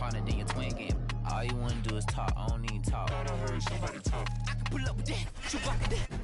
partner, then your twin game. All you wanna do is talk, I don't need talk. I heard somebody talk. I can pull up with that, Chewbacca that.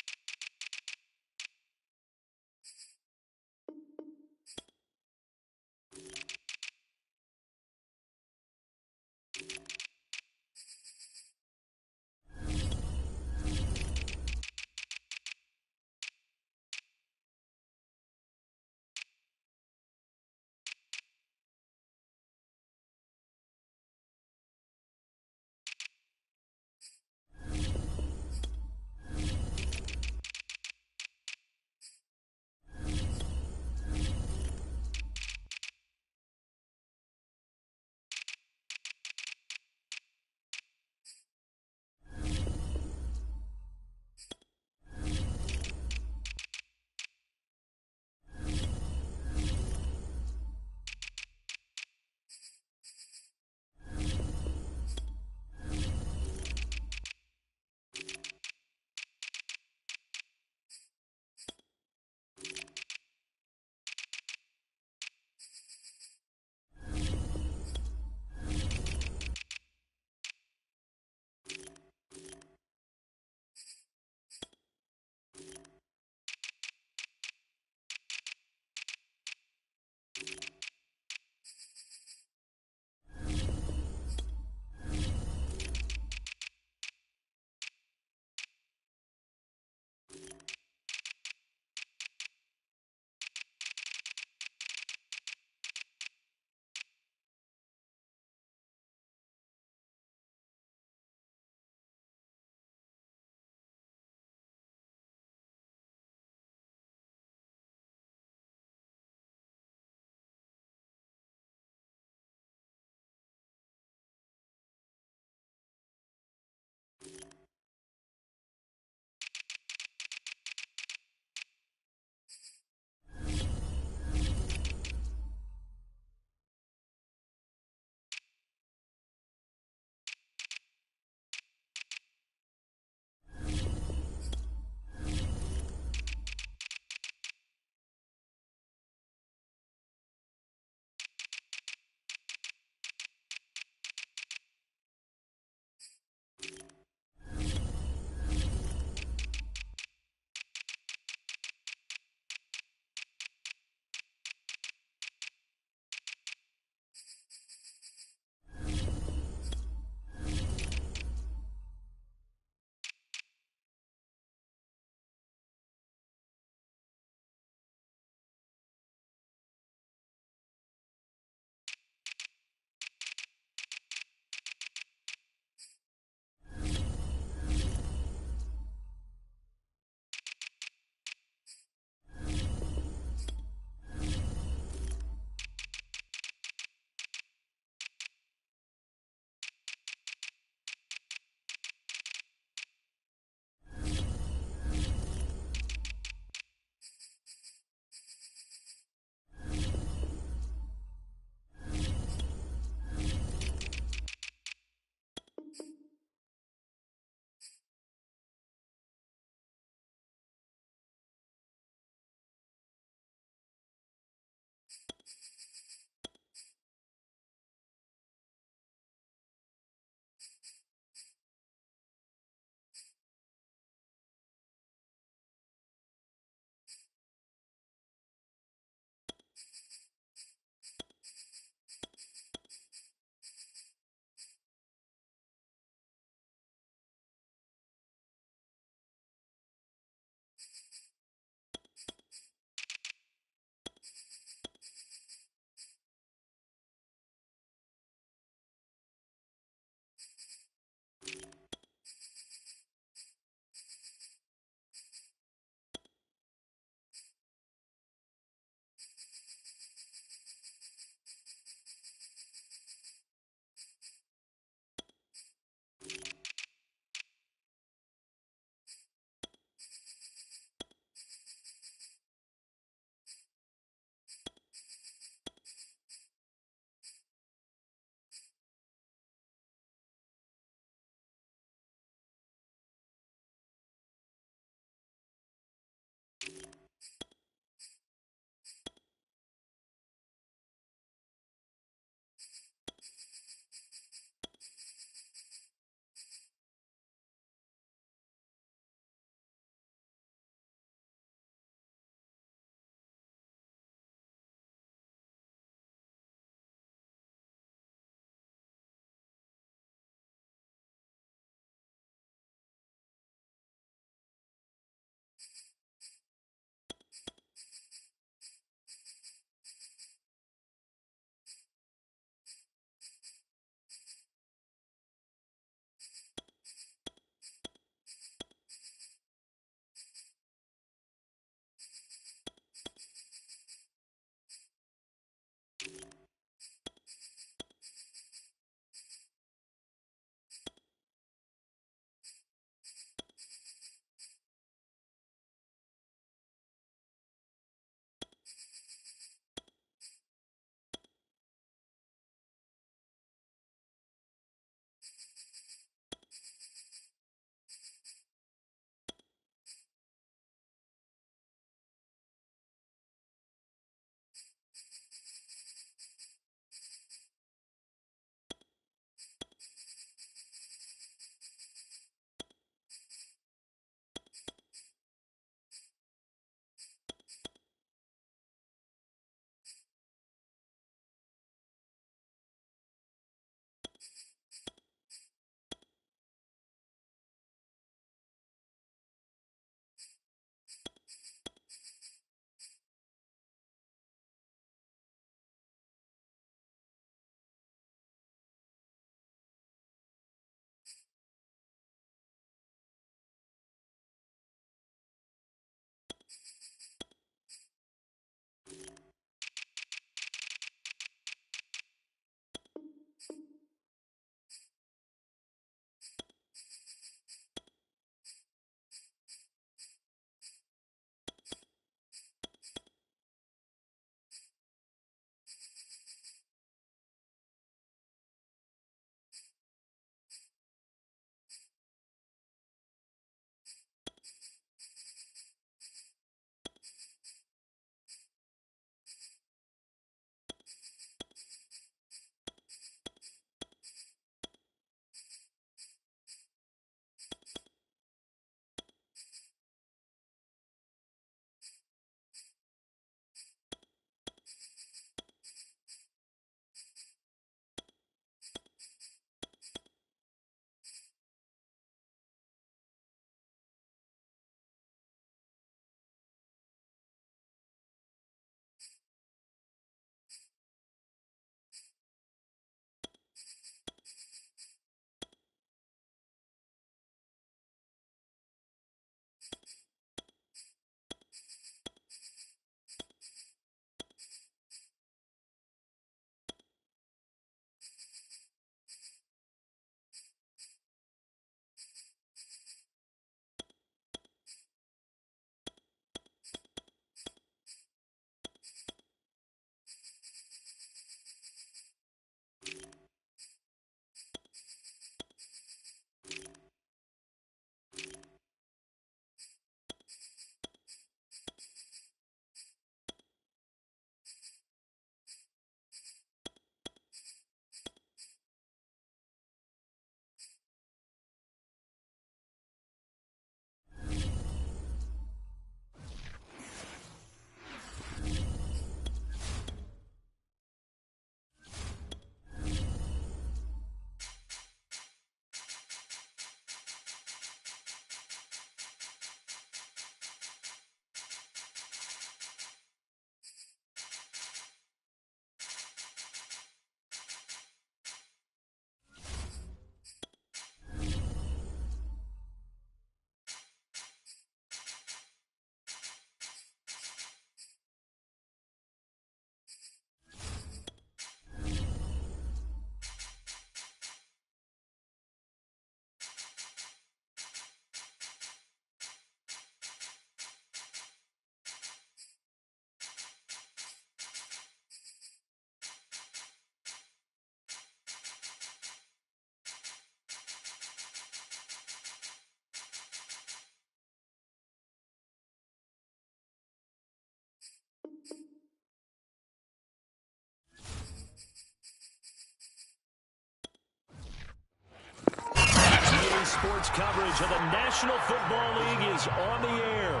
Sports coverage of the National Football League is on the air.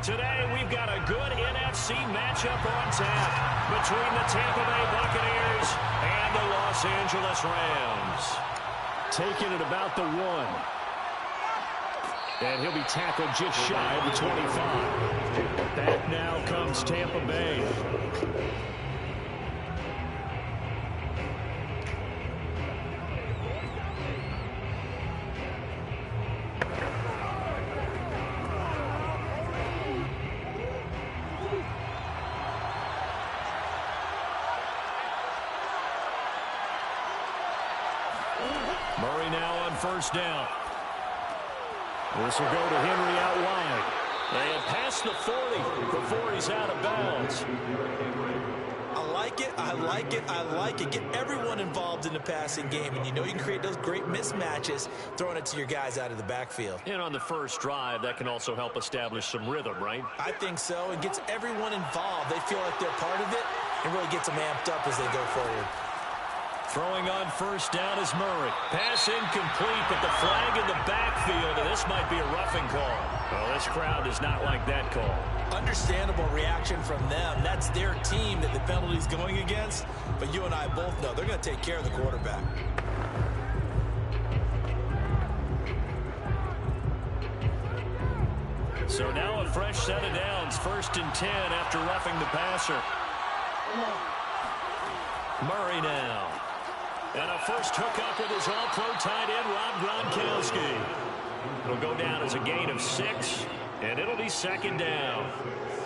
Today, we've got a good NFC matchup on tap between the Tampa Bay Buccaneers and the Los Angeles Rams. Taking it about the 1. And he'll be tackled just shy of the 25. Back now comes Tampa Bay. Murray now on first down. This will go to Henry out wide. And past the 40 before he's out of bounds. I like it, I like it, I like it. Get everyone involved in the passing game, and you know you can create those great mismatches throwing it to your guys out of the backfield. And on the first drive, that can also help establish some rhythm, right? I think so. It gets everyone involved. They feel like they're part of it and really gets them amped up as they go forward. Throwing on first down is Murray. Pass incomplete, but the flag in the backfield, and this might be a roughing call. Well, this crowd does not like that call. Understandable reaction from them. That's their team that the penalty's going against. But you and I both know they're going to take care of the quarterback. So now a fresh set of downs. 1st and 10 after roughing the passer. Murray now. And a first hookup with his all-pro tight end, Rob Gronkowski. It'll go down as a gain of 6, and it'll be 2nd down.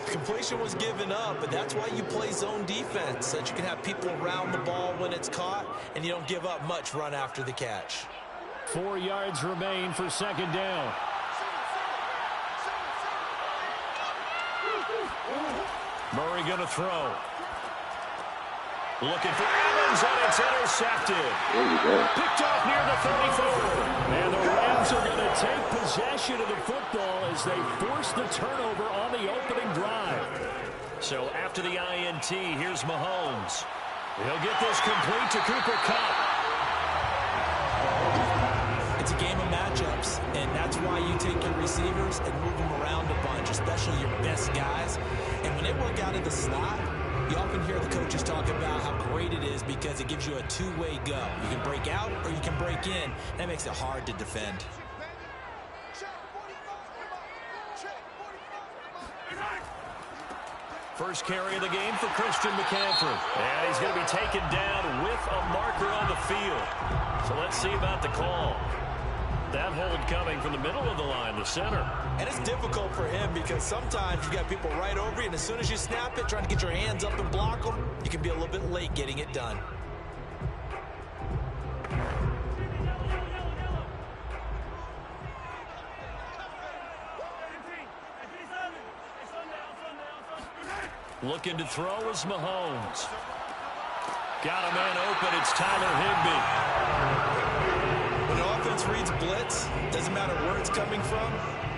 Completion was given up, but that's why you play zone defense, so that you can have people around the ball when it's caught, and you don't give up much run after the catch. 4 yards remain for 2nd down. Murray going to throw. Looking for Evans, and it's intercepted. Picked off near the 34. And the Rams are going to take possession of the football as they force the turnover on the opening drive. So after the INT, here's Mahomes. He'll get this complete to Cooper Kupp. It's a game of matchups, and that's why you take your receivers and move them around a bunch, especially your best guys. And when they work out of the slot, you often hear the coaches talk about how great it is because it gives you a two-way go. You can break out or you can break in. That makes it hard to defend. First carry of the game for Christian McCaffrey. And he's going to be taken down with a marker on the field. So let's see about the call. That hold coming from the middle of the line, the center. And it's difficult for him because sometimes you got people right over you, and as soon as you snap it, trying to get your hands up and block them, you can be a little bit late getting it done. Looking to throw is Mahomes. Got a man open. It's Tyler Higbee. When the offense reads blitz, doesn't matter where it's coming from,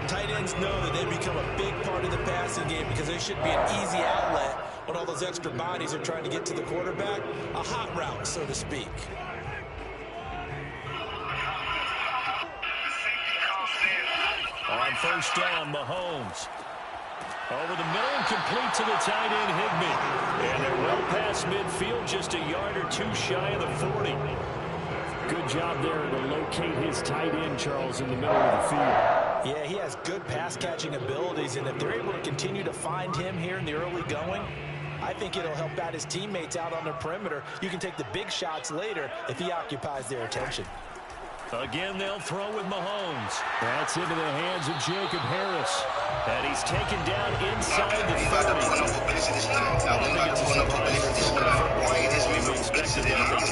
tight ends know that they become a big part of the passing game because they should be an easy outlet when all those extra bodies are trying to get to the quarterback. A hot route, so to speak. On first down, Mahomes. Over the middle and complete to the tight end, Higbee. And they're well past midfield, just a yard or two shy of the 40. Good job there to locate his tight end, Charles, in the middle of the field. Yeah, he has good pass-catching abilities, and if they're able to continue to find him here in the early going, I think it'll help out his teammates out on the perimeter. You can take the big shots later if he occupies their attention. Again, they'll throw with Mahomes. That's into the hands of Jacob Harris. And he's taken down inside the 30. I don't think it's a surprise here throwing the football. We expected that to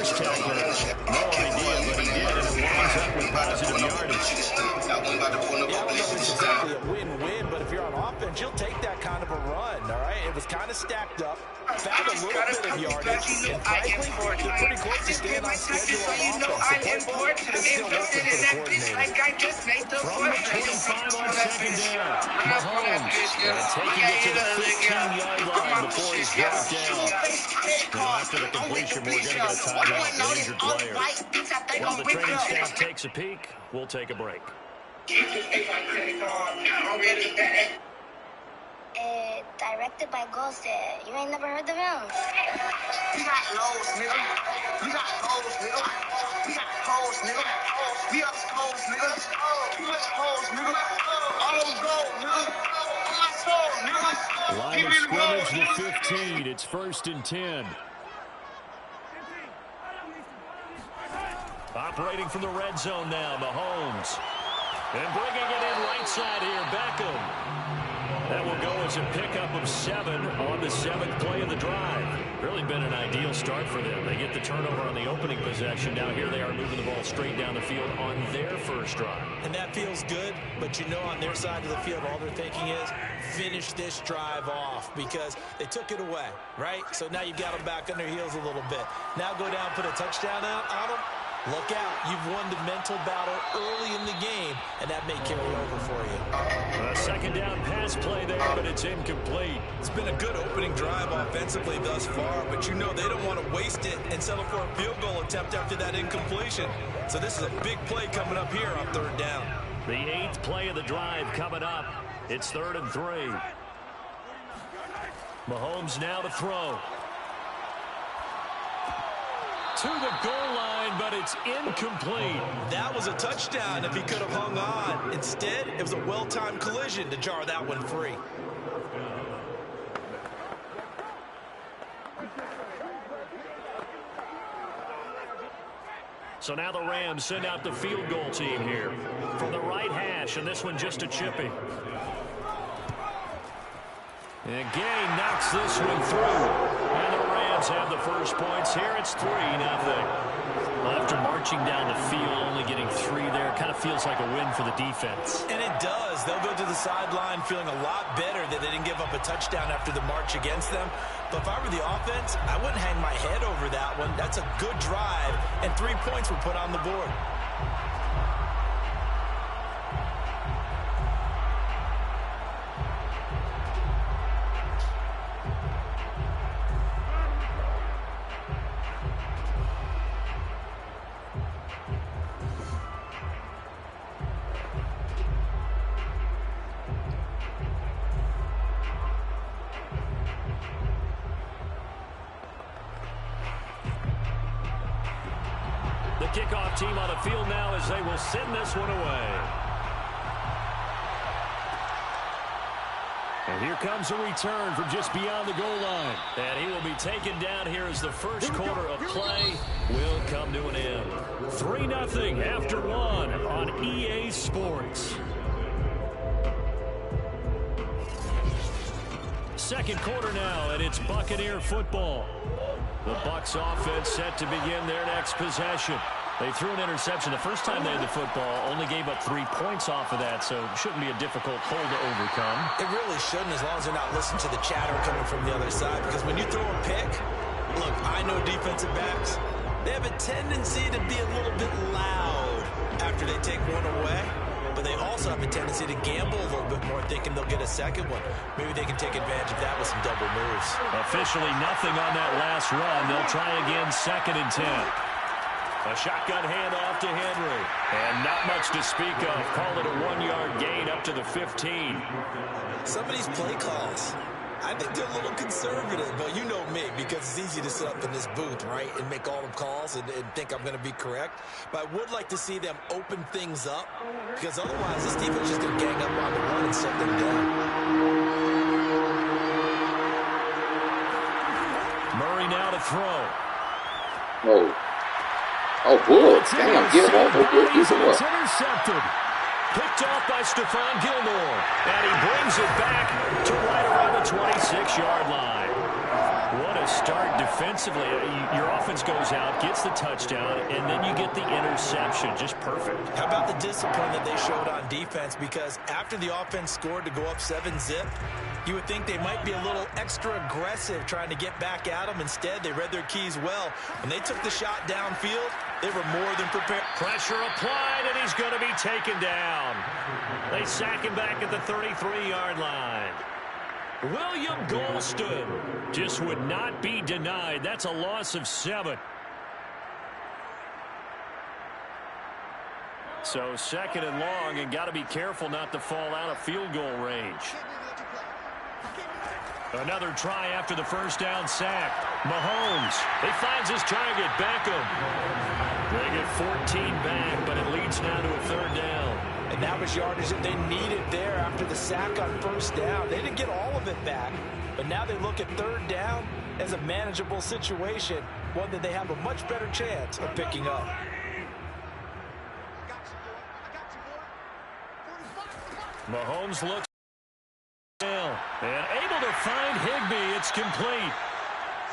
First helper, no idea, but he did, and it winds up with positive yardage. defense, you'll take that kind of a run, all right? It was kind of stacked up, found a little bit of yardage, and frankly, they're pretty close to staying on schedule on offense. The playbook is still open for the coordinator. From the 25 on second down, Mahomes taking it to the 15-yard line before he's brought down. After the completion, we're going to get a timeout, injured player. While the training staff takes a peek, we'll take a break. Directed by Ghost. You ain't never heard of him. We got lows, nigga. We got hoes, nigga. We got hoes, nigga. We up hoes, nigga. We up hoes, nigga. All those gold, nigga. On my soul, nigga. Line of scrimmage to 15. It's 1st and 10. Operating from the red zone now, Mahomes. And bringing it in right side here, Beckham. That will go as a pickup of 7 on the 7th play of the drive. Really been an ideal start for them. They get the turnover on the opening possession. Now here they are moving the ball straight down the field on their first drive. And that feels good, but you know on their side of the field, all they're thinking is finish this drive off because they took it away, right? So now you've got them back on their heels a little bit. Now go down, put a touchdown out on them. Look out. You've won the mental battle early in the game, and that may carry over for you. A second down pass play there, but it's incomplete. It's been a good opening drive offensively thus far, but you know they don't want to waste it and settle for a field goal attempt after that incompletion. So this is a big play coming up here on 3rd down. The 8th play of the drive coming up. It's 3rd and 3. Mahomes now to throw. To the goal line, but it's incomplete. That was a touchdown if he could have hung on. Instead, it was a well-timed collision to jar that one free. So now the Rams send out the field goal team here. From the right hash, and this one just a chippy. And Gay knocks this one through. And the Rams have the first points here. It's 3-0. Well, after marching down the field, only getting 3 there, kind of feels like a win for the defense. And it does. They'll go to the sideline feeling a lot better that they didn't give up a touchdown after the march against them. But if I were the offense, I wouldn't hang my head over that one. That's a good drive, and 3 points were put on the board. Kickoff team on the field now as they will send this one away. And here comes a return from just beyond the goal line. And he will be taken down here as the first quarter of play will come to an end. 3-0 after 1 on EA Sports. Second quarter now, and it's Buccaneer football. The Bucs offense set to begin their next possession. They threw an interception the first time they had the football, only gave up 3 points off of that, so it shouldn't be a difficult hole to overcome. It really shouldn't, as long as they're not listening to the chatter coming from the other side, because when you throw a pick, look, I know defensive backs, they have a tendency to be a little bit loud after they take one away, but they also have a tendency to gamble a little bit more, thinking they'll get a second one. Maybe they can take advantage of that with some double moves. Officially nothing on that last run. They'll try again, 2nd and 10. A shotgun handoff to Henry. And not much to speak of. Call it a 1-yard gain up to the 15. Some of these play calls, I think they're a little conservative, but you know me, because it's easy to sit up in this booth, right, and make all the calls and think I'm going to be correct. But I would like to see them open things up, because otherwise this defense is just going to gang up on the run and shut them down. Murray now to throw. Oh. Oh, good. Damn, get him off of good. He's intercepted. Picked off by Stephon Gilmore. And he brings it back to right around the 26-yard line. What a start defensively. Your offense goes out, gets the touchdown, and then you get the interception. Just perfect. How about the discipline that they showed on defense? Because after the offense scored to go up 7-zip, you would think they might be a little extra aggressive trying to get back at them. Instead, they read their keys well. When they took the shot downfield, they were more than prepared. Pressure applied, and he's going to be taken down. They sack him back at the 33-yard line. William Golston just would not be denied. That's a loss of 7. So second and long, and got to be careful not to fall out of field goal range. Another try after the first down sack. Mahomes, he finds his target, Beckham. They get 14 back, but it leads now to a third down. And that was yardage that they needed there after the sack on first down. They didn't get all of it back, but now they look at third down as a manageable situation, one that they have a much better chance of picking up. Mahomes looks down and able to find Higbee. It's complete.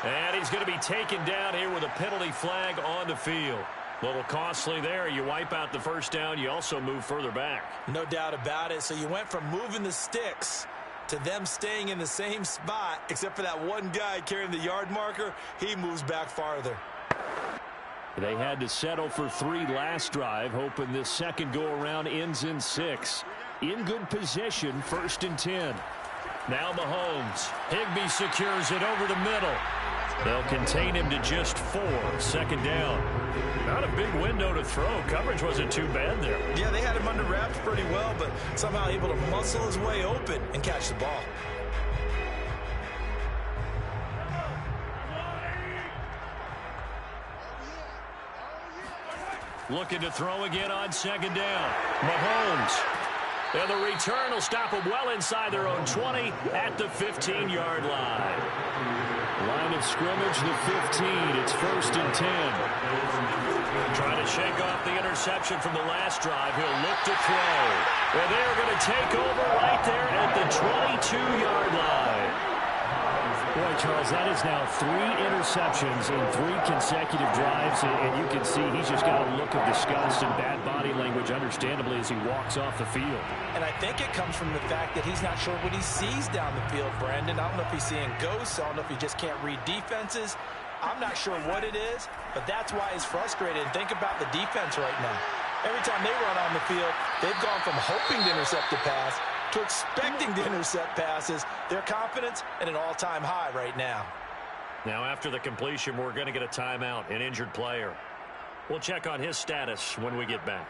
And he's going to be taken down here with a penalty flag on the field. A little costly there. You wipe out the first down. You also move further back. No doubt about it. So you went from moving the sticks to them staying in the same spot, except for that one guy carrying the yard marker. He moves back farther. They had to settle for 3 last drive, hoping this second go-around ends in 6. In good position, 1st and 10. Now Mahomes. Higbee secures it over the middle. They'll contain him to just 4. Second down. Not a big window to throw. Coverage wasn't too bad there. Yeah, they had him under wraps pretty well, but somehow able to muscle his way open and catch the ball. Looking to throw again on second down. Mahomes. And the return will stop them well inside their own 20 at the 15-yard line. Line of scrimmage, the 15. It's 1st and 10. Trying to shake off the interception from the last drive. He'll look to throw. Well, they're going to take over right there at the 22-yard line. Boy, Charles, that is now 3 interceptions in 3 consecutive drives, and you can see he's just got a look of disgust and bad body language, understandably, as he walks off the field. And I think it comes from the fact that he's not sure what he sees down the field, Brandon. I don't know if he's seeing ghosts. I don't know if he just can't read defenses. I'm not sure what it is, but that's why he's frustrated. Think about the defense right now. Every time they run on the field, they've gone from hoping to intercept the pass to expecting to intercept passes. Their confidence at an all-time high right now. Now after the completion, we're going to get a timeout, an injured player. We'll check on his status when we get back.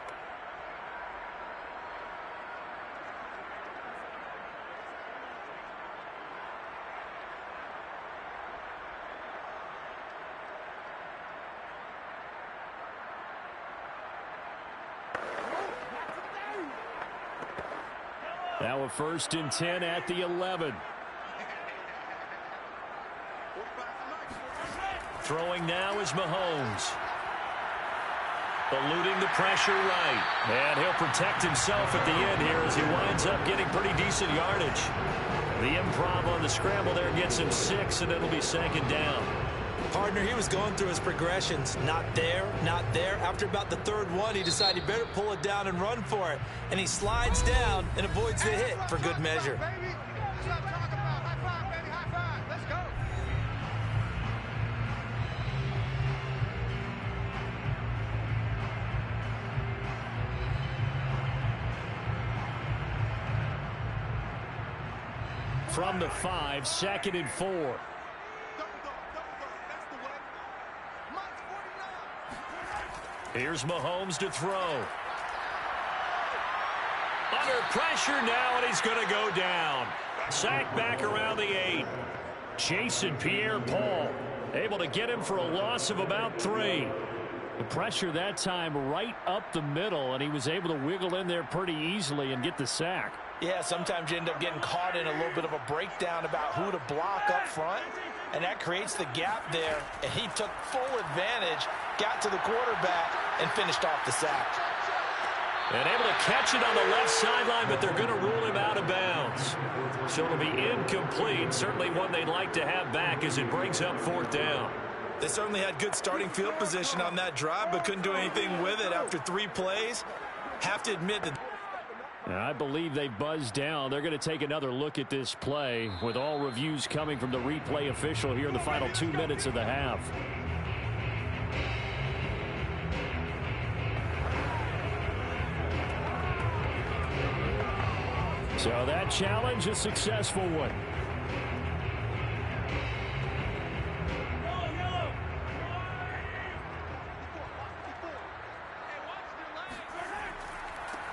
Now a 1st and 10 at the 11. Throwing now is Mahomes. Eluding the pressure right. And he'll protect himself at the end here as he winds up getting pretty decent yardage. The improv on the scramble there gets him 6, and it'll be 2nd down. Partner, he was going through his progressions. Not there, not there. After about the 3rd one, he decided he better pull it down and run for it. And he slides down and avoids the hit for good measure. From the 5, 2nd and 4. Here's Mahomes to throw. Under pressure now, and he's going to go down. Sacked back around the 8. Jason Pierre-Paul able to get him for a loss of about 3. The pressure that time right up the middle, and he was able to wiggle in there pretty easily and get the sack. Yeah, sometimes you end up getting caught in a little bit of a breakdown about who to block up front, and that creates the gap there, and he took full advantage, got to the quarterback, and finished off the sack. And able to catch it on the left sideline, but they're going to rule him out of bounds. So it'll be incomplete. Certainly one they'd like to have back as it brings up 4th down. They certainly had good starting field position on that drive, but couldn't do anything with it after 3 plays. Have to admit that. I believe they buzzed down. They're going to take another look at this play with all reviews coming from the replay official here in the final 2 minutes of the half. So that challenge, a successful one.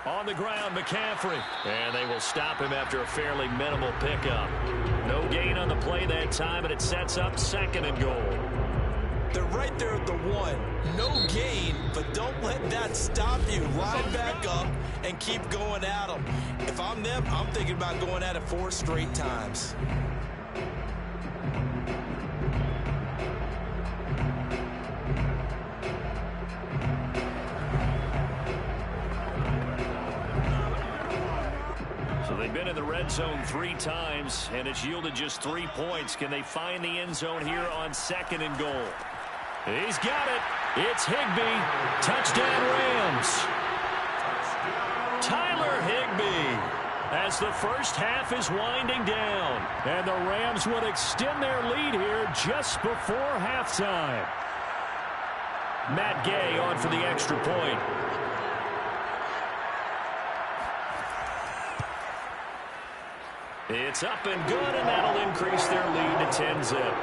On the ground, McCaffrey. And they will stop him after a fairly minimal pickup. No gain on the play that time, and it sets up 2nd and goal. They're right there at the 1. No gain, but don't let that stop you. Line back up and keep going at them. If I'm them, I'm thinking about going at it 4 straight times. So they've been in the red zone 3 times, and it's yielded just 3 points. Can they find the end zone here on 2nd and goal? He's got it. It's Higbee. Touchdown Rams. Tyler Higbee. As the first half is winding down. And the Rams would extend their lead here just before halftime. Matt Gay on for the extra point. It's up and good, and that'll increase their lead to 10-zip.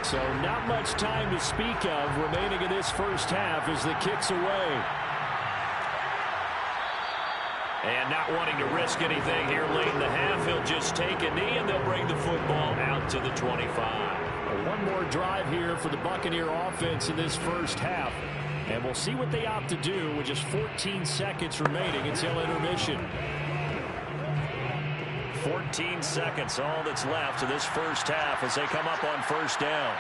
So not much time to speak of remaining in this first half as the kick's away. And not wanting to risk anything here late in the half, he'll just take a knee and they'll bring the football out to the 25. One more drive here for the Buccaneer offense in this first half. And we'll see what they opt to do with just 14 seconds remaining until intermission. 14 seconds, all that's left to this first half as they come up on 1st down.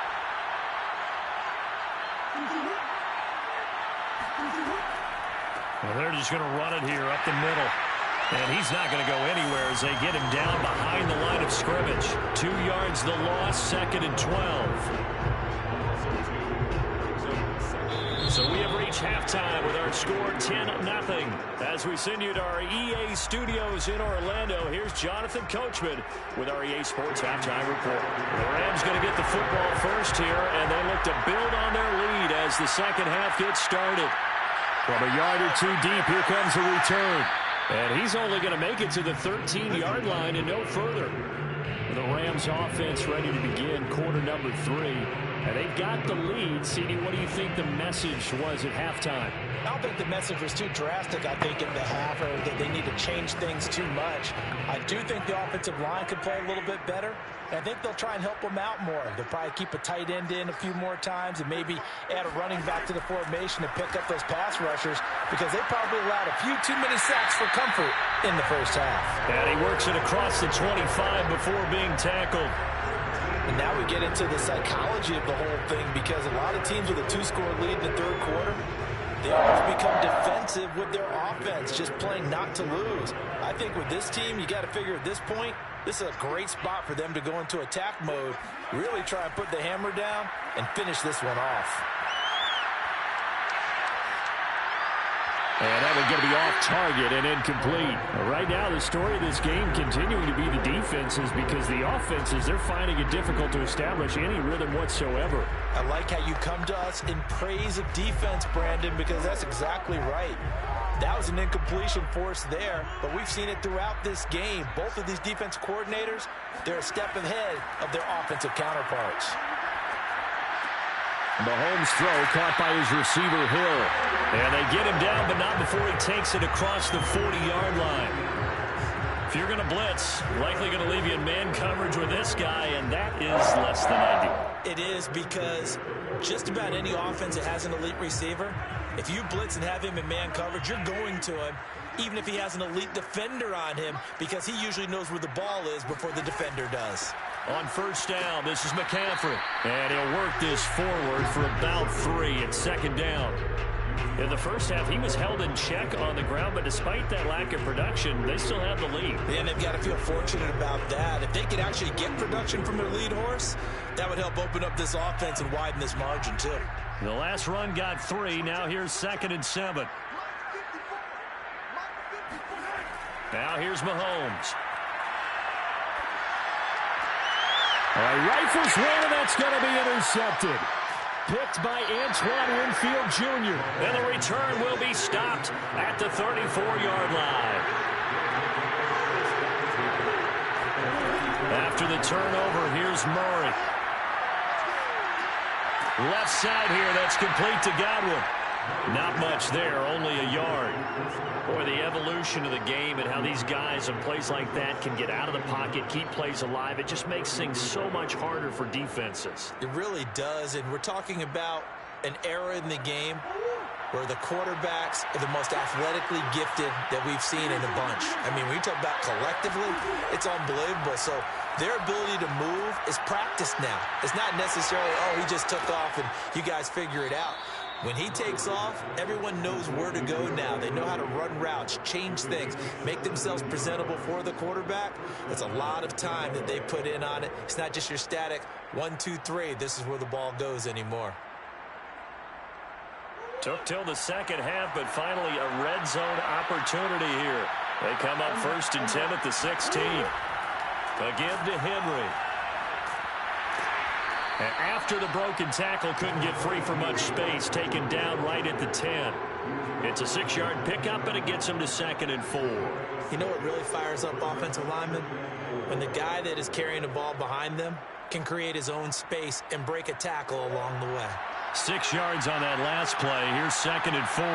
Well, they're just going to run it here up the middle. And he's not going to go anywhere as they get him down behind the line of scrimmage. 2 yards the loss, 2nd and 12. So we have reached halftime with our score 10-0. As we send you to our EA studios in Orlando, here's Jonathan Coachman with our EA Sports Halftime Report. The Rams going to get the football first here, and they look to build on their lead as the second half gets started. From a yard or 2 deep, here comes a return. And he's only going to make it to the 13-yard line and no further. The Rams offense ready to begin quarter number 3. And they've got the lead. CD, what do you think the message was at halftime? I don't think the message was too drastic, I think, in the half, or that they need to change things too much. I do think the offensive line could play a little bit better. And I think they'll try and help them out more. They'll probably keep a tight end in a few more times and maybe add a running back to the formation to pick up those pass rushers because they probably allowed a few too many sacks for comfort in the first half. And he works it across the 25 before being tackled. And now we get into the psychology of the whole thing because a lot of teams with a 2-score lead in the third quarter, they almost become defensive with their offense, just playing not to lose. I think with this team, you got to figure at this point, this is a great spot for them to go into attack mode, really try and put the hammer down and finish this one off. And that one's going to be off target and incomplete. Right now, the story of this game continuing to be the defenses because the offenses, they're finding it difficult to establish any rhythm whatsoever. I like how you come to us in praise of defense, Brandon, because that's exactly right. That was an incompletion forced there, but we've seen it throughout this game. Both of these defense coordinators, they're a step ahead of their offensive counterparts. Mahomes' throw caught by his receiver, Hill. And they get him down, but not before he takes it across the 40-yard line. If you're going to blitz, likely going to leave you in man coverage with this guy, and that is less than ideal. It is, because just about any offense that has an elite receiver, if you blitz and have him in man coverage, you're going to him, even if he has an elite defender on him, because he usually knows where the ball is before the defender does. On first down, this is McCaffrey. And he'll work this forward for about 3 at second down. In the first half, he was held in check on the ground, but despite that lack of production, they still have the lead. And they've got to feel fortunate about that. If they could actually get production from their lead horse, that would help open up this offense and widen this margin, too. The last run got 3. Now here's 2nd and 7. Now here's Mahomes. Rifles one, and that's going to be intercepted. Picked by Antoine Winfield Jr. And the return will be stopped at the 34-yard line. After the turnover, here's Murray. Left side here, that's complete to Godwin. Not much there, only a yard. Boy, the evolution of the game and how these guys in plays like that can get out of the pocket, keep plays alive, it just makes things so much harder for defenses. It really does, and we're talking about an era in the game where the quarterbacks are the most athletically gifted that we've seen in a bunch. I mean, when you talk about collectively, it's unbelievable. So their ability to move is practiced now. It's not necessarily, oh, he just took off and you guys figure it out. When he takes off, everyone knows where to go now. They know how to run routes, change things, make themselves presentable for the quarterback. That's a lot of time that they put in on it. It's not just your static 1, 2, 3. This is where the ball goes anymore. Took till the second half, but finally a red zone opportunity here. They come up 1st and 10 at the 16. Again to Henry. And after the broken tackle, couldn't get free for much space, taken down right at the 10. It's a 6-yard pickup, and it gets him to 2nd and 4. You know what really fires up offensive linemen? When the guy that is carrying the ball behind them can create his own space and break a tackle along the way. 6 yards on that last play. Here's 2nd and 4.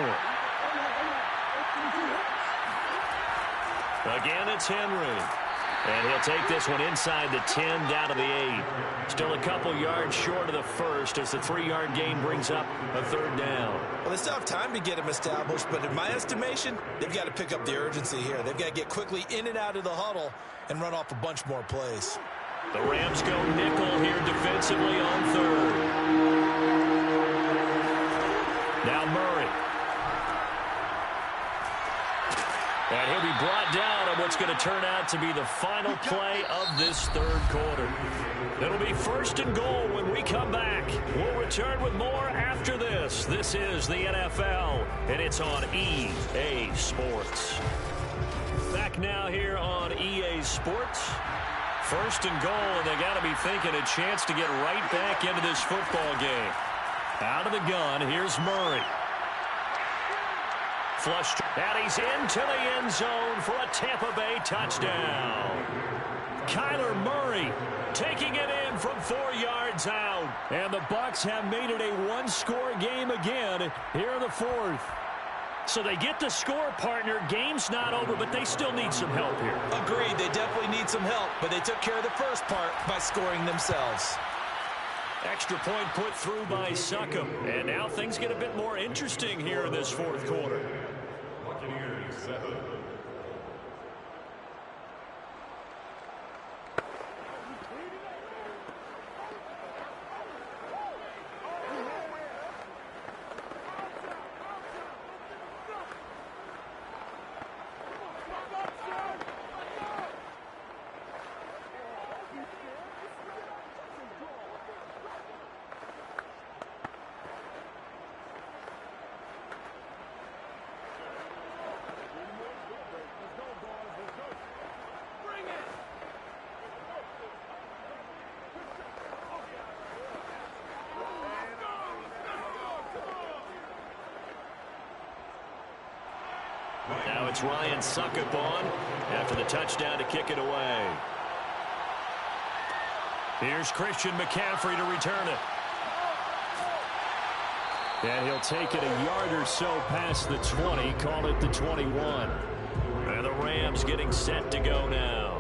Again, it's Henry. And he'll take this one inside the 10, down to the 8. Still a couple yards short of the first as the 3-yard gain brings up a 3rd down. Well, they still have time to get him established, but in my estimation, they've got to pick up the urgency here. They've got to get quickly in and out of the huddle and run off a bunch more plays. The Rams go nickel here defensively on 3rd. Now Murray. And he'll be brought down on what's going to turn out to be the final play of this 3rd quarter. It'll be 1st and goal when we come back. We'll return with more after this. This is the NFL, and it's on EA Sports. Back now here on EA Sports. 1st and goal, and they got to be thinking a chance to get right back into this football game. Out of the gun, here's Murray. Flushed, and he's into the end zone for a Tampa Bay touchdown. Kyler Murray taking it in from 4 yards out. And the Bucs have made it a one-score game again here in the 4th. So they get the score, partner. Game's not over, but they still need some help here. Agreed, they definitely need some help, but they took care of the first part by scoring themselves. Extra point put through by Succop. And now things get a bit more interesting here in this 4th quarter. Now it's Ryan Suckup on after the touchdown to kick it away. Here's Christian McCaffrey to return it. And he'll take it a yard or so past the 20, call it the 21. And the Rams getting set to go now.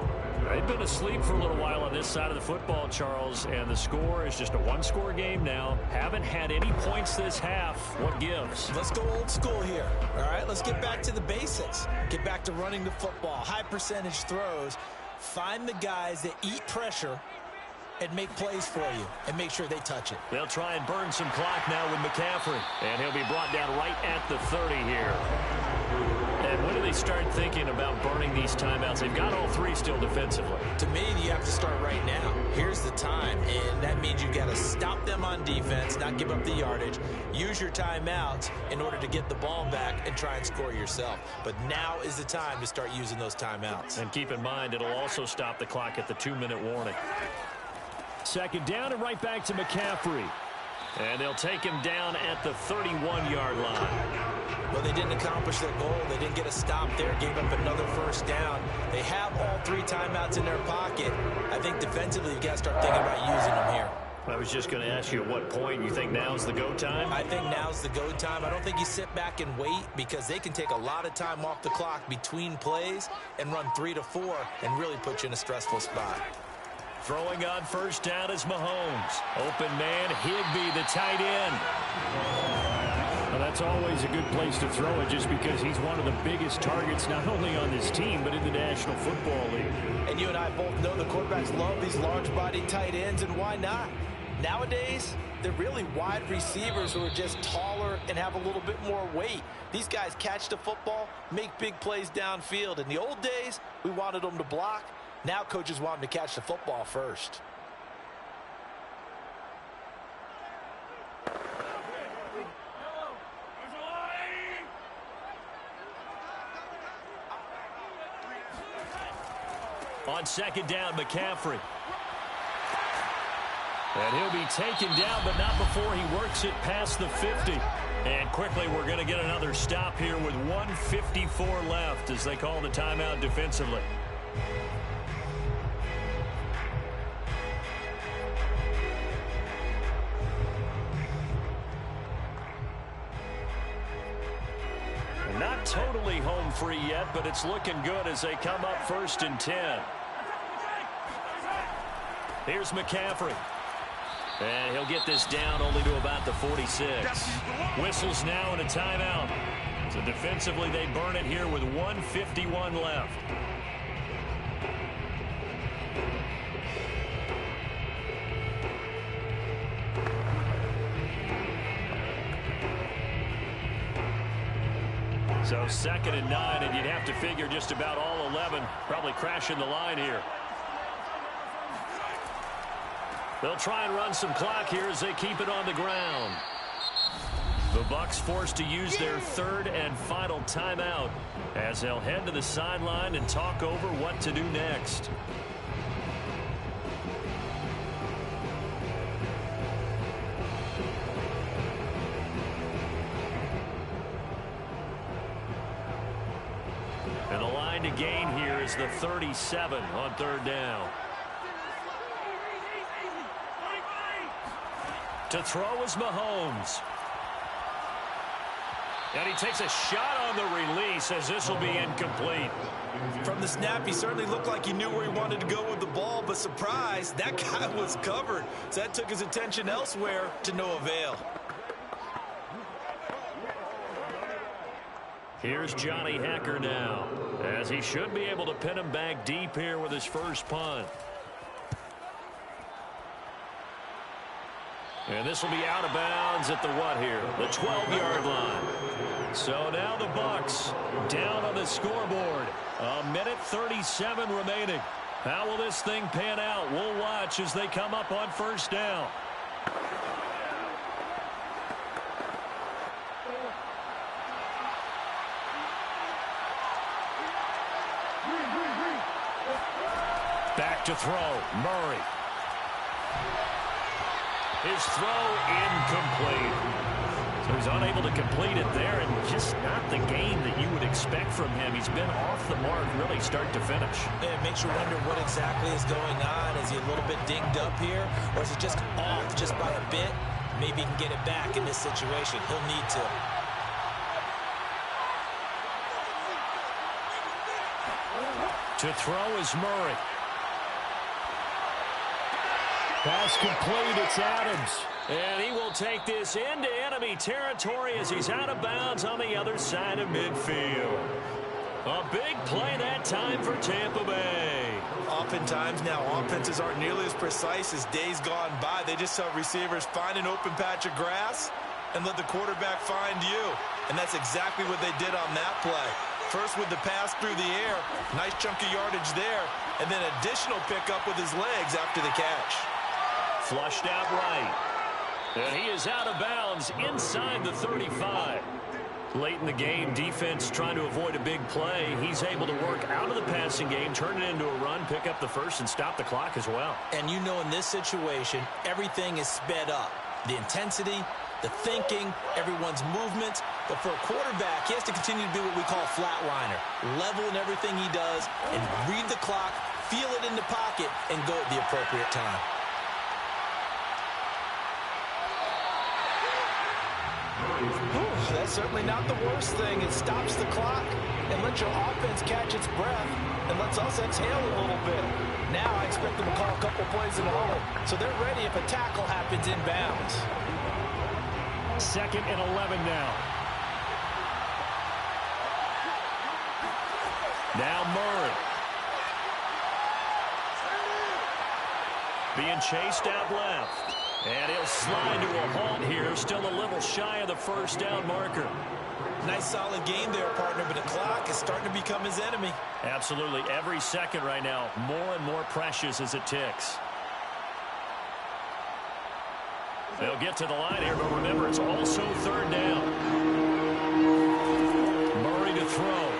They've been asleep for a little while on this side of the football, Charles, and the score is just a one-score game now. Haven't had any points this half. What gives? Let's go old school here. All right, let's get back to the basics. Get back to running the football, high percentage throws. Find the guys that eat pressure and make plays for you and make sure they touch it. They'll try and burn some clock now with McCaffrey. And he'll be brought down right at the 30 here. And when do they start thinking about burning these timeouts? They've got all three still defensively. To me, you have to start right now. Here's the time, and that means you've got to stop them on defense, not give up the yardage. Use your timeouts in order to get the ball back and try and score yourself. But now is the time to start using those timeouts. And keep in mind, it'll also stop the clock at the 2-minute warning. Second down and right back to McCaffrey. And they'll take him down at the 31-yard line. Well, they didn't accomplish their goal. They didn't get a stop there, gave up another first down. They have all three timeouts in their pocket. I think defensively you've got to start thinking about using them here. I was just going to ask you at what point you think now's the go time? I think now's the go time. I don't think you sit back and wait because they can take a lot of time off the clock between plays and run 3 to 4 and really put you in a stressful spot. Throwing on first down is Mahomes. Open man, Higbee, the tight end. Well, that's always a good place to throw it just because he's one of the biggest targets not only on this team but in the National Football League. And you and I both know the quarterbacks love these large-bodied tight ends, and why not? Nowadays, they're really wide receivers who are just taller and have a little bit more weight. These guys catch the football, make big plays downfield. In the old days, we wanted them to block. Now coaches want them to catch the football first. On second down, McCaffrey. And he'll be taken down, but not before he works it past the 50. And quickly, we're going to get another stop here with 1:54 left as they call the timeout defensively. Not totally home free yet, but it's looking good as they come up 1st and 10. Here's McCaffrey. And he'll get this down only to about the 46. Whistles now and a timeout. So defensively, they burn it here with 1:51 left. So 2nd and 9, and you'd have to figure just about all 11 probably crashing the line here. They'll try and run some clock here as they keep it on the ground. The Bucs forced to use their 3rd and final timeout as they'll head to the sideline and talk over what to do next. And the line to gain here is the 37 on 3rd down. To throw is Mahomes. And he takes a shot on the release as this will be incomplete. From the snap, he certainly looked like he knew where he wanted to go with the ball, but surprise, that guy was covered. So that took his attention elsewhere to no avail. Here's Johnny Hecker now, as he should be able to pin him back deep here with his first punt. And this will be out of bounds at the what here? The 12-yard line. So now the Bucs down on the scoreboard. 1:37 remaining. How will this thing pan out? We'll watch as they come up on 1st down. Back to throw, Murray. His throw incomplete. So He was unable to complete it there, and just not the game that you would expect from him. He's been off the mark really start to finish. Yeah, it makes you wonder what exactly is going on. Is he a little bit dinged up here, or is he just off just by a bit? Maybe he can get it back in this situation. He'll need to. To throw is Murray. Pass complete, it's Adams. And he will take this into enemy territory as he's out of bounds on the other side of midfield. A big play that time for Tampa Bay. Oftentimes now, offenses aren't nearly as precise as days gone by. They just tell receivers, find an open patch of grass and let the quarterback find you. And that's exactly what they did on that play. First with the pass through the air, nice chunk of yardage there, and then additional pickup with his legs after the catch. Flushed out right. And he is out of bounds inside the 35. Late in the game, defense trying to avoid a big play. He's able to work out of the passing game, turn it into a run, pick up the first, and stop the clock as well. And you know in this situation, everything is sped up. The intensity, the thinking, everyone's movements. But for a quarterback, he has to continue to be what we call a flatliner. Level in everything he does and read the clock, feel it in the pocket, and go at the appropriate time. That's certainly not the worst thing. It stops the clock and lets your offense catch its breath and lets us exhale a little bit. Now I expect them to call a couple plays in a row, so they're ready if a tackle happens inbounds. 2nd and 11 now. Now Murray. Being chased out left. And he'll slide to a halt here. Still a little shy of the first down marker. Nice solid game there, partner, but the clock is starting to become his enemy. Absolutely. Every second right now, more and more precious as it ticks. They'll get to the line here, but remember, it's also 3rd down. Murray to throw.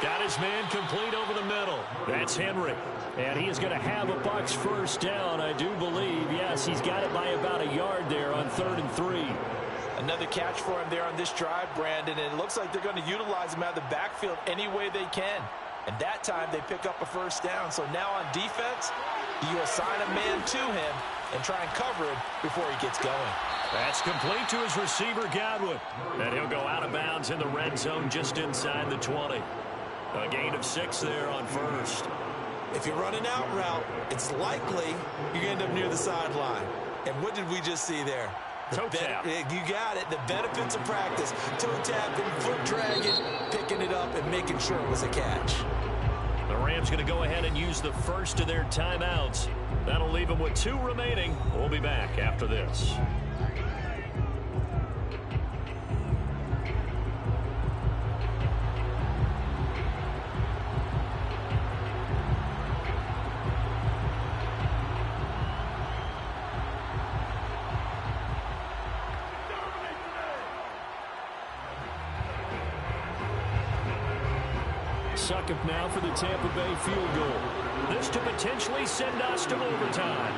Got his man complete over the middle. That's Henry. And he is going to have a Bucs first down, I do believe. Yes, he's got it by about a yard there on 3rd and 3. Another catch for him there on this drive, Brandon, and it looks like they're going to utilize him out of the backfield any way they can. And that time they pick up a first down. So now on defense, you assign a man to him and try and cover him before he gets going. That's complete to his receiver, Godwin. And he'll go out of bounds in the red zone just inside the 20. A gain of 6 there on first. If you're running out route, it's likely you end up near the sideline. And what did we just see there? Toe tap. You got it. The benefits of practice. Toe tapping, foot dragging, picking it up, and making sure it was a catch. The Rams going to go ahead and use the first of their timeouts. That'll leave them with 2 remaining. We'll be back after this. Succop now for the Tampa Bay field goal. This to potentially send us to overtime.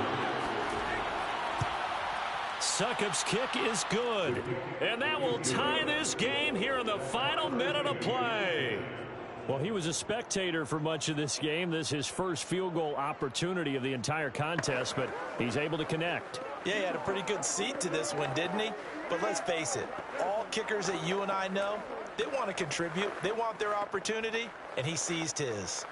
Succop's kick is good. And that will tie this game here in the final minute of play. Well, he was a spectator for much of this game. This is his first field goal opportunity of the entire contest, but he's able to connect. Yeah, he had a pretty good seat to this one, didn't he? But let's face it, all kickers that you and I know, they want to contribute. They want their opportunity, and he seized his.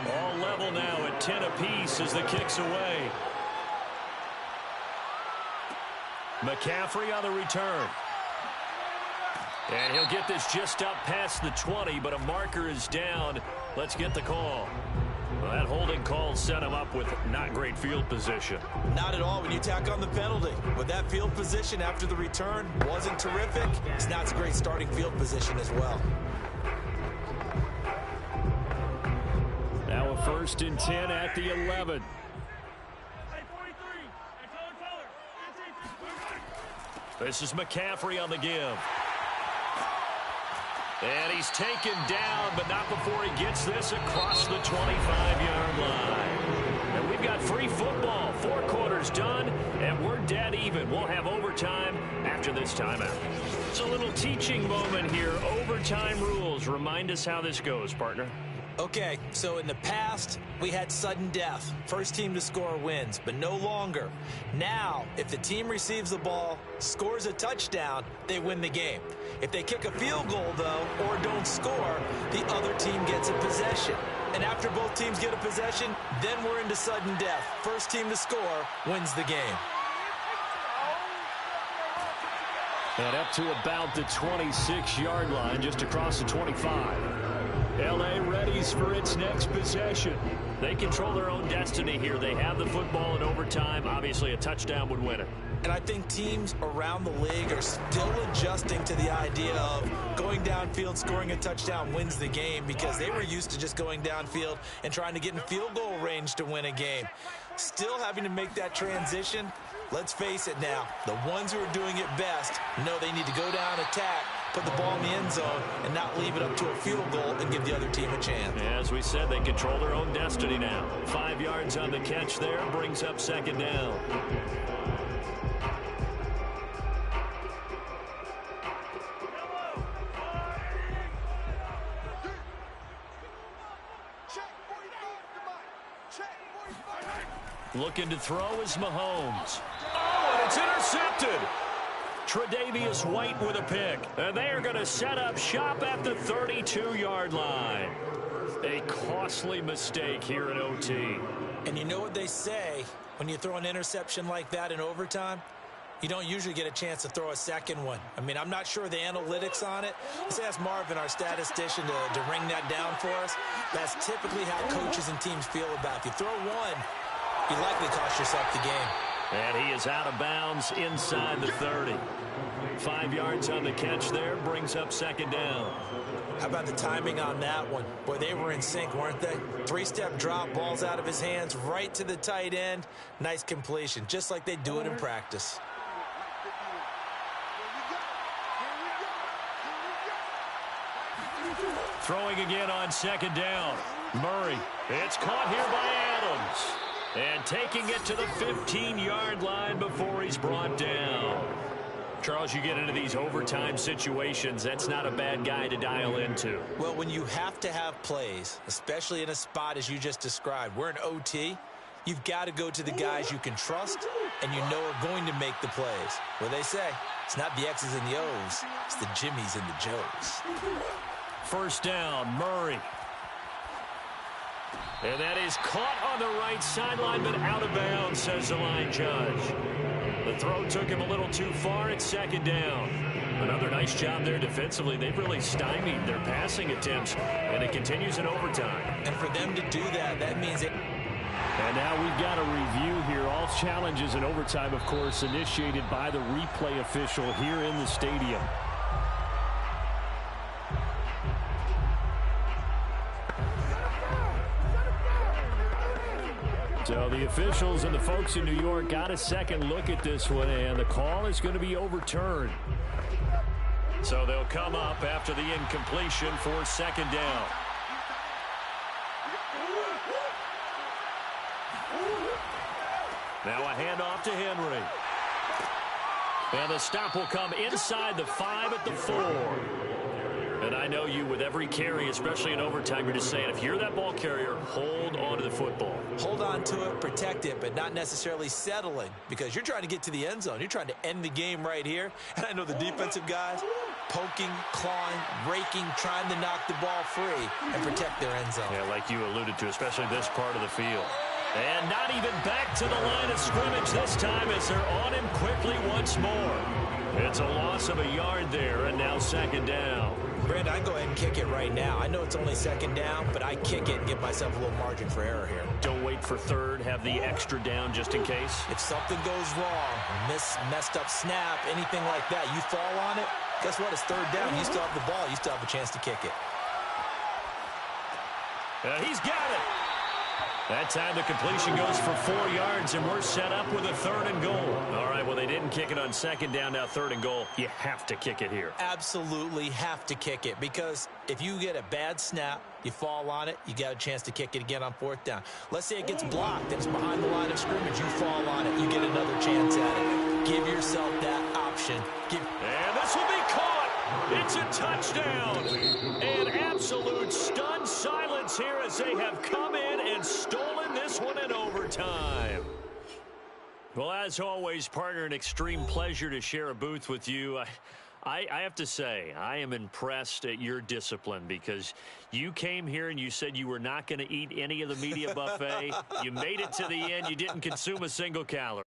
All level now at 10 apiece as the kick's away. McCaffrey on the return. And he'll get this just up past the 20, but a marker is down. Let's get the call. Well, that holding call set him up with not great field position. Not at all when you tack on the penalty. With that field position after the return wasn't terrific, it's not a great starting field position as well. Now a 1st and 10 at the 11. This is McCaffrey on the give. And he's taken down, but not before he gets this across the 25-yard line. And we've got free football. 4 quarters done, and we're dead even. We'll have overtime after this timeout. It's a little teaching moment here. Overtime rules. Remind us how this goes, partner. Okay, so in the past, we had sudden death. First team to score wins, but no longer. Now, if the team receives the ball, scores a touchdown, they win the game. If they kick a field goal, though, or don't score, the other team gets a possession. And after both teams get a possession, then we're into sudden death. First team to score wins the game. And up to about the 26-yard line, just across the 25. L.A. readies for its next possession. They control their own destiny here. They have the football in overtime. Obviously, a touchdown would win it. And I think teams around the league are still adjusting to the idea of going downfield, scoring a touchdown wins the game, because they were used to just going downfield and trying to get in field goal range to win a game. Still having to make that transition. Let's face it now, the ones who are doing it best know they need to go down, attack, put the ball in the end zone, and not leave it up to a field goal and give the other team a chance. As we said, they control their own destiny now. 5 yards on the catch there, brings up 2nd down. Looking to throw is Mahomes. Oh, and it's intercepted. Tre'Davious White with a pick. And they are going to set up shop at the 32-yard line. A costly mistake here in OT. And you know what they say, when you throw an interception like that in overtime, you don't usually get a chance to throw a second one. I mean, I'm not sure of the analytics on it. Let's ask Marvin, our statistician, to ring that down for us. That's typically how coaches and teams feel about it. If you throw one, you likely cost yourself the game. And he is out of bounds inside the 30. 5 yards on the catch there, brings up 2nd down. How about the timing on that one? Boy, they were in sync, weren't they? 3-step drop, balls out of his hands, right to the tight end. Nice completion, just like they do it in practice. Throwing again on 2nd down. Murray. It's caught here by Adams. And taking it to the 15-yard line before he's brought down. Charles, you get into these overtime situations, that's not a bad guy to dial into. Well, when you have to have plays, especially in a spot as you just described, we're in OT, you've got to go to the guys you can trust and you know are going to make the plays. Well, they say, it's not the X's and the O's, it's the Jimmies and the Joes. 1st down, Murray. And that is caught on the right sideline, but out of bounds, says the line judge. The throw took him a little too far at 2nd down. Another nice job there defensively. They've really stymied their passing attempts, and it continues in overtime. And for them to do that, that means it. And now we've got a review here. All challenges in overtime, of course, initiated by the replay official here in the stadium. So the officials and the folks in New York got a second look at this one, and the call is going to be overturned. So they'll come up after the incompletion for 2nd down. Now a handoff to Henry. And the stop will come inside the 5 at the 4. And I know you, with every carry, especially in overtime, you're just saying, if you're that ball carrier, hold on to the football. Hold on to it, protect it, but not necessarily settling, because you're trying to get to the end zone. You're trying to end the game right here. And I know the defensive guys, poking, clawing, raking, trying to knock the ball free and protect their end zone. Yeah, like you alluded to, especially this part of the field. And not even back to the line of scrimmage this time as they're on him quickly once more. It's a loss of a yard there, and now 2nd down. Brandon, I go ahead and kick it right now. I know it's only second down, but I kick it and give myself a little margin for error here. Don't wait for third. Have the extra down just in case. If something goes wrong, messed up snap, anything like that, you fall on it, guess what? It's third down. You still have the ball. You still have a chance to kick it. He's got it. That time the completion goes for 4 yards, and we're set up with a 3rd and goal. All right, well, they didn't kick it on second down, now 3rd and goal. You have to kick it here. Absolutely have to kick it, because if you get a bad snap, you fall on it, you got a chance to kick it again on 4th down. Let's say it gets blocked and it's behind the line of scrimmage. You fall on it, you get another chance at it. Give yourself that option. And this will be caught. It's a touchdown. An absolute stunned silence here as they have come in and stolen this one in overtime. Well, as always, partner, an extreme pleasure to share a booth with you. I have to say, I am impressed at your discipline, because you came here and you said you were not going to eat any of the media buffet. You made it to the end. You didn't consume a single calorie.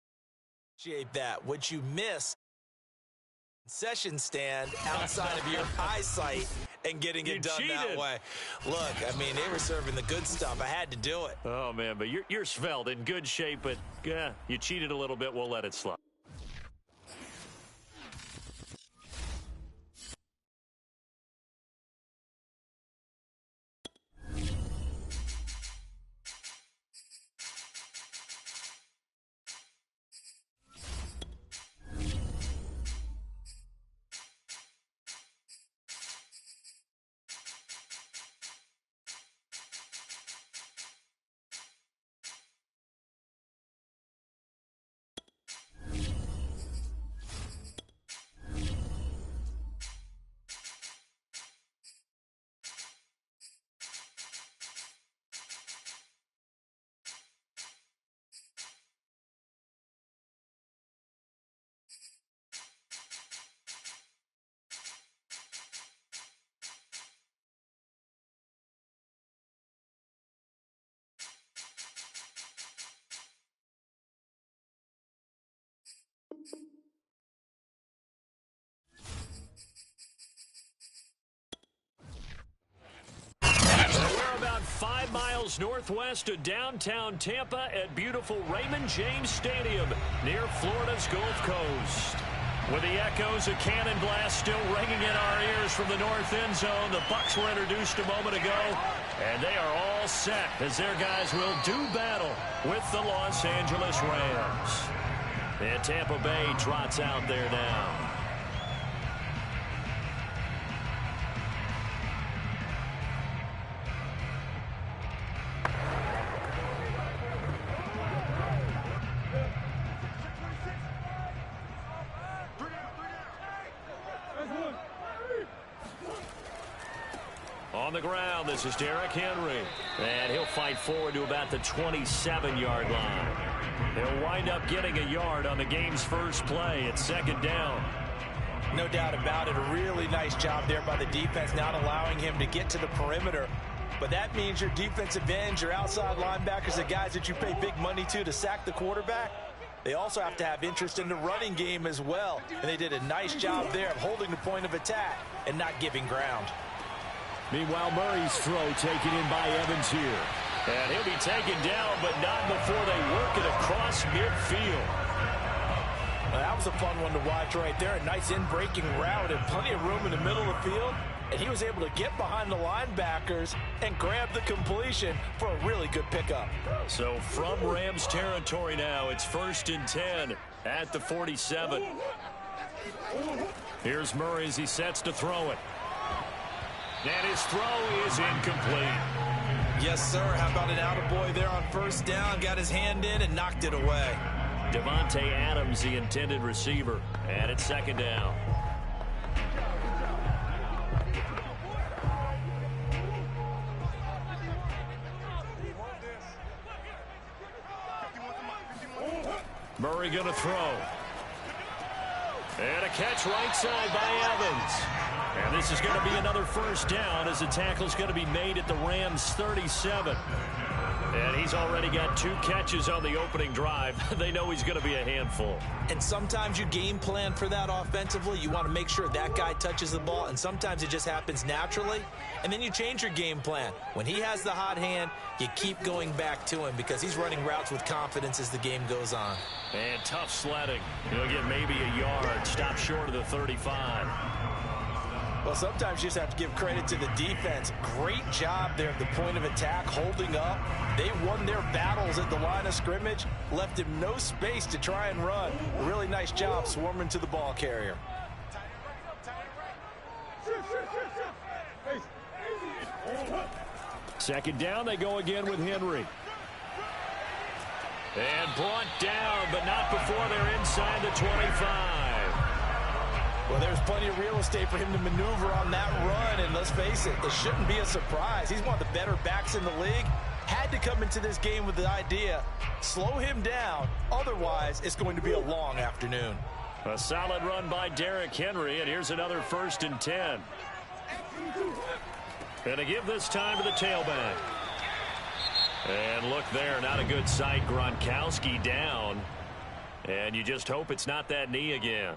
Appreciate that. What you miss, concession stand outside of your eyesight and getting it done that way. Look, I mean, they were serving the good stuff. I had to do it. Oh, man, but you're svelte, in good shape, but you cheated a little bit. We'll let it slide. We're about 5 miles northwest of downtown Tampa at beautiful Raymond James Stadium near Florida's Gulf Coast. With the echoes of cannon blast still ringing in our ears from the north end zone, the Bucs were introduced a moment ago, and they are all set as their guys will do battle with the Los Angeles Rams. And Tampa Bay trots out there now. On the ground, this is Derrick Henry. And he'll fight forward to about the 27-yard line. He'll wind up getting a yard on the game's first play at second down. No doubt about it. A really nice job there by the defense, not allowing him to get to the perimeter. But that means your defensive ends, your outside linebackers, the guys that you pay big money to sack the quarterback, they also have to have interest in the running game as well. And they did a nice job there of holding the point of attack and not giving ground. Meanwhile, Murray's throw taken in by Evans here. And he'll be taken down, but not before they work it across midfield. Well, that was a fun one to watch right there. A nice in-breaking route and plenty of room in the middle of the field. And he was able to get behind the linebackers and grab the completion for a really good pickup. So from Rams territory now, it's 1st and 10 at the 47. Here's Murray as he sets to throw it. And his throw is incomplete. Yes, sir. How about an attaboy there on first down? Got his hand in and knocked it away. Devontae Adams, the intended receiver. And it's second down. Murray going to throw. And a catch right side by Evans. And this is going to be another first down as the tackle is going to be made at the Rams 37. And he's already got 2 catches on the opening drive. They know he's going to be a handful. And sometimes you game plan for that offensively. You want to make sure that guy touches the ball, and sometimes it just happens naturally. And then you change your game plan. When he has the hot hand, you keep going back to him because he's running routes with confidence as the game goes on. And tough sledding. He'll get maybe a yard. Stop short of the 35. Well, sometimes you just have to give credit to the defense. Great job there at the point of attack, holding up. They won their battles at the line of scrimmage, left him no space to try and run. Really nice job swarming to the ball carrier. Second down, they go again with Henry. And brought down, but not before they're inside the 25. Well, there's plenty of real estate for him to maneuver on that run, and let's face it, it shouldn't be a surprise. He's one of the better backs in the league. Had to come into this game with the idea, slow him down, otherwise it's going to be a long afternoon. A solid run by Derrick Henry, and here's another 1st and 10. And to give this time to the tailback. And look there, not a good sight. Gronkowski down. And you just hope it's not that knee again.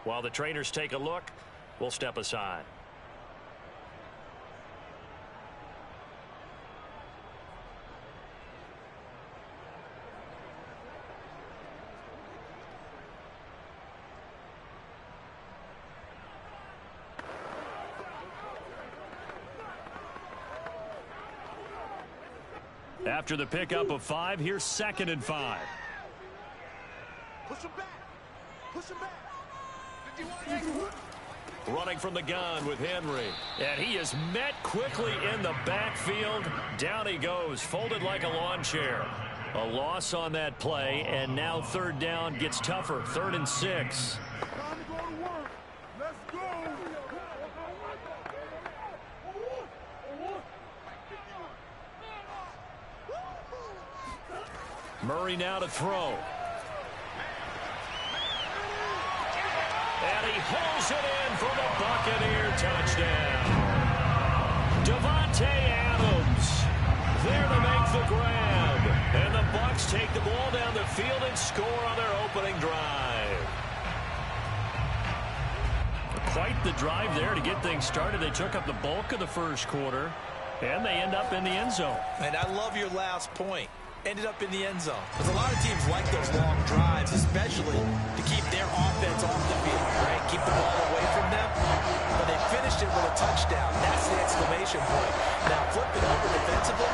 While the trainers take a look, we'll step aside. After the pickup of 5, here's 2nd and 5. Push him back. Push him back. Running from the gun with Henry. And he is met quickly in the backfield. Down he goes, folded like a lawn chair. A loss on that play, and now 3rd down gets tougher. 3rd and 6. Time to go to work. Let's go. Murray now to throw. And he hauls it in for the Buccaneer touchdown. Davante Adams there to make the grab. And the Bucs take the ball down the field and score on their opening drive. Quite the drive there to get things started. They took up the bulk of the first quarter, and they end up in the end zone. And I love your last point. Ended up in the end zone. Because a lot of teams like those long drives, especially to keep their offense off the field, right? Keep the ball away from them. But they finished it with a touchdown. That's the exclamation point. Now, flip it over defensively.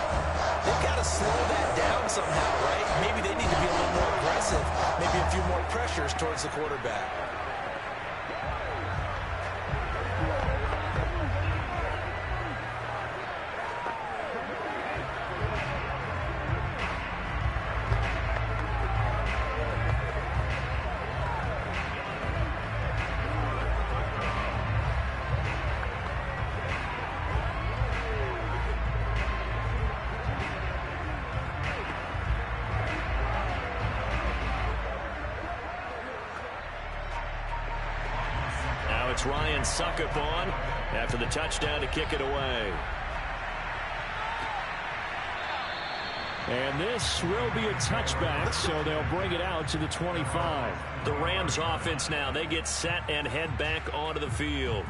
They've got to slow that down somehow, right? Maybe they need to be a little more aggressive. Maybe a few more pressures towards the quarterback. It's Ryan Suckup on after the touchdown to kick it away. And this will be a touchback, so they'll bring it out to the 25. The Rams offense now, they get set and head back onto the field.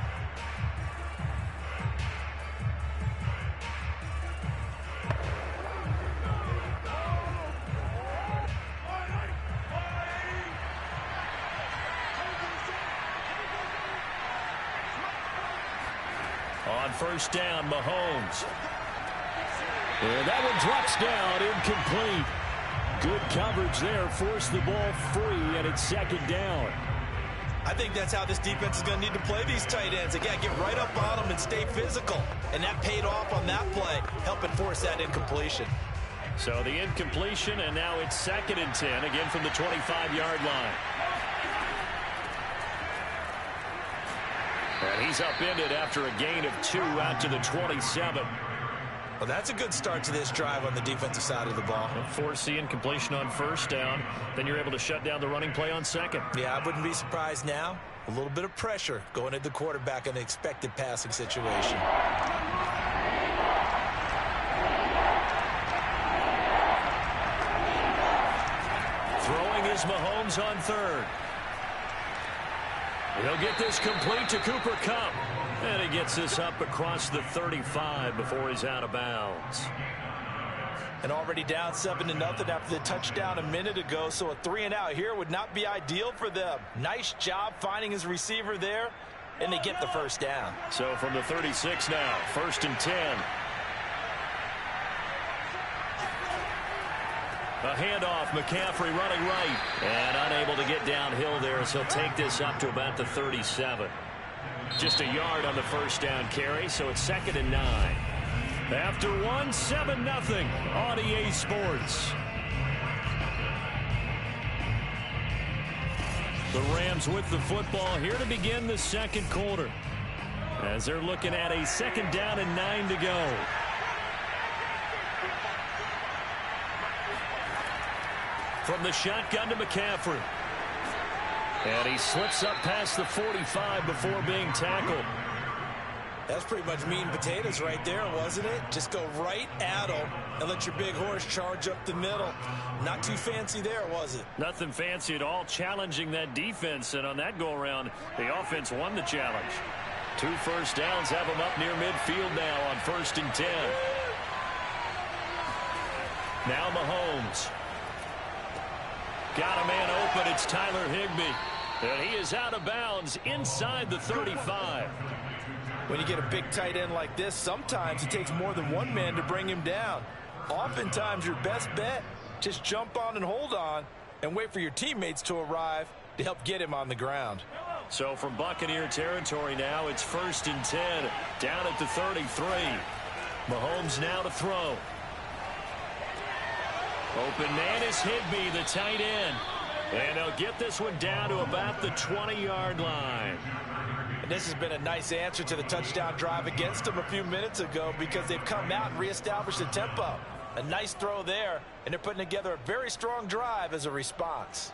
On 1st down, Mahomes. And that one drops down, incomplete. Good coverage there, forced the ball free, and it's 2nd down. I think that's how this defense is going to need to play these tight ends. Again, get right up on them and stay physical. And that paid off on that play, helping force that incompletion. So the incompletion, and now it's 2nd and 10, again from the 25-yard line. And he's upended after a gain of 2 out to the 27. Well, that's a good start to this drive on the defensive side of the ball. Force the incompletion on 1st down. Then you're able to shut down the running play on 2nd. Yeah, I wouldn't be surprised now A little bit of pressure going at the quarterback in the expected passing situation. Throwing is Mahomes on third. He'll get this complete to Cooper Kupp. And he gets this up across the 35 before he's out of bounds. And already down 7-0 after the touchdown a minute ago, so a 3-and-out here would not be ideal for them. Nice job finding his receiver there, and they get the first down. So from the 36 now, 1st and 10. A handoff, McCaffrey running right, and unable to get downhill there as he'll take this up to about the 37. Just a yard on the first down carry, so it's 2nd and 9. After 7-0 on EA Sports. The Rams with the football here to begin the second quarter, as they're looking at a 2nd down and 9 to go. From the shotgun to McCaffrey. And he slips up past the 45 before being tackled. That's pretty much meat and potatoes right there, wasn't it? Just go right at him and let your big horse charge up the middle. Not too fancy there, was it? Nothing fancy at all, challenging that defense. And on that go-around, the offense won the challenge. 2 first downs have them up near midfield now on 1st and 10. Now Mahomes. Got a man open. It's Tyler Higbee. And he is out of bounds inside the 35. When you get a big tight end like this, sometimes it takes more than one man to bring him down. Oftentimes, your best bet, just jump on and hold on and wait for your teammates to arrive to help get him on the ground. So from Buccaneer territory now, it's 1st and 10, down at the 33. Mahomes now to throw. Open man is Higbee, the tight end. And they'll get this one down to about the 20-yard line. And this has been a nice answer to the touchdown drive against them a few minutes ago, because they've come out and reestablished the tempo. A nice throw there, and they're putting together a very strong drive as a response.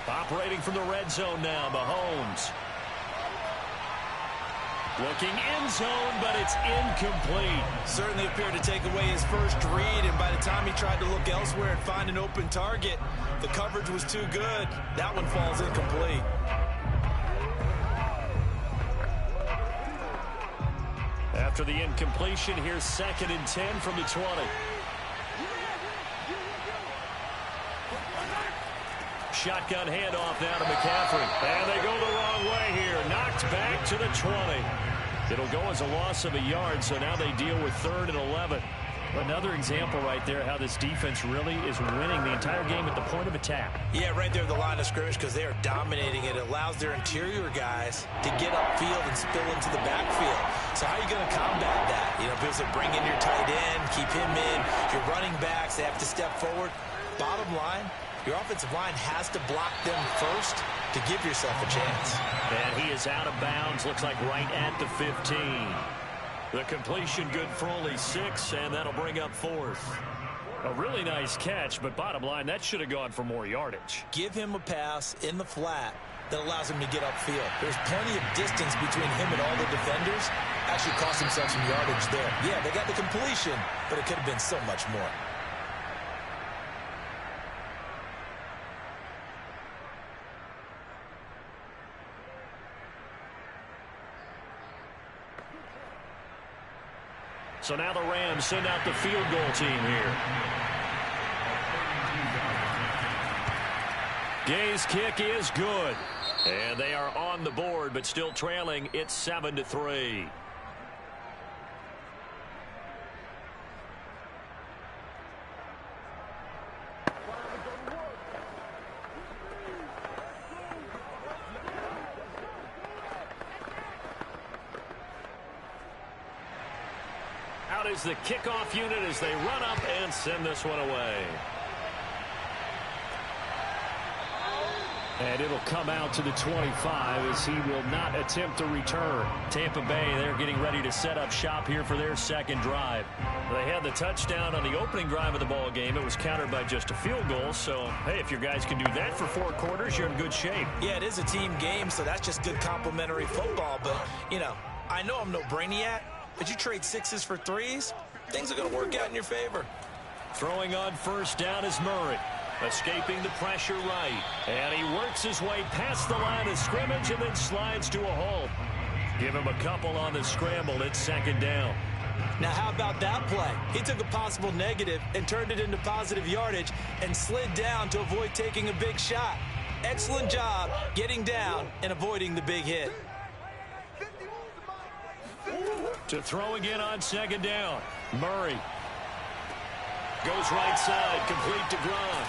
Operating from the red zone now, Mahomes. Looking end zone, but it's incomplete. Certainly appeared to take away his first read, and by the time he tried to look elsewhere and find an open target, the coverage was too good. That one falls incomplete. After the incompletion, here's 2nd and 10 from the 20. Shotgun handoff now to McCaffrey. And they go the wrong way here. Knocked back to the 20. It'll go as a loss of a yard, so now they deal with 3rd and 11. Another example right there how this defense really is winning the entire game at the point of attack. Yeah, right there at the line of scrimmage, because they are dominating it. It allows their interior guys to get upfield and spill into the backfield. So how are you going to combat that? You know, people say bring in your tight end, keep him in. Your running backs, they have to step forward. Bottom line, your offensive line has to block them first to give yourself a chance. And he is out of bounds, looks like right at the 15. The completion good for only 6, and that'll bring up 4th. A really nice catch, but bottom line, that should have gone for more yardage. Give him a pass in the flat that allows him to get upfield. There's plenty of distance between him and all the defenders. Actually cost himself some yardage there. Yeah, they got the completion, but it could have been so much more. So now the Rams send out the field goal team here. Gay's kick is good. And they are on the board, but still trailing. It's 7-3. Out is the kickoff unit as they run up and send this one away. And it'll come out to the 25 as he will not attempt to return. Tampa Bay, they're getting ready to set up shop here for their second drive. They had the touchdown on the opening drive of the ball game. It was countered by just a field goal. So, hey, if your guys can do that for 4 quarters, you're in good shape. Yeah, it is a team game, so that's just good complimentary football. But, you know, I know I'm no brainiac, but you trade 6s for 3s, things are going to work out in your favor. Throwing on first down is Murray. Escaping the pressure right. And he works his way past the line of scrimmage and then slides to a hole. Give him a couple on the scramble. It's second down. Now, how about that play? He took a possible negative and turned it into positive yardage and slid down to avoid taking a big shot. Excellent job getting down and avoiding the big hit. To throw again on second down. Murray goes right side, complete to Gronk.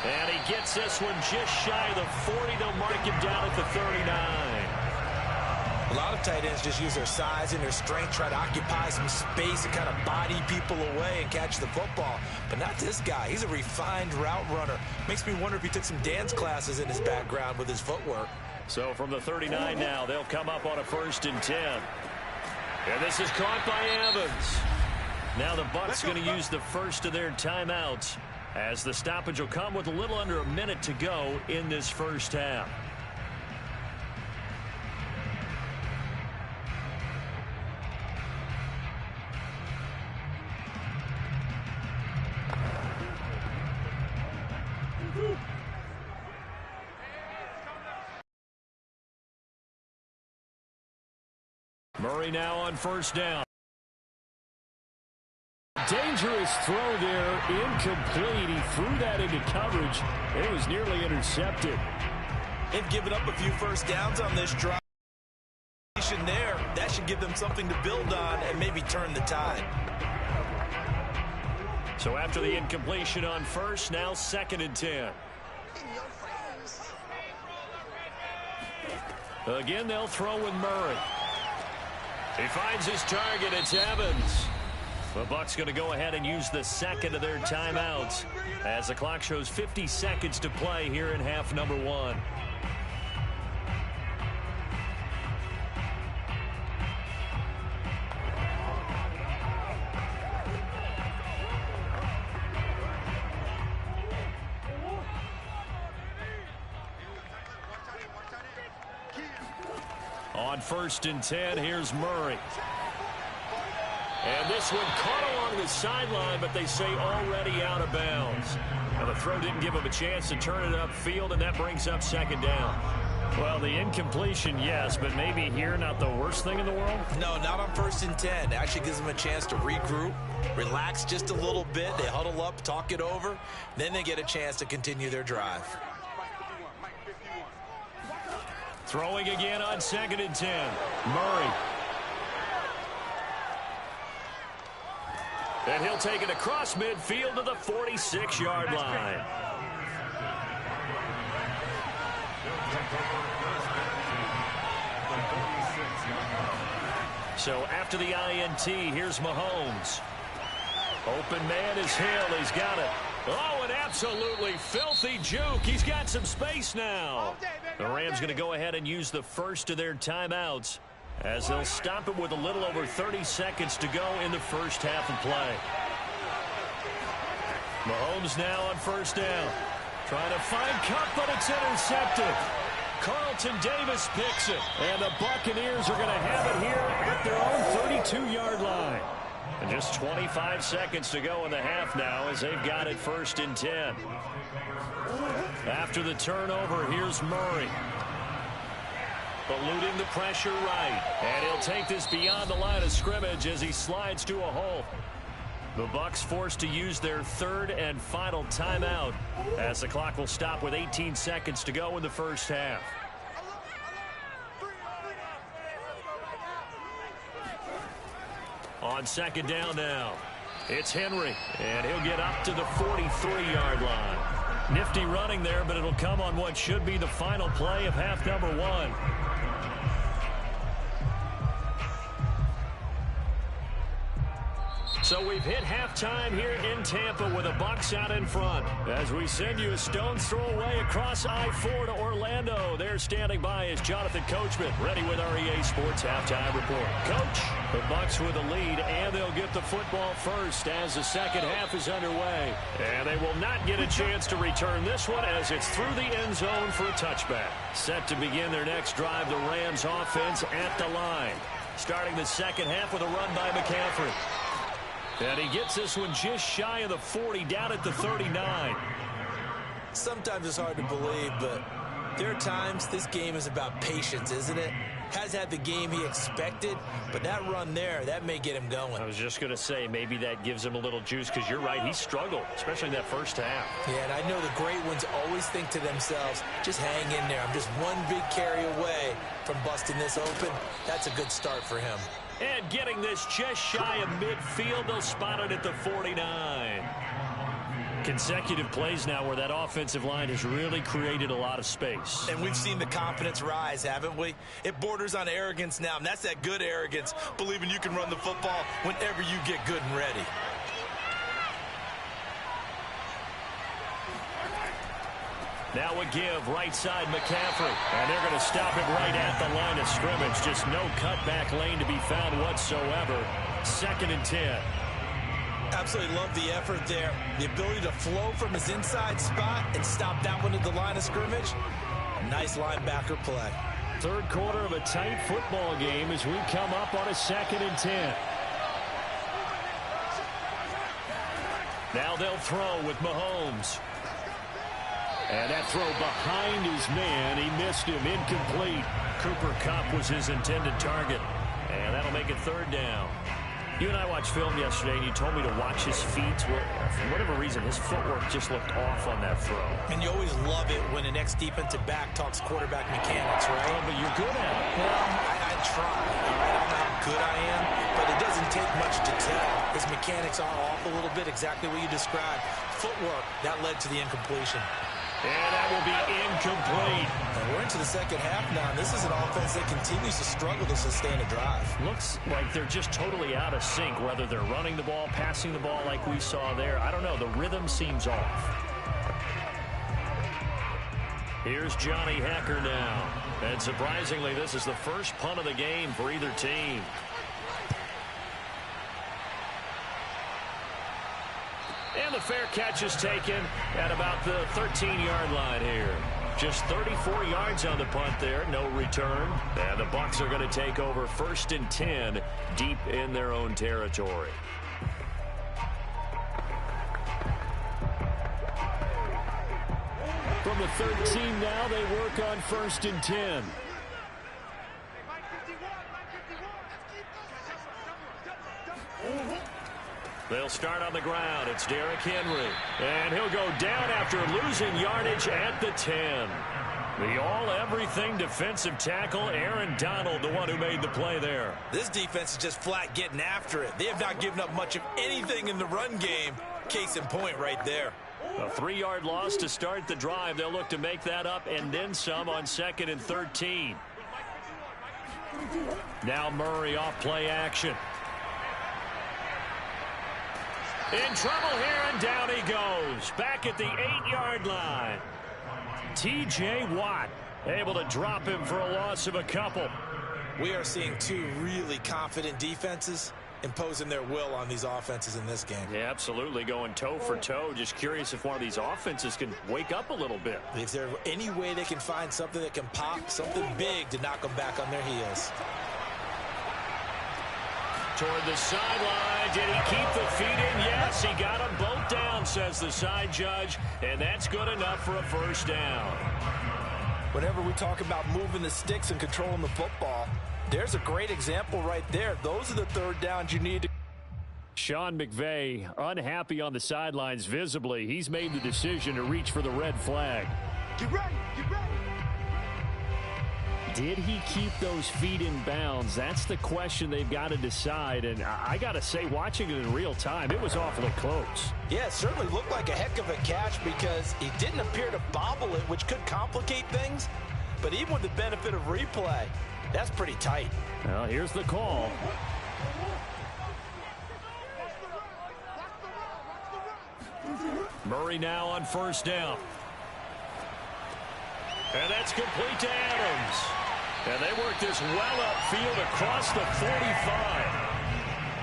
And he gets this one just shy of the 40. They'll mark him down at the 39. A lot of tight ends just use their size and their strength, try to occupy some space and kind of body people away and catch the football. But not this guy. He's a refined route runner. Makes me wonder if he took some dance classes in his background with his footwork. So from the 39 now, they'll come up on a 1st and 10. And this is caught by Evans. Now the Bucs going to use the first of their timeouts as the stoppage will come with a little under a minute to go in this first half. Murray now on first down. Dangerous throw there, incomplete. He threw that into coverage. It was nearly intercepted. They've given up a few first downs on this drive. There, that should give them something to build on and maybe turn the tide. So after the incompletion on first, now 2nd and 10. Again, they'll throw with Murray. He finds his target. It's Evans. The Bucs going to go ahead and use the second of their timeouts as the clock shows 50 seconds to play here in half number 1. On 1st and 10, here's Murray. And this one caught along the sideline, but they say already out of bounds. Now the throw didn't give him a chance to turn it upfield, and that brings up 2nd down. Well, the incompletion, yes, but maybe here not the worst thing in the world? No, not on 1st and 10. It actually gives them a chance to regroup, relax just a little bit. They huddle up, talk it over. Then they get a chance to continue their drive. Throwing again on 2nd and 10. Murray. And he'll take it across midfield to the 46-yard line. So after the INT, here's Mahomes. Open man is Hill. He's got it. Oh, an absolutely filthy juke. He's got some space now. The Rams going to go ahead and use the first of their timeouts as they'll stop it with a little over 30 seconds to go in the first half of play. Mahomes now on 1st down. Trying to find Cup, but it's intercepted. Carlton Davis picks it. And the Buccaneers are going to have it here at their own 32-yard line. And just 25 seconds to go in the half now as they've got it 1st and 10. After the turnover, here's Murray. Eluding the pressure right. And he'll take this beyond the line of scrimmage as he slides to a hole. The Bucs forced to use their 3rd and final timeout as the clock will stop with 18 seconds to go in the first half. On 2nd down now, it's Henry, and he'll get up to the 43-yard line. Nifty running there, but it'll come on what should be the final play of half number 1. So we've hit halftime here in Tampa with the Bucs out in front. As we send you a stone's throw away across I-4 to Orlando. There standing by is Jonathan Coachman, ready with our EA Sports Halftime Report. Coach, the Bucs with the lead, and they'll get the football first as the second half is underway. And they will not get a chance to return this one as it's through the end zone for a touchback. Set to begin their next drive, the Rams offense at the line. Starting the second half with a run by McCaffrey. And he gets this one just shy of the 40, down at the 39. Sometimes it's hard to believe, but there are times this game is about patience, isn't it? Has had the game he expected, but that run there, that may get him going. I was just going to say, maybe that gives him a little juice, because you're right, he struggled, especially in that first half. Yeah, and I know the great ones always think to themselves, just hang in there. I'm just one big carry away from busting this open. That's a good start for him. And getting this just shy of midfield, they'll spot it at the 49. Consecutive plays now where that offensive line has really created a lot of space. And we've seen the confidence rise, haven't we? It borders on arrogance now, and that's that good arrogance, believing you can run the football whenever you get good and ready. Now a give, right side McCaffrey. And they're going to stop him right at the line of scrimmage. Just no cutback lane to be found whatsoever. 2nd and 10. Absolutely love the effort there. The ability to flow from his inside spot and stop that one at the line of scrimmage. Nice linebacker play. Third quarter of a tight football game as we come up on a 2nd and 10. Now they'll throw with Mahomes. And that throw behind his man. He missed him. Incomplete. Cooper Kupp was his intended target. And that'll make it 3rd down. You and I watched film yesterday, and you told me to watch his feet. Well, for whatever reason, his footwork just looked off on that throw. And you always love it when an ex-defensive back talks quarterback mechanics, right? Oh, but you're good at it. Well, I try. I don't know how good I am, but it doesn't take much to tell. His mechanics are off a little bit, exactly what you described. Footwork, that led to the incompletion. And that will be incomplete. And we're into the second half now, and this is an offense that continues to struggle to sustain a drive. Looks like they're just totally out of sync, whether they're running the ball, passing the ball like we saw there. I don't know. The rhythm seems off. Here's Johnny Hacker now. And surprisingly, this is the first punt of the game for either team. And the fair catch is taken at about the 13-yard line here. Just 34 yards on the punt there, no return. And the Bucs are going to take over 1st and 10 deep in their own territory. From the 13 now, they work on 1st and 10. They'll start on the ground. It's Derrick Henry. And he'll go down after losing yardage at the 10. The all-everything defensive tackle, Aaron Donald, the one who made the play there. This defense is just flat getting after it. They have not given up much of anything in the run game. Case in point right there. A 3-yard loss to start the drive. They'll look to make that up and then some on 2nd and 13. Now Murray off play action. In trouble here, and down he goes. Back at the 8-yard line. T.J. Watt able to drop him for a loss of a couple. We are seeing two really confident defenses imposing their will on these offenses in this game. Yeah, absolutely, going toe for toe. Just curious if one of these offenses can wake up a little bit. Is there any way they can find something that can pop, something big to knock them back on their heels? Toward the sideline. Did he keep the feet in? Yes, he got them both down, says the side judge. And that's good enough for a 1st down. Whenever we talk about moving the sticks and controlling the football, there's a great example right there. Those are the 3rd downs you need to. Sean McVay unhappy on the sidelines visibly. He's made the decision to reach for the red flag. Get ready, get ready. Did he keep those feet in bounds? That's the question they've got to decide. And I got to say, watching it in real time, it was awfully close. Yeah, it certainly looked like a heck of a catch because he didn't appear to bobble it, which could complicate things. But even with the benefit of replay, that's pretty tight. Well, here's the call. Murray now on first down. And that's complete to Adams. And they work this well upfield across the 45.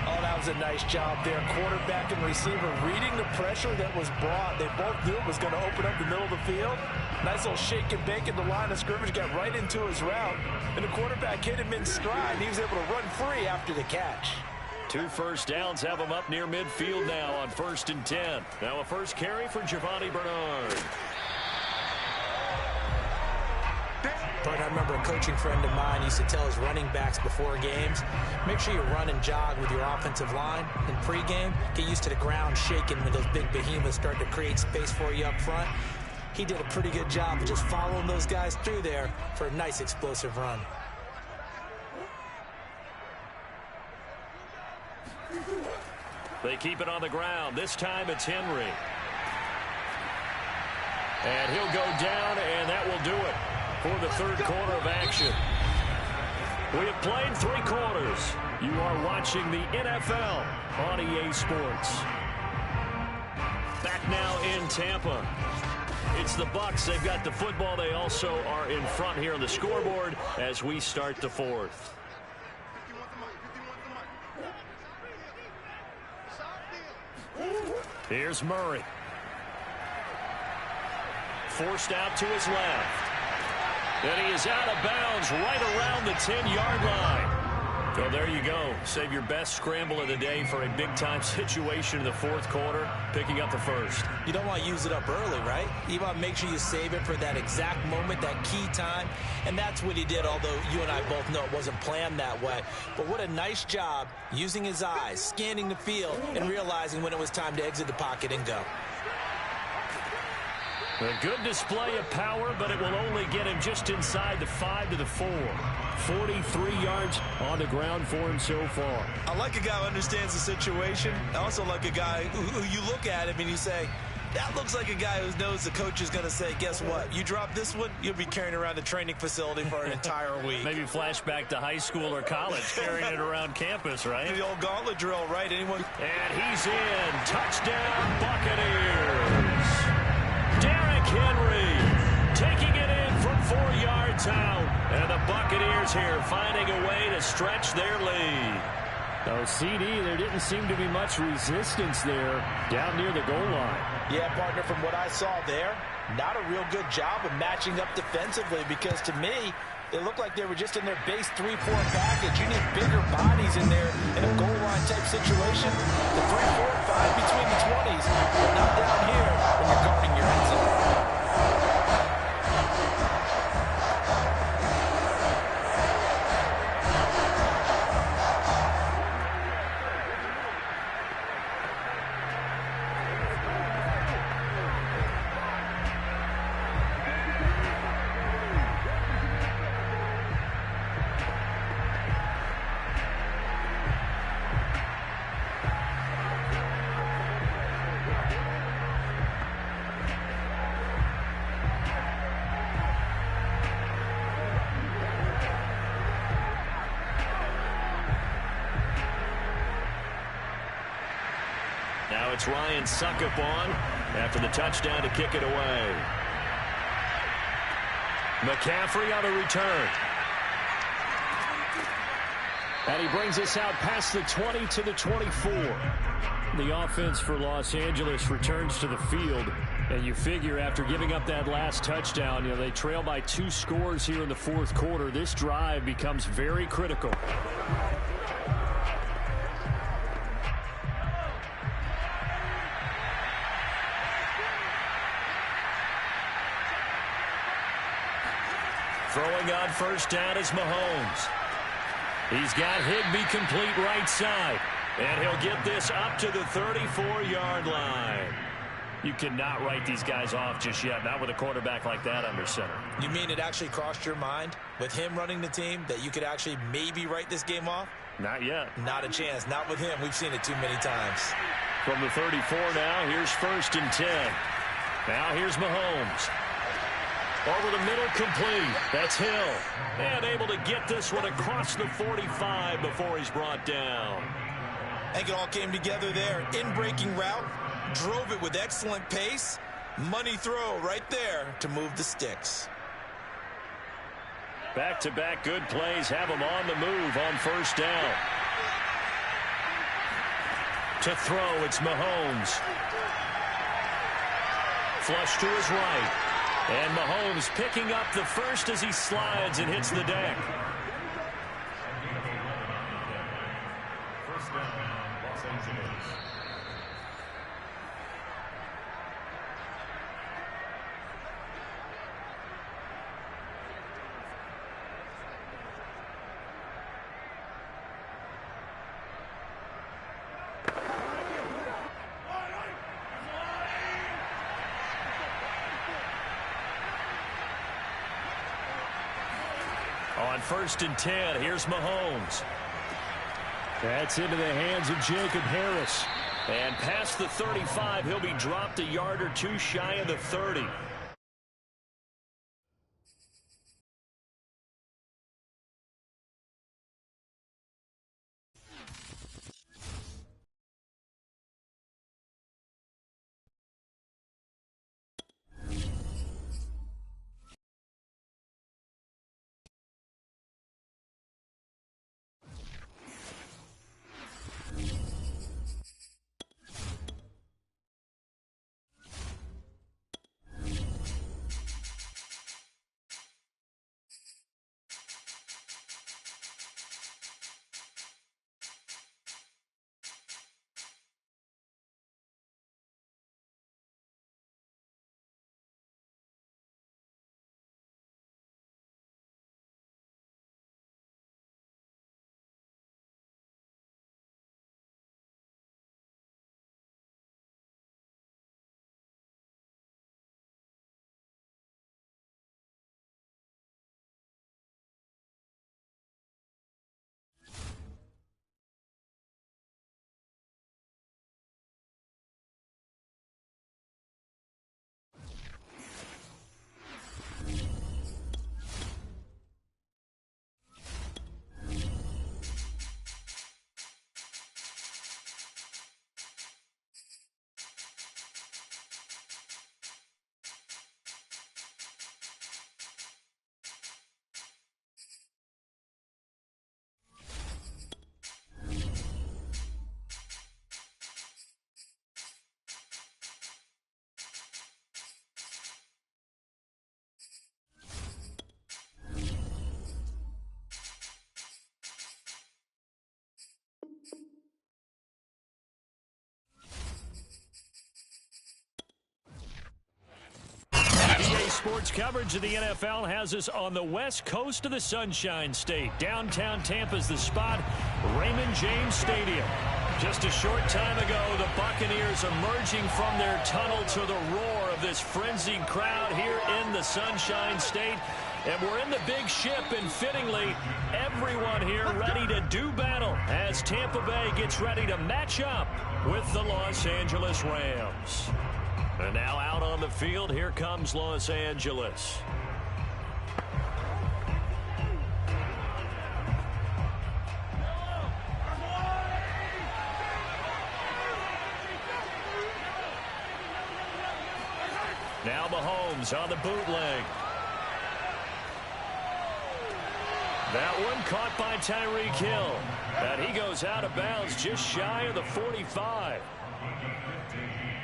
Oh, that was a nice job there. Quarterback and receiver reading the pressure that was brought. They both knew it was going to open up the middle of the field. Nice little shake and bake in the line of scrimmage. Got right into his route. And the quarterback hit him in stride. He was able to run free after the catch. 2 first downs have him up near midfield now on 1st and 10. Now a first carry for Giovanni Bernard. But I remember a coaching friend of mine used to tell his running backs before games, make sure you run and jog with your offensive line. In pregame, get used to the ground shaking when those big behemoths start to create space for you up front. He did a pretty good job of just following those guys through there for a nice explosive run. They keep it on the ground. This time it's Henry. And he'll go down, and that will do it for the third quarter of action. We have played 3 quarters. You are watching the NFL on EA Sports. Back now in Tampa. It's the Bucs. They've got the football. They also are in front here on the scoreboard as we start the 4th. Here's Murray. Forced out to his left. And he is out of bounds right around the 10-yard line. So there you go. Save your best scramble of the day for a big-time situation in the 4th quarter, picking up the first. You don't want to use it up early, right? You want to make sure you save it for that exact moment, that key time. And that's what he did, although you and I both know it wasn't planned that way. But what a nice job using his eyes, scanning the field, and realizing when it was time to exit the pocket and go. A good display of power, but it will only get him just inside the 5 to the 4. 43 yards on the ground for him so far. I like a guy who understands the situation. I also like a guy who you look at him and you say, that looks like a guy who knows the coach is going to say, guess what? You drop this one, you'll be carrying around the training facility for an entire week. Maybe flashback to high school or college, carrying it around campus, right? The old gauntlet drill, right? Anyone? And he's in. Touchdown, Buccaneers. Derrick Henry taking it in from 4 yards out. And the Buccaneers here finding a way to stretch their lead. Oh, CD, there didn't seem to be much resistance there down near the goal line. Yeah, partner, from what I saw there, not a real good job of matching up defensively because to me, it looked like they were just in their base 3-4 package. You need bigger bodies in there in a goal line type situation. The 3, 4, 5 between the 20s, but not down here when you're guarding your end zone. Now it's Ryan Suckup on after the touchdown to kick it away. McCaffrey on a return. And he brings us out past the 20 to the 24. The offense for Los Angeles returns to the field. And you figure after giving up that last touchdown, you know, they trail by 2 scores here in the 4th quarter. This drive becomes very critical. Throwing on first down is Mahomes. He's got Higbee complete right side. And he'll get this up to the 34-yard line. You cannot write these guys off just yet, not with a quarterback like that under center. You mean it actually crossed your mind with him running the team that you could actually maybe write this game off? Not yet. Not a chance. Not with him. We've seen it too many times. From the 34 now, here's 1st and 10. Now here's Mahomes. Over the middle, complete. That's Hill. And able to get this one across the 45 before he's brought down. I think it all came together there. In-breaking route. Drove it with excellent pace. Money throw right there to move the sticks. Back-to-back good plays have him on the move on first down. To throw, it's Mahomes. Flush to his right. And Mahomes picking up the first as he slides and hits the deck. First down, Los Angeles. On 1st and 10, here's Mahomes. That's into the hands of Jacob Harris. And past the 35, he'll be dropped a yard or two shy of the 30. Sports coverage of the NFL has us on the west coast of the Sunshine State. Downtown Tampa's the spot, Raymond James Stadium. Just a short time ago, the Buccaneers emerging from their tunnel to the roar of this frenzied crowd here in the Sunshine State. And we're in the big ship, and fittingly, everyone here ready to do battle as Tampa Bay gets ready to match up with the Los Angeles Rams. And now out on the field, here comes Los Angeles. Now Mahomes on the bootleg. That one caught by Tyreek Hill. And he goes out of bounds just shy of the 45.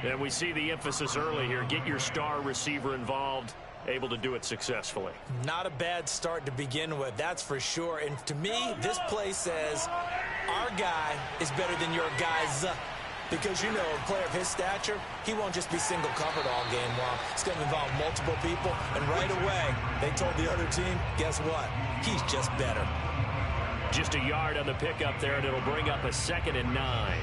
And we see the emphasis early here. Get your star receiver involved, able to do it successfully. Not a bad start to begin with, that's for sure. And to me, this play says our guy is better than your guys. Because, you know, a player of his stature, he won't just be single covered all game long. It's going to involve multiple people. And right away, they told the other team, guess what? He's just better. Just a yard on the pickup there, and it'll bring up a 2nd and 9.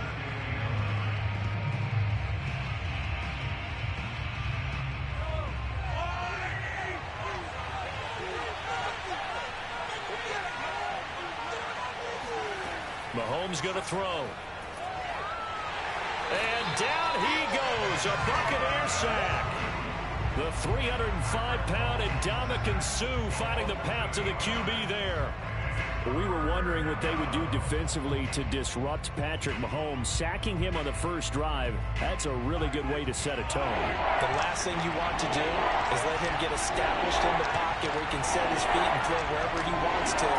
Mahomes going to throw. And down he goes, a Buccaneer sack. The 305-pound Ndamukong Suh finding the path to the QB there. We were wondering what they would do defensively to disrupt Patrick Mahomes. Sacking him on the first drive, that's a really good way to set a tone. The last thing you want to do is let him get established in the pocket where he can set his feet and throw wherever he wants to.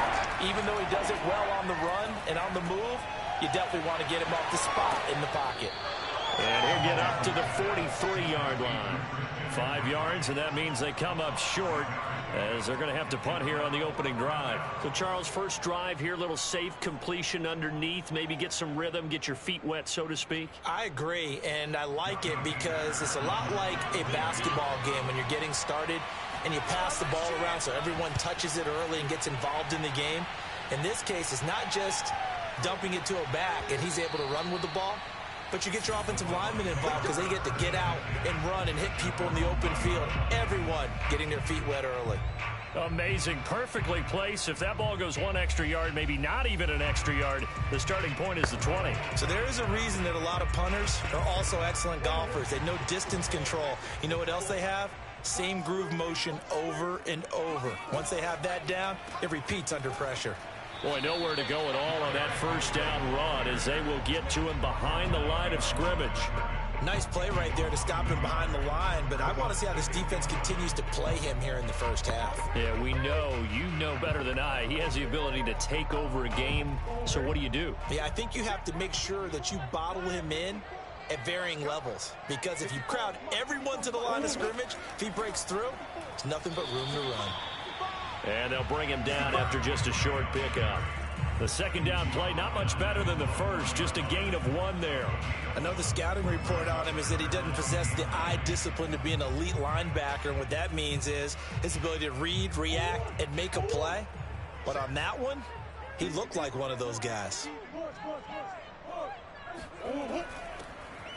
Even though he does it well on the run and on the move, you definitely want to get him off the spot in the pocket. And he'll get up to the 43-yard line. 5 yards, and that means they come up short as they're going to have to punt here on the opening drive. So, Charles, first drive here, little safe completion underneath, maybe get some rhythm, get your feet wet, so to speak. I agree, and I like it because it's a lot like a basketball game when you're getting started and you pass the ball around so everyone touches it early and gets involved in the game. In this case, it's not just dumping it to a back and he's able to run with the ball, but you get your offensive linemen involved because they get to get out and run and hit people in the open field. Everyone getting their feet wet early. Amazing. Perfectly placed. If that ball goes 1 extra yard, maybe not even an extra yard, the starting point is the 20. So there is a reason that a lot of punters are also excellent golfers. They know distance control. You know what else they have? Same groove motion over and over. Once they have that down, it repeats under pressure. Boy, nowhere to go at all on that first down run as they will get to him behind the line of scrimmage. Nice play right there to stop him behind the line, but I want to see how this defense continues to play him here in the first half. Yeah, we know, you know better than I. He has the ability to take over a game, so what do? Yeah, I think you have to make sure that you bottle him in at varying levels, because if you crowd everyone to the line of scrimmage, if he breaks through, it's nothing but room to run. And they'll bring him down after just a short pickup. The second down play, not much better than the first, just a gain of 1 there. I know the scouting report on him is that he doesn't possess the eye discipline to be an elite linebacker, and what that means is his ability to read, react, and make a play. But on that one, he looked like one of those guys.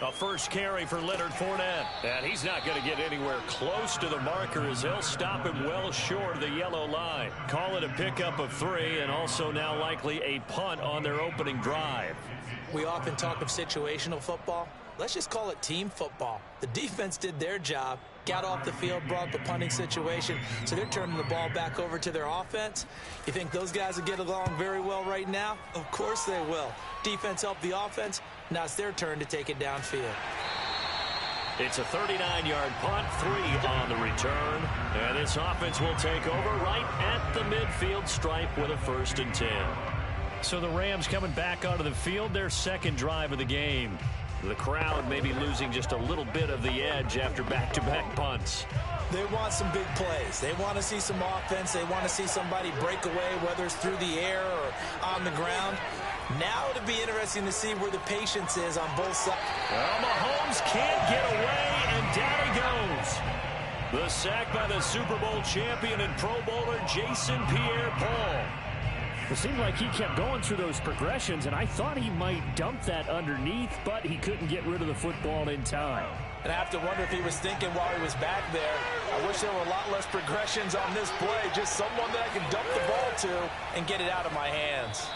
A first carry for Leonard Fournette. And he's not going to get anywhere close to the marker as they'll stop him well short of the yellow line. Call it a pickup of 3 and also now likely a punt on their opening drive. We often talk of situational football. Let's just call it team football. The defense did their job, got off the field, brought the punting situation, so they're turning the ball back over to their offense. You think those guys will get along very well right now? Of course they will. Defense helped the offense. Now it's their turn to take it downfield. It's a 39-yard punt, 3 on the return. And this offense will take over right at the midfield stripe with a 1st and 10. So the Rams coming back onto the field, their second drive of the game. The crowd may be losing just a little bit of the edge after back-to-back punts. They want some big plays. They want to see some offense. They want to see somebody break away, whether it's through the air or on the ground. Now it'll be interesting to see where the patience is on both sides. Well, Mahomes can't get away, and down he goes. The sack by the Super Bowl champion and Pro Bowler Jason Pierre-Paul. It seemed like he kept going through those progressions, and I thought he might dump that underneath, but he couldn't get rid of the football in time. And I have to wonder if he was thinking while he was back there, I wish there were a lot less progressions on this play, just someone that I can dump the ball to and get it out of my hands.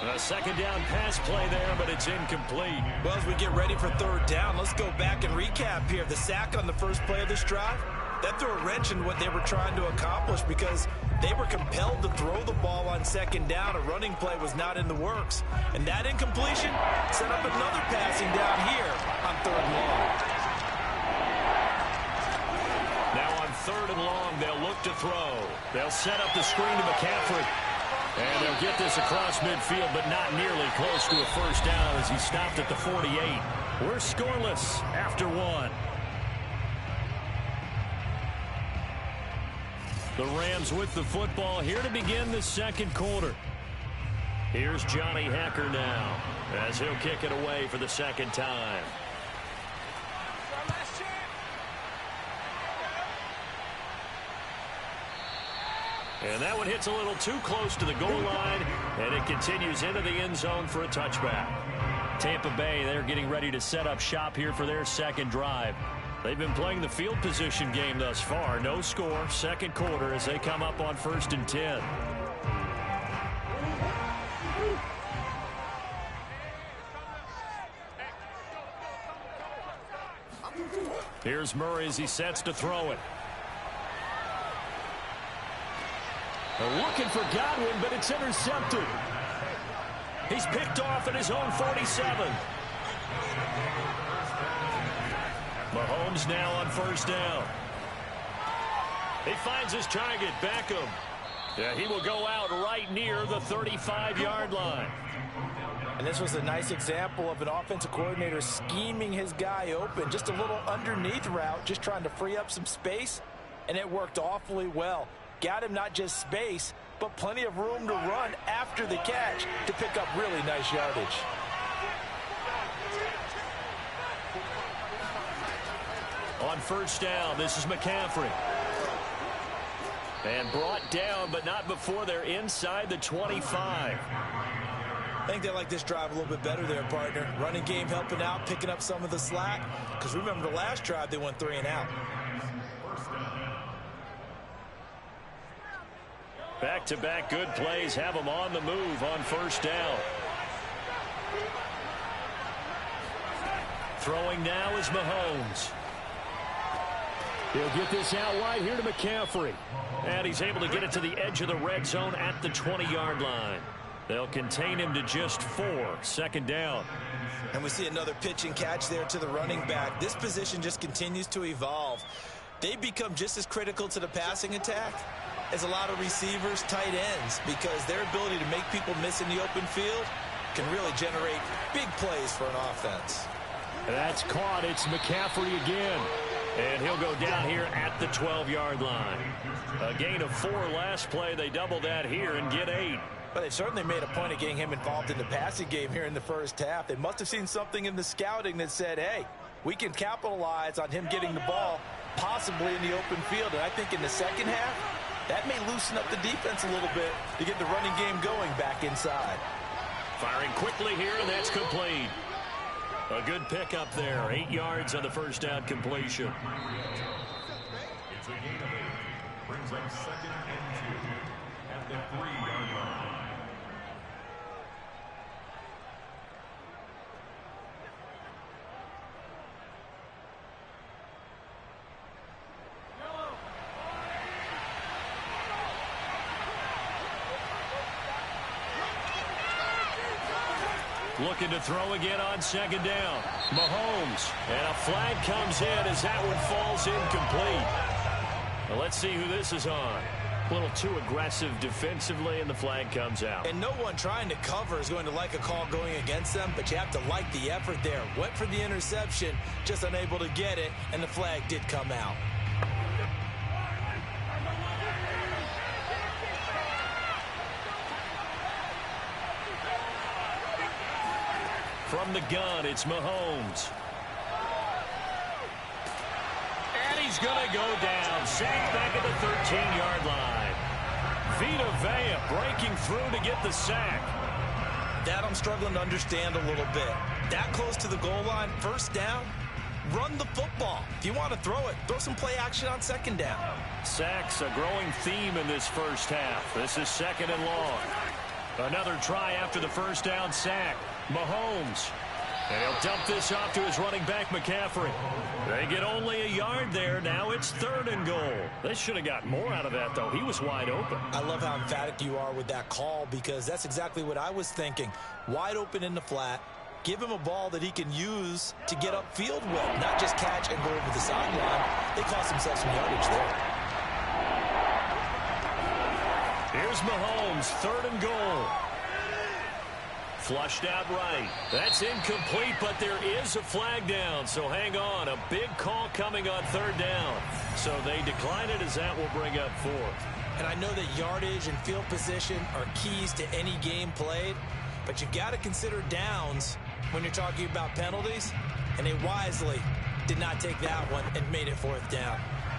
A second down pass play there, but it's incomplete. Well, as we get ready for third down, let's go back and recap here. The sack on the first play of this drive, that threw a wrench in what they were trying to accomplish because they were compelled to throw the ball on second down. A running play was not in the works. And that incompletion set up another passing down here on 3rd and long. Now on 3rd and long, they'll look to throw. They'll set up the screen to McCaffrey. And they'll get this across midfield, but not nearly close to a first down as he stopped at the 48. We're scoreless after 1. The Rams with the football here to begin the second quarter. Here's Johnny Hacker now as he'll kick it away for the second time. And that one hits a little too close to the goal line, and it continues into the end zone for a touchback. Tampa Bay, they're getting ready to set up shop here for their second drive. They've been playing the field position game thus far. No score, second quarter as they come up on 1st and 10. Here's Murray as he sets to throw it. Looking for Godwin, but it's intercepted. He's picked off at his own 47. Mahomes now on first down. He finds his target, Beckham. Yeah, he will go out right near the 35-yard line. And this was a nice example of an offensive coordinator scheming his guy open. Just a little underneath route, just trying to free up some space, and it worked awfully well. Got him not just space, but plenty of room to run after the catch to pick up really nice yardage. On first down, this is McCaffrey. And brought down, but not before they're inside the 25. I think they like this drive a little bit better there, partner. Running game helping out, picking up some of the slack. Because remember the last drive, they went 3 and out. Back-to-back good plays have them on the move on first down. Throwing now is Mahomes. He'll get this out wide here to McCaffrey. And he's able to get it to the edge of the red zone at the 20-yard line. They'll contain him to just 4. Second down. And we see another pitch and catch there to the running back. This position just continues to evolve. They become just as critical to the passing attack as a lot of receivers, tight ends, because their ability to make people miss in the open field can really generate big plays for an offense. That's caught. It's McCaffrey again. And he'll go down here at the 12-yard line. A gain of 4 last play. They double that here and get 8. But they certainly made a point of getting him involved in the passing game here in the first half. They must have seen something in the scouting that said, hey, we can capitalize on him getting the ball possibly in the open field. And I think in the second half, that may loosen up the defense a little bit to get the running game going back inside. Firing quickly here, and that's complete. A good pickup there. 8 yards on the first down completion. It's a gain of 8. Brings up 2nd and 2 at the 3-yard line. Looking to throw again on second down. Mahomes. And a flag comes in as that one falls incomplete. Well, let's see who this is on. A little too aggressive defensively, and the flag comes out. And no one trying to cover is going to like a call going against them, but you have to like the effort there. Went for the interception, just unable to get it, and the flag did come out. From the gun, it's Mahomes. And he's going to go down. Sacked back at the 13-yard line. Vita Vea breaking through to get the sack. That I'm struggling to understand a little bit. That close to the goal line, first down, run the football. If you want to throw it, throw some play action on second down. Sacks, a growing theme in this first half. This is 2nd and long. Another try after the first down sack. Mahomes. And he'll dump this off to his running back, McCaffrey. They get only a yard there. Now it's 3rd and goal. They should have gotten more out of that, though. He was wide open. I love how emphatic you are with that call, because that's exactly what I was thinking. Wide open in the flat. Give him a ball that he can use to get upfield with, not just catch and go over the sideline. They cost themselves some yardage there. Here's Mahomes, 3rd and goal. Flushed out right. That's incomplete, but there is a flag down, so hang on. A big call coming on 3rd down. So they decline it as that will bring up 4th. And I know that yardage and field position are keys to any game played, but you've got to consider downs when you're talking about penalties, and they wisely did not take that one and made it 4th down.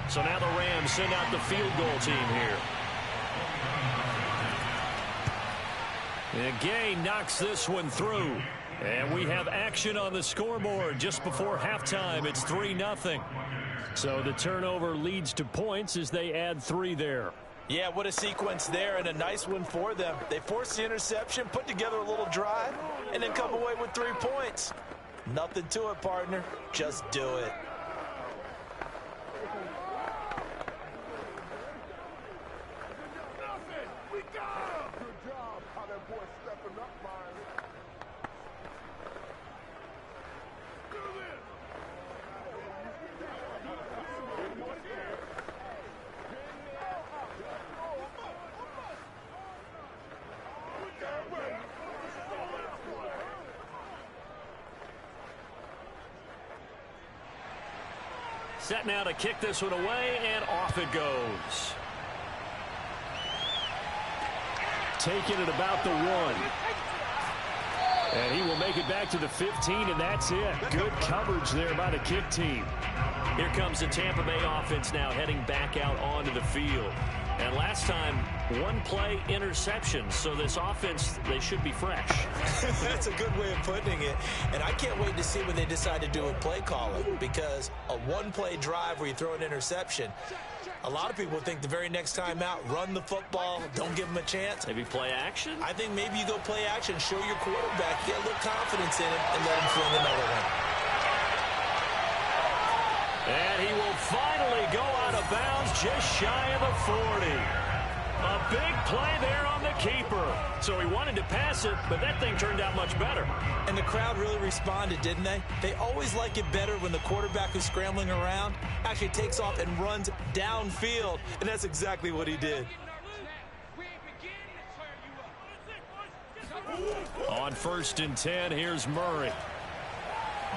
So now the Rams send out the field goal team here. And Gay knocks this one through. And we have action on the scoreboard just before halftime. It's 3-0. So the turnover leads to points as they add 3 there. Yeah, what a sequence there, and a nice one for them. They force the interception, put together a little drive, and then come away with 3 points. Nothing to it, partner. Just do it. Set now to kick this one away, and off it goes. Taking it about the 1. And he will make it back to the 15, and that's it. Good coverage there by the kick team. Here comes the Tampa Bay offense now heading back out onto the field. And last time, one play interception. So this offense, they should be fresh. That's a good way of putting it. And I can't wait to see what they decide to do with play calling. Because a one-play drive where you throw an interception, a lot of people think the very next time out, run the football, don't give them a chance. Maybe play action? I think maybe you go play action, show your quarterback, get a little confidence in him, and let him fling another one. And he will finally go out of bounds just shy of the 40. A big play there on the keeper. So he wanted to pass it, but that thing turned out much better. And the crowd really responded, didn't they? They always like it better when the quarterback who's scrambling around actually takes off and runs downfield. And that's exactly what he did. On 1st and 10, here's Murray.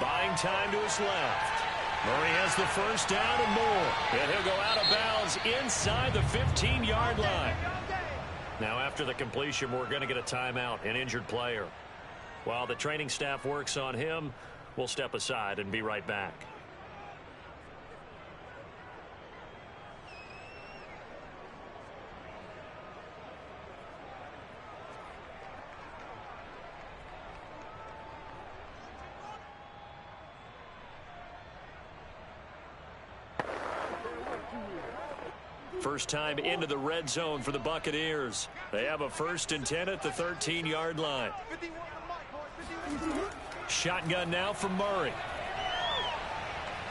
Buying time to his left. Murray has the first down and more. And he'll go out of bounds inside the 15-yard line. Now after the completion, we're going to get a timeout, an injured player. While the training staff works on him, we'll step aside and be right back. First time into the red zone for the Buccaneers. They have a 1st and 10 at the 13-yard line. Shotgun now from Murray.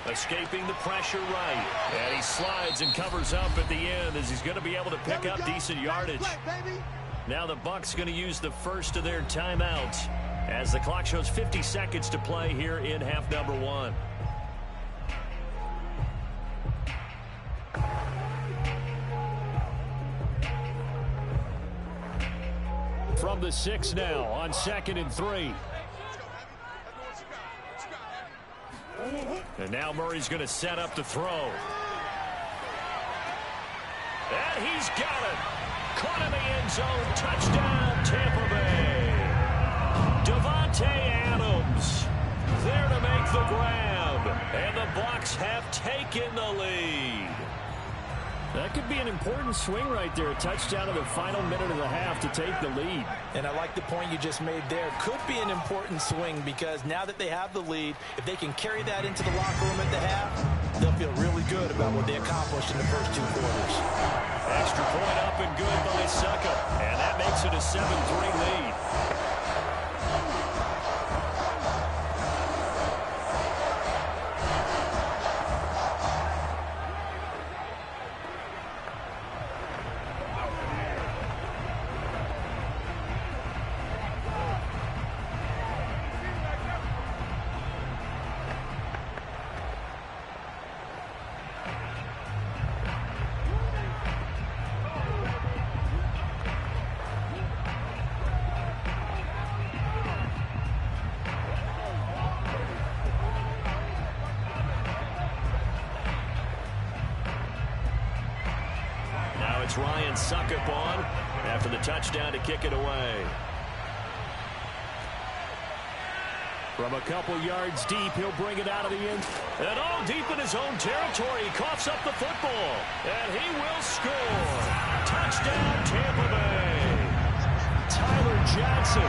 Escaping the pressure right. And he slides and covers up at the end as he's going to be able to pick up decent yardage. Now the Bucs going to use the first of their timeouts as the clock shows 50 seconds to play here in half number 1. From the 6 now on 2nd and 3. And now Murray's going to set up the throw. And he's got it. Caught in the end zone. Touchdown, Tampa Bay. Devontae Adams there to make the grab. And the Bucs have taken the lead. That could be an important swing right there. A touchdown in the final minute of the half to take the lead. And I like the point you just made there. Could be an important swing because now that they have the lead, if they can carry that into the locker room at the half, they'll feel really good about what they accomplished in the first 2 quarters. Extra point up and good by Suckup. And that makes it a 7-3 lead. It's Ryan Suckup on after the touchdown to kick it away. From a couple yards deep, he'll bring it out of the end. And all deep in his own territory, he coughs up the football. And he will score. Touchdown, Tampa Bay. Tyler Johnson.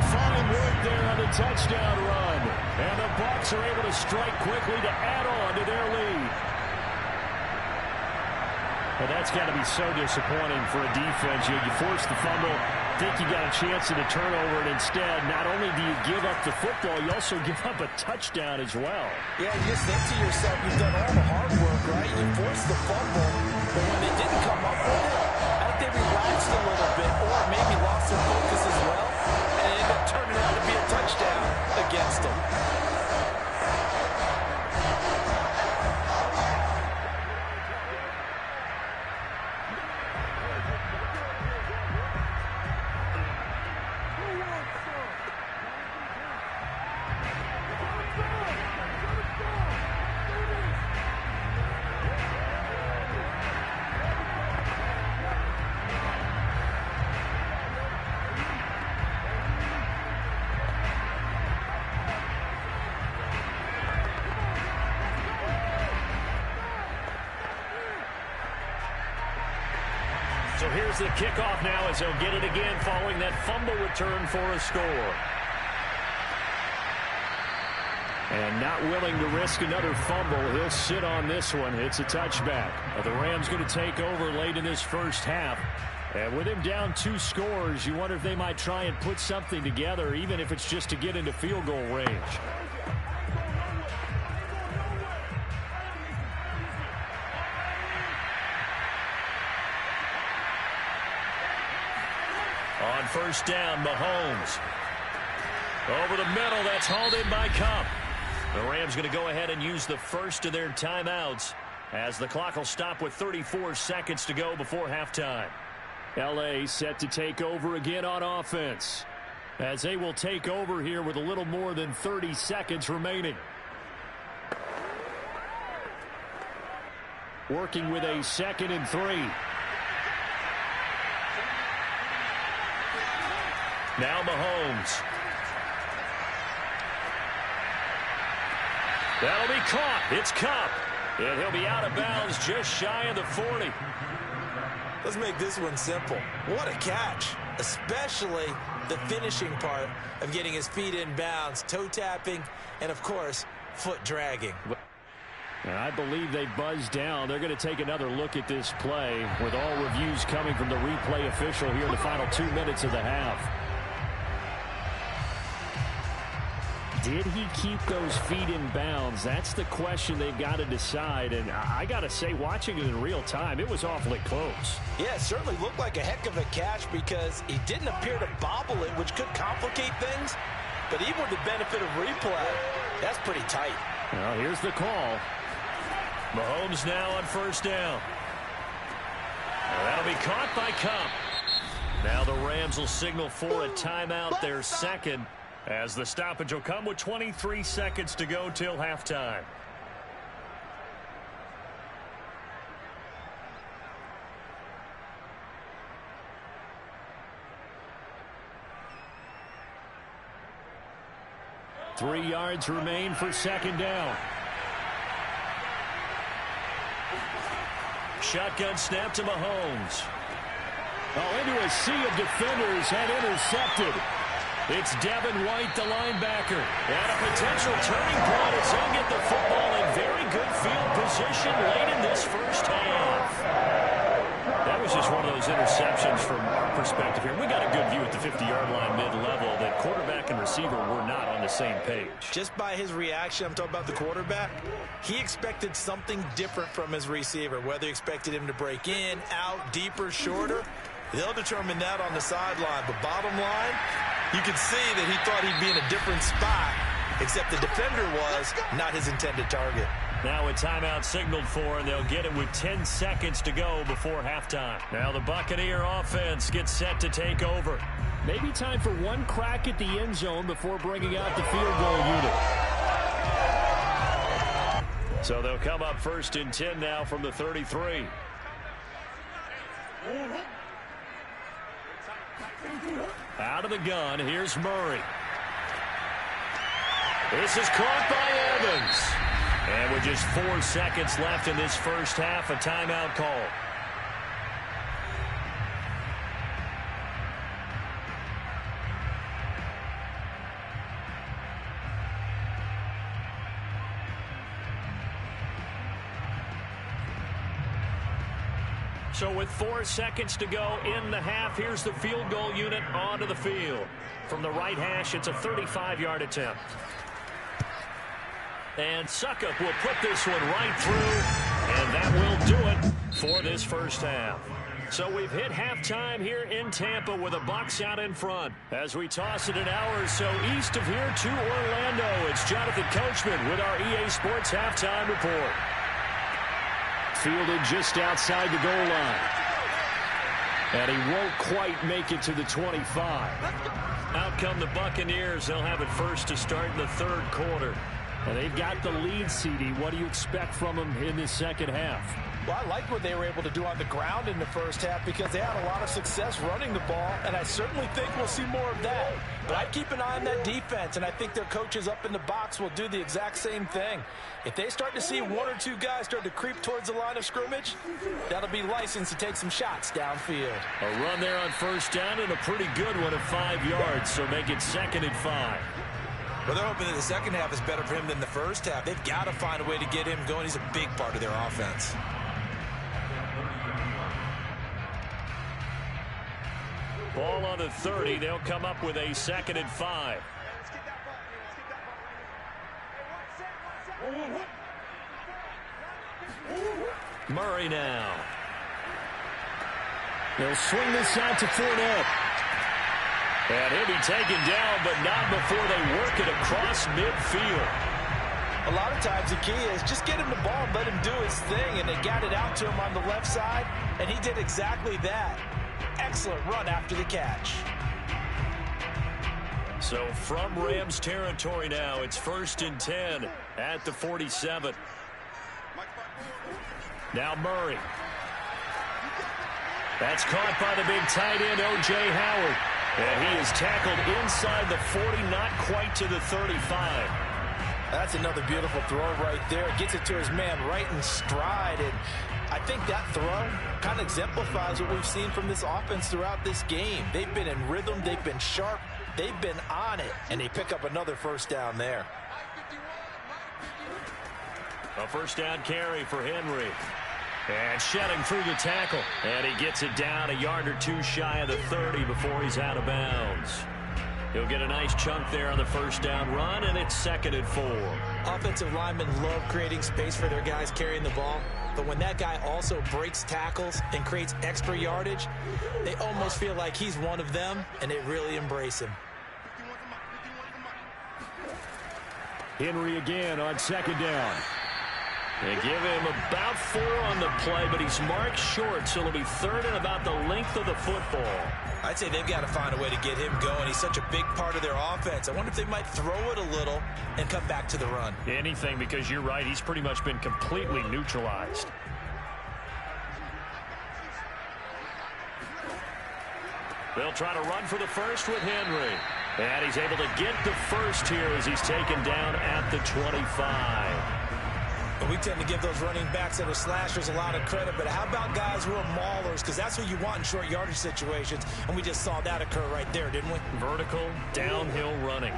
Fine work there on the touchdown run. And the Bucs are able to strike quickly to add on to their lead. Well, that's got to be so disappointing for a defense. You force the fumble, think you got a chance at a turnover, and instead, not only do you give up the football, you also give up a touchdown as well. Yeah, you just think to yourself, you've done all the hard work, right? You forced the fumble, but when they didn't come up with it, I think they relaxed a little bit, or maybe lost their focus as well, and it ended up turning out to be a touchdown against them. here's the kickoff now as they'll get it again following that fumble return for a score. And not willing to risk another fumble. He'll sit on this one. It's a touchback. The Rams going to take over late in this first half. And with him down 2 scores, you wonder if they might try and put something together, even if it's just to get into field goal range. On first down, Mahomes. Over the middle, that's hauled in by Cup. The Rams going to go ahead and use the first of their timeouts as the clock will stop with 34 seconds to go before halftime. L.A. set to take over again on offense as they will take over here with a little more than 30 seconds remaining. Working with a 2nd and 3. Now Mahomes. That'll be caught. It's Cup. And he'll be out of bounds just shy of the 40. Let's make this one simple. What a catch, especially the finishing part of getting his feet in bounds, toe tapping, and, of course, foot dragging. I believe they buzzed down. They're going to take another look at this play with all reviews coming from the replay official here in the final 2 minutes of the half. Did he keep those feet in bounds? That's the question they've got to decide. And I got to say, watching it in real time, it was awfully close. Yeah, it certainly looked like a heck of a catch because he didn't appear to bobble it, which could complicate things. But even with the benefit of replay, that's pretty tight. Well, here's the call. Mahomes now on first down. That'll be caught by Cup. Now the Rams will signal for a timeout, their second, as the stoppage will come with 23 seconds to go till halftime. Three yards remain for second down. Shotgun snap to Mahomes. Oh, into a sea of defenders and intercepted. It's Devin White, the linebacker. And a potential turning point as he'll get the football in very good field position late in this first half. That was just one of those interceptions from our perspective here. We got a good view at the 50-yard line mid-level that quarterback and receiver were not on the same page. Just by his reaction, I'm talking about the quarterback, he expected something different from his receiver, whether he expected him to break in, out, deeper, shorter. They'll determine that on the sideline. But bottom line, you could see that he thought he'd be in a different spot, except the defender was not his intended target. Now a timeout signaled for, and they'll get it with 10 seconds to go before halftime. Now the Buccaneer offense gets set to take over. Maybe time for one crack at the end zone before bringing out the field goal unit. So they'll come up first and 10 now from the 33. Out of the gun, here's Murray. This is caught by Evans. And with just 4 seconds left in this first half, a timeout call. So with 4 seconds to go in the half, here's the field goal unit onto the field. From the right hash, it's a 35-yard attempt. And Suckup will put this one right through, and that will do it for this first half. So we've hit halftime here in Tampa with the Bucs out in front. As we toss it an hour or so east of here to Orlando, it's Jonathan Coachman with our EA Sports Halftime Report. Fielded just outside the goal line. And he won't quite make it to the 25. Out come the Buccaneers. They'll have it first to start in the third quarter. And they've got the lead, CD. What do you expect from them in this second half? Well, I liked what they were able to do on the ground in the first half because they had a lot of success running the ball, and I certainly think we'll see more of that. But I'd keep an eye on that defense, and I think their coaches up in the box will do the exact same thing. If they start to see one or two guys start to creep towards the line of scrimmage, that'll be licensed to take some shots downfield. A run there on first down and a pretty good one at 5 yards, so make it 2nd and 5. Well, they're hoping that the second half is better for him than the first half. They've got to find a way to get him going. He's a big part of their offense. Ball on the 30. They'll come up with a 2nd and 5. Murray now. They'll swing this out to Fournette. And he'll be taken down, but not before they work it across midfield. A lot of times the key is just get him the ball and let him do his thing, and they got it out to him on the left side, and he did exactly that. Excellent run after the catch. So from Rams territory now, it's 1st and 10 at the 47. Now Murray. That's caught by the big tight end, O.J. Howard. And he is tackled inside the 40, not quite to the 35. That's another beautiful throw right there. Gets it to his man right in stride. And I think that throw kind of exemplifies what we've seen from this offense throughout this game. They've been in rhythm. They've been sharp. They've been on it. And they pick up another first down there. A first down carry for Henry. And shedding through the tackle. And he gets it down a yard or two shy of the 30 before he's out of bounds. He'll get a nice chunk there on the first down run, and it's 2nd and 4. Offensive linemen love creating space for their guys carrying the ball. But when that guy also breaks tackles and creates extra yardage, they almost feel like he's one of them, and they really embrace him. Henry again on 2nd down. They give him about 4 on the play, but he's marked short, so it'll be 3rd and about the length of the football. I'd say they've got to find a way to get him going. He's such a big part of their offense. I wonder if they might throw it a little and come back to the run. Anything, because you're right. He's pretty much been completely neutralized. They'll try to run for the first with Henry. And he's able to get the first here as he's taken down at the 25. But we tend to give those running backs that are slashers a lot of credit. But how about guys who are maulers? Because that's what you want in short yardage situations. And we just saw that occur right there, didn't we? Vertical, downhill running.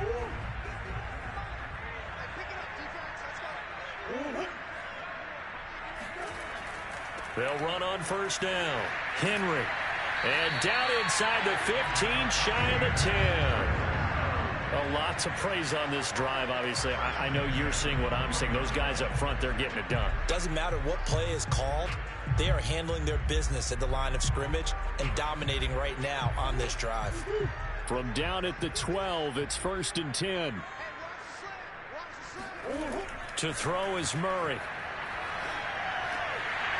They'll run on first down. Henry. And down inside the 15, shy of the 10. A lot to praise on this drive, obviously. I know you're seeing what I'm seeing. Those guys up front, they're getting it done. Doesn't matter what play is called. They are handling their business at the line of scrimmage and dominating right now on this drive. From down at the 12, it's 1st and 10. To throw is Murray.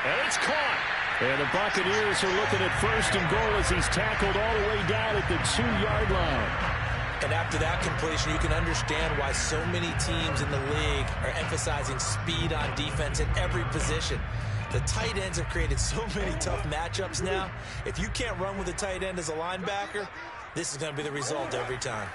And it's caught. And the Buccaneers are looking at 1st and goal as he's tackled all the way down at the 2-yard line. And after that completion, you can understand why so many teams in the league are emphasizing speed on defense at every position. The tight ends have created so many tough matchups now. If you can't run with a tight end as a linebacker, this is going to be the result every time.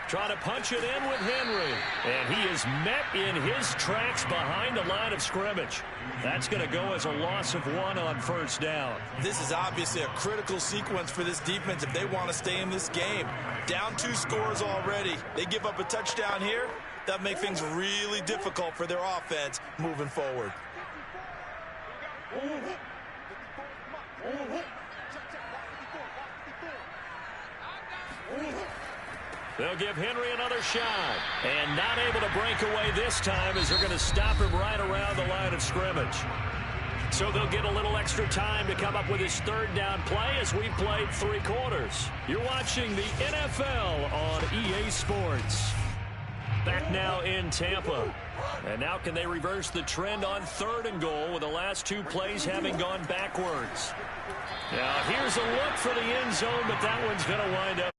Trying to punch it in with Henry. And he is met in his tracks behind the line of scrimmage. That's going to go as a loss of 1 on first down. This is obviously a critical sequence for this defense if they want to stay in this game. Down 2 scores already. They give up a touchdown here. That'll make things really difficult for their offense moving forward. They'll give Henry another shot. And not able to break away this time as they're going to stop him right around the line of scrimmage. So they'll get a little extra time to come up with his 3rd down play as we've played 3 quarters. You're watching the NFL on EA Sports. Back now in Tampa. And now can they reverse the trend on 3rd and goal with the last 2 plays having gone backwards. Now here's a look for the end zone, but that one's going to wind up.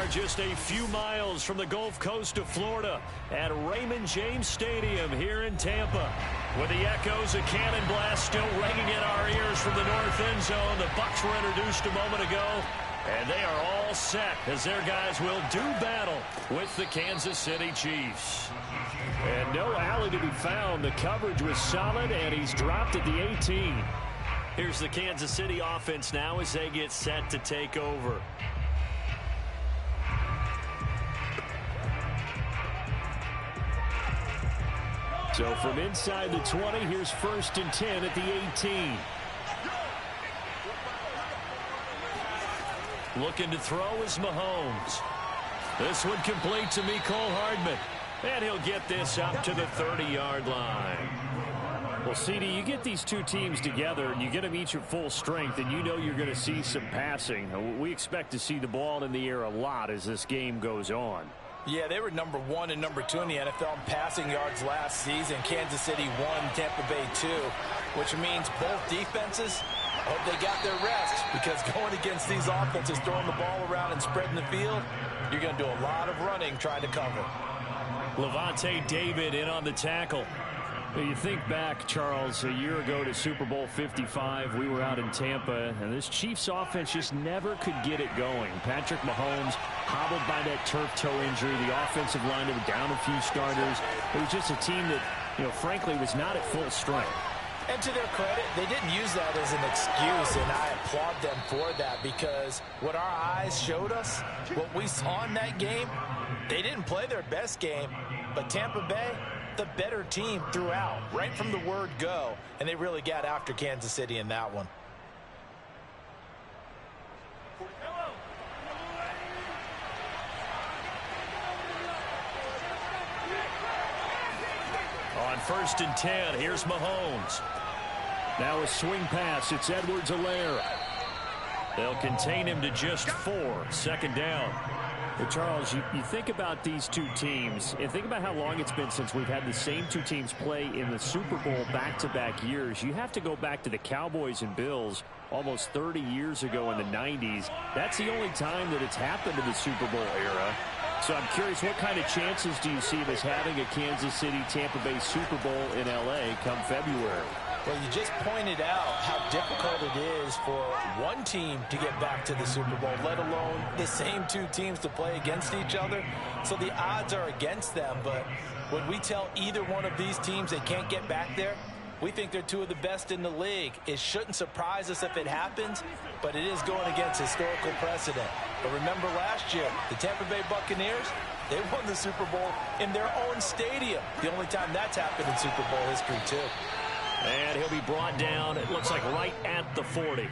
are just a few miles from the Gulf Coast of Florida at Raymond James Stadium here in Tampa. With the echoes of cannon blast still ringing in our ears from the north end zone, the Bucs were introduced a moment ago, and they are all set as their guys will do battle with the Kansas City Chiefs. And no alley to be found. The coverage was solid, and he's dropped at the 18. Here's the Kansas City offense now as they get set to take over. So from inside the 20, here's 1st and 10 at the 18. Looking to throw is Mahomes. This one complete to Mecole Hardman. And he'll get this up to the 30-yard line. Well, CD, you get these two teams together, and you get them each at full strength, and you know you're going to see some passing. We expect to see the ball in the air a lot as this game goes on. Yeah, they were number 1 and number 2 in the NFL in passing yards last season. Kansas City 1, Tampa Bay 2, which means both defenses, I hope they got their rest, because going against these offenses, throwing the ball around and spreading the field, you're going to do a lot of running trying to cover. Levante David in on the tackle. You think back, Charles, a year ago to Super Bowl 55. We were out in Tampa, and this Chiefs offense just never could get it going. Patrick Mahomes hobbled by that turf toe injury. The offensive line was down a few starters. It was just a team that, frankly, was not at full strength. And to their credit, they didn't use that as an excuse, and I applaud them for that, because what our eyes showed us, what we saw in that game, they didn't play their best game, but Tampa Bay, the better team throughout, right from the word go, and they really got after Kansas City in that one. On 1st and 10, here's Mahomes. Now a swing pass. It's Edwards-Helaire. They'll contain him to just 4. 2nd down. Well, Charles, you think about these two teams, and think about how long it's been since we've had the same two teams play in the Super Bowl back-to-back years. You have to go back to the Cowboys and Bills almost 30 years ago in the 90s. That's the only time that it's happened in the Super Bowl era. So I'm curious, what kind of chances do you see of us having a Kansas City-Tampa Bay Super Bowl in L.A. come February? Well, you just pointed out how difficult it is for one team to get back to the Super Bowl, let alone the same two teams to play against each other. So the odds are against them, but when we tell either one of these teams they can't get back there, we think they're two of the best in the league. It shouldn't surprise us if it happens, but it is going against historical precedent. But remember last year, the Tampa Bay Buccaneers, they won the Super Bowl in their own stadium. The only time that's happened in Super Bowl history, too. And he'll be brought down, it looks like right at the 40.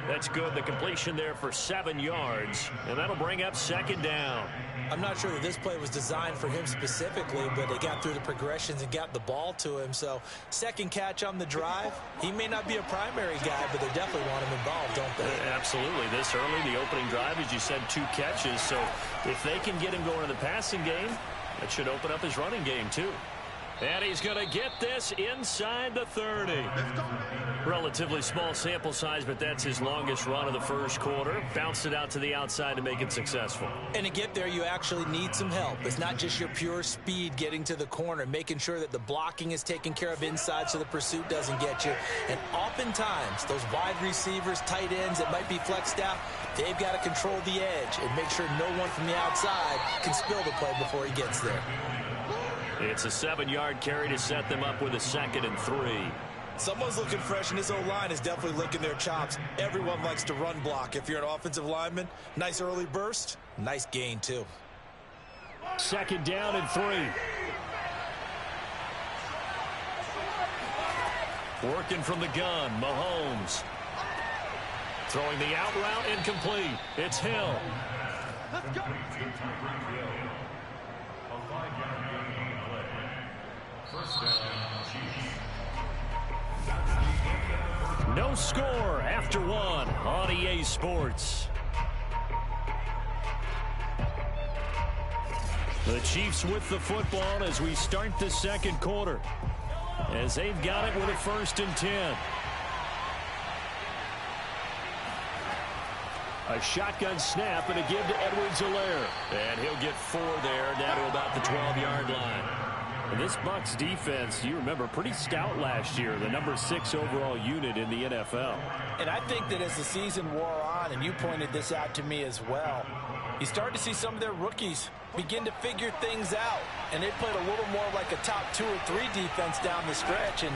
That's good. The completion there for 7 yards, and that'll bring up 2nd down. I'm not sure that this play was designed for him specifically, but they got through the progressions and got the ball to him. So 2nd catch on the drive. He may not be a primary guy, but they definitely want him involved, don't they? Absolutely. This early, the opening drive, as you said, 2 catches. So if they can get him going in the passing game, that should open up his running game too. And he's going to get this inside the 30. Relatively small sample size, but that's his longest run of the first quarter. Bounced it out to the outside to make it successful. And to get there, you actually need some help. It's not just your pure speed getting to the corner, making sure that the blocking is taken care of inside so the pursuit doesn't get you. And oftentimes, those wide receivers, tight ends that might be flexed out, they've got to control the edge and make sure no one from the outside can spill the play before he gets there. It's a 7-yard carry to set them up with a 2nd and 3. Someone's looking fresh, and this O-line is definitely licking their chops. Everyone likes to run block. If you're an offensive lineman, nice early burst, nice gain, too. 2nd down and 3. Working from the gun, Mahomes. Throwing the out route, incomplete. It's Hill. Let's go. No score after 1 on EA Sports. The Chiefs with the football as we start the 2nd quarter, as they've got it with a 1st and 10. A shotgun snap and a give to Edwards-Helaire. And he'll get 4 there, down to about the 12-yard line. And this Bucs defense, you remember, pretty stout last year, the number 6 overall unit in the NFL. And I think that as the season wore on, and you pointed this out to me as well, you start to see some of their rookies begin to figure things out. And they played a little more like a top 2 or 3 defense down the stretch. And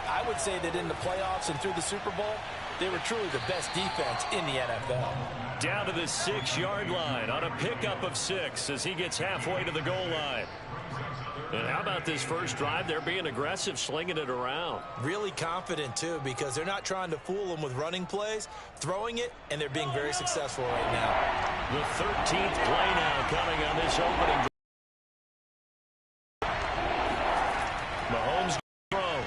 I would say that in the playoffs and through the Super Bowl, they were truly the best defense in the NFL. Down to the 6-yard line on a pickup of 6 as he gets halfway to the goal line. And how about this first drive? They're being aggressive, slinging it around. Really confident, too, because they're not trying to fool them with running plays, throwing it, and they're being very successful right now. The 13th play now coming on this opening drive. Mahomes throw.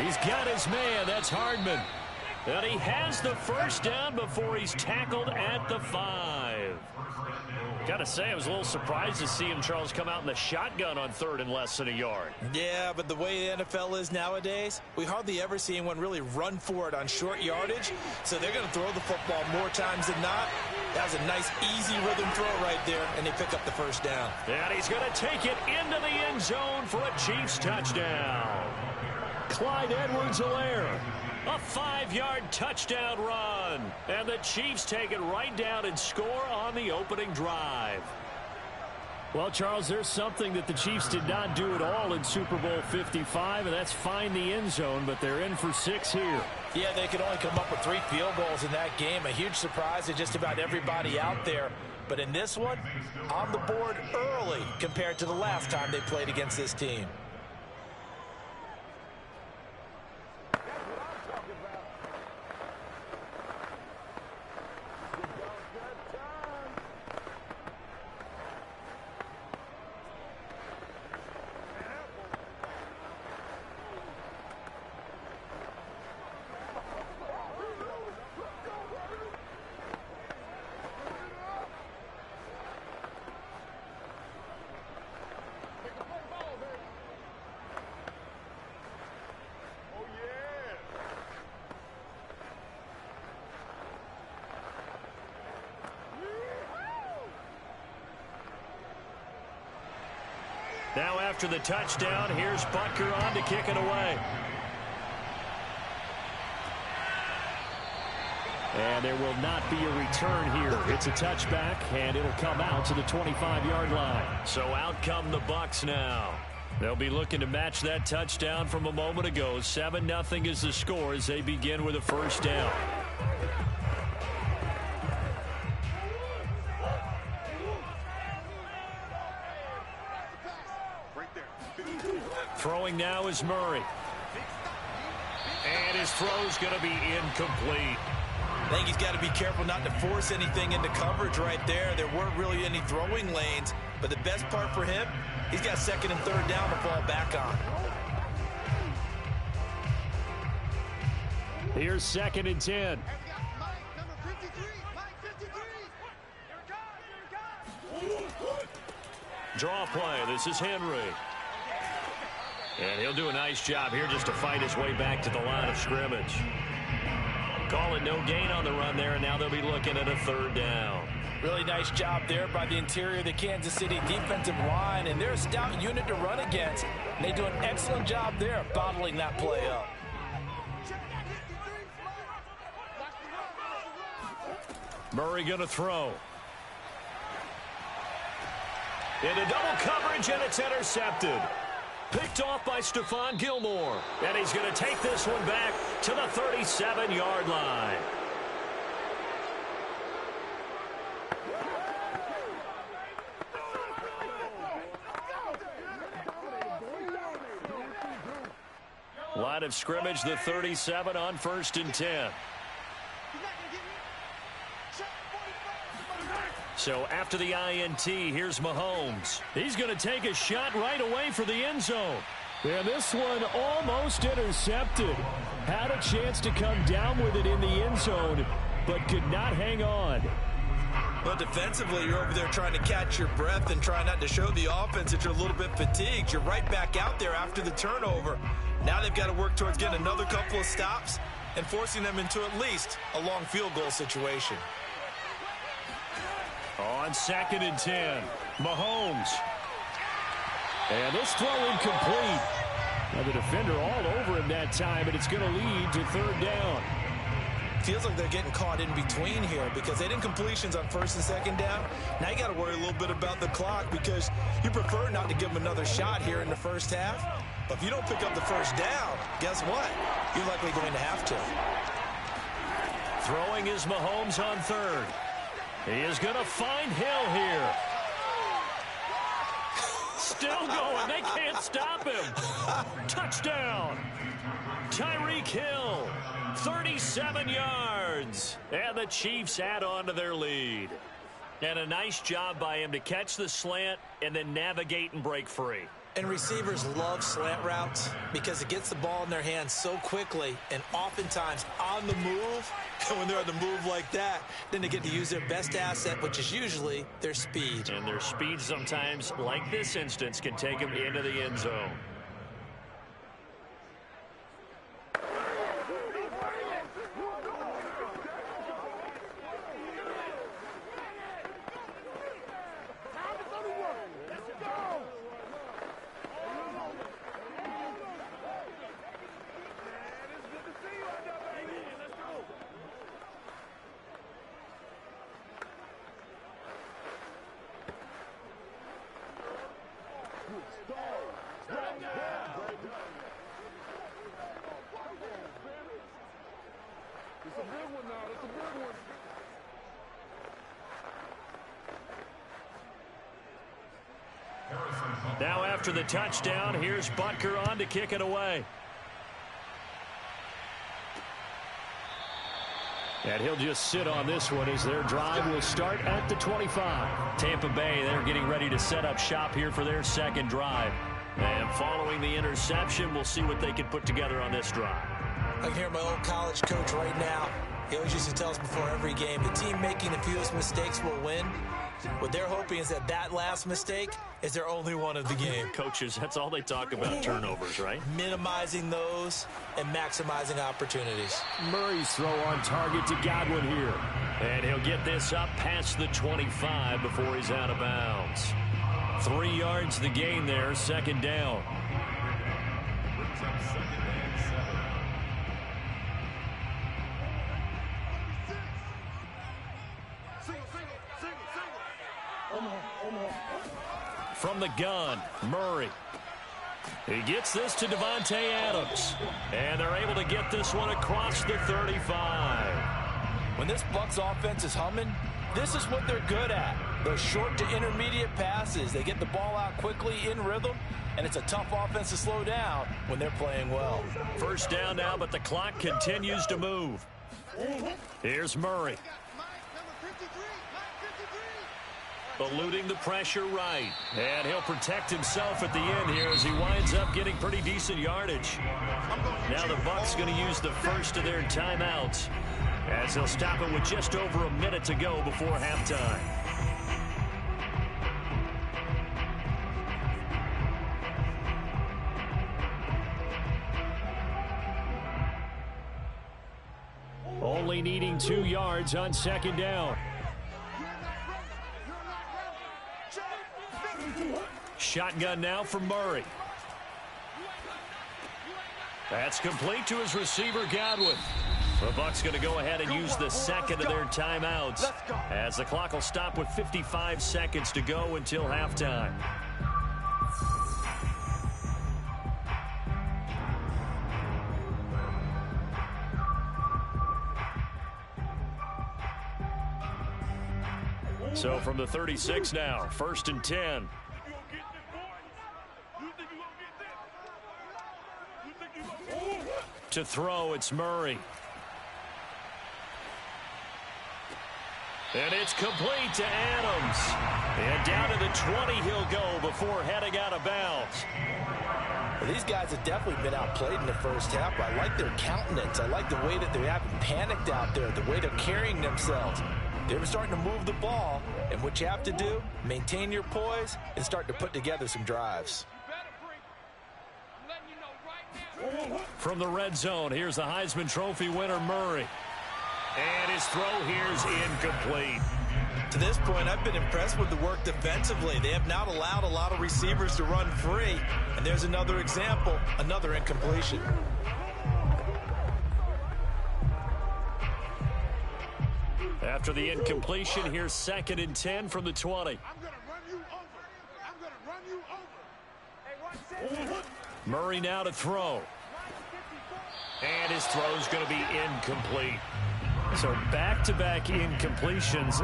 He's got his man. That's Hardman. And he has the first down before he's tackled at the 5. Got to say, I was a little surprised to see him, Charles, come out in the shotgun on 3rd and less than a yard. Yeah, but the way the NFL is nowadays, we hardly ever see anyone really run for it on short yardage. So they're going to throw the football more times than not. That was a nice, easy rhythm throw right there, and they pick up the first down. And he's going to take it into the end zone for a Chiefs touchdown. Clyde Edwards-Helaire. A 5-yard touchdown run. And the Chiefs take it right down and score on the opening drive. Well, Charles, there's something that the Chiefs did not do at all in Super Bowl 55, and that's find the end zone, but they're in for 6 here. Yeah, they could only come up with 3 field goals in that game. A huge surprise to just about everybody out there. But in this one, on the board early compared to the last time they played against this team. Now after the touchdown, here's Butker on to kick it away. And there will not be a return here. It's a touchback, and it'll come out to the 25-yard line. So out come the Bucs now. They'll be looking to match that touchdown from a moment ago. 7-0 is the score as they begin with a first down. Throwing now is Murray. And his throw's going to be incomplete. I think he's got to be careful not to force anything into coverage right there. There weren't really any throwing lanes. But the best part for him, he's got 2nd and 3rd down to fall back on. Here's 2nd and 10. Draw play. This is Henry. And he'll do a nice job here just to fight his way back to the line of scrimmage. Call it no gain on the run there, and now they'll be looking at a 3rd down. Really nice job there by the interior of the Kansas City defensive line, and they're a stout unit to run against. And they do an excellent job there of bottling that play up. Murray going to throw. Into double coverage, and it's intercepted. Picked off by Stephon Gilmore. And he's going to take this one back to the 37-yard line. Line of scrimmage, the 37 on 1st and 10. So after the INT, here's Mahomes. He's going to take a shot right away for the end zone. And this one almost intercepted. Had a chance to come down with it in the end zone, but could not hang on. But defensively, you're over there trying to catch your breath and try not to show the offense that you're a little bit fatigued. You're right back out there after the turnover. Now they've got to work towards getting another couple of stops and forcing them into at least a long field goal situation. On 2nd and 10, Mahomes. And this throw incomplete. Now the defender all over him that time, and it's going to lead to 3rd down. Feels like they're getting caught in between here because they didn't completions on 1st and 2nd down. Now you got to worry a little bit about the clock because you prefer not to give them another shot here in the first half. But if you don't pick up the 1st down, guess what? You're likely going to have to. Throwing is Mahomes on 3rd. He is going to find Hill here. Still going. They can't stop him. Touchdown. Tyreek Hill. 37 yards. And the Chiefs add on to their lead. And a nice job by him to catch the slant and then navigate and break free. And receivers love slant routes because it gets the ball in their hands so quickly and oftentimes on the move. And when they're on the move like that, then they get to use their best asset, which is usually their speed. And their speed sometimes, like this instance, can take them into the end zone. Now after the touchdown, here's Butker on to kick it away. And he'll just sit on this one as their drive will start at the 25. Tampa Bay, they're getting ready to set up shop here for their 2nd drive. And following the interception, we'll see what they can put together on this drive. I can hear my old college coach right now. He always used to tell us before every game, the team making the fewest mistakes will win. What they're hoping is that last mistake is their only one of the game. Coaches, that's all they talk about, turnovers, right? Minimizing those and maximizing opportunities. Murray's throw on target to Godwin here. And he'll get this up past the 25 before he's out of bounds. 3 yards the gain there, 2nd down. From the gun, Murray. He gets this to Devontae Adams. And they're able to get this one across the 35. When this Bucs offense is humming, this is what they're good at. Those short to intermediate passes. They get the ball out quickly in rhythm, and it's a tough offense to slow down when they're playing well. 1st down now, but the clock continues to move. Here's Murray. Eluding the pressure right. And he'll protect himself at the end here as he winds up getting pretty decent yardage. Now the Bucs going to use the first of their timeouts as they'll stop it with just over a minute to go before halftime. Only needing 2 yards on 2nd down. Shotgun now for Murray. That's complete to his receiver, Godwin. The Bucs going to go ahead and use the 2nd of their timeouts as the clock will stop with 55 seconds to go until halftime. So from the 36 now, 1st and 10. To throw, it's Murray. And it's complete to Adams. And down to the 20 he'll go before heading out of bounds. Well, these guys have definitely been outplayed in the first half. I like their countenance. I like the way that they haven't panicked out there, the way they're carrying themselves. They're starting to move the ball, and what you have to do, maintain your poise and start to put together some drives. From the red zone, here's the Heisman Trophy winner, Murray. And his throw here's incomplete. To this point, I've been impressed with the work defensively. They have not allowed a lot of receivers to run free. And there's another example, another incompletion. After the incompletion, here's 2nd and 10 from the 20. I'm going to run you over. I'm going to run you over. Hey, watch this. Murray now to throw. And his throw's going to be incomplete. So back-to-back incompletions.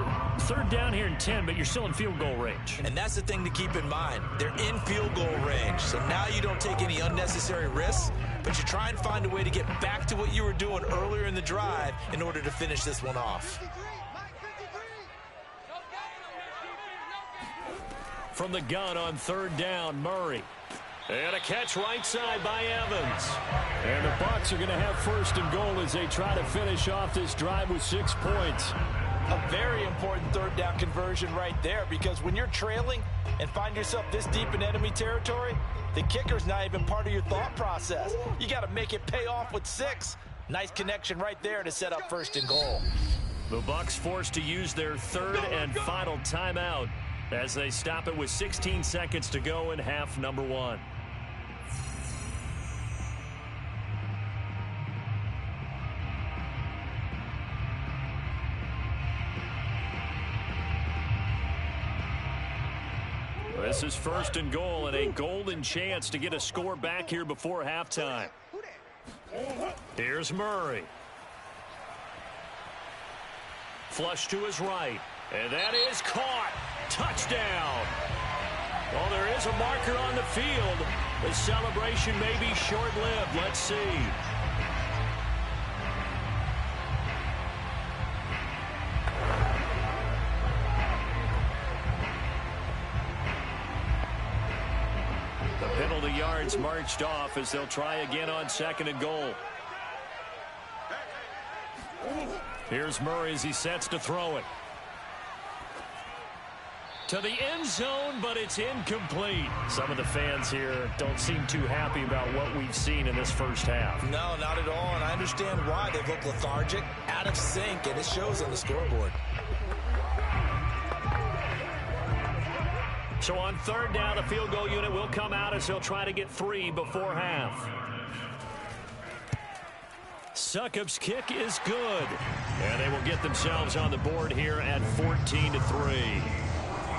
3rd down here and 10, but you're still in field goal range. And that's the thing to keep in mind. They're in field goal range. So now you don't take any unnecessary risks, but you try and find a way to get back to what you were doing earlier in the drive in order to finish this one off. From the gun on 3rd down, Murray. And a catch right side by Evans. And the Bucs are going to have 1st and goal as they try to finish off this drive with 6 points. A very important 3rd down conversion right there, because when you're trailing and find yourself this deep in enemy territory, the kicker's not even part of your thought process. You got to make it pay off with 6. Nice connection right there to set up 1st and goal. The Bucs forced to use their 3rd and final timeout as they stop it with 16 seconds to go in half number 1. This is 1st and goal and a golden chance to get a score back here before halftime. Here's Murray. Flush to his right. And that is caught. Touchdown. Well, there is a marker on the field. The celebration may be short-lived. Let's see. The penalty yards marched off as they'll try again on 2nd and goal. Here's Murray as he sets to throw it. To the end zone, but it's incomplete. Some of the fans here don't seem too happy about what we've seen in this first half. No, not at all, and I understand why. They've looked lethargic, out of sync, and it shows on the scoreboard. So on 3rd down, the field goal unit will come out as they'll try to get 3 before half. Succop's kick is good. And they will get themselves on the board here at 14-3.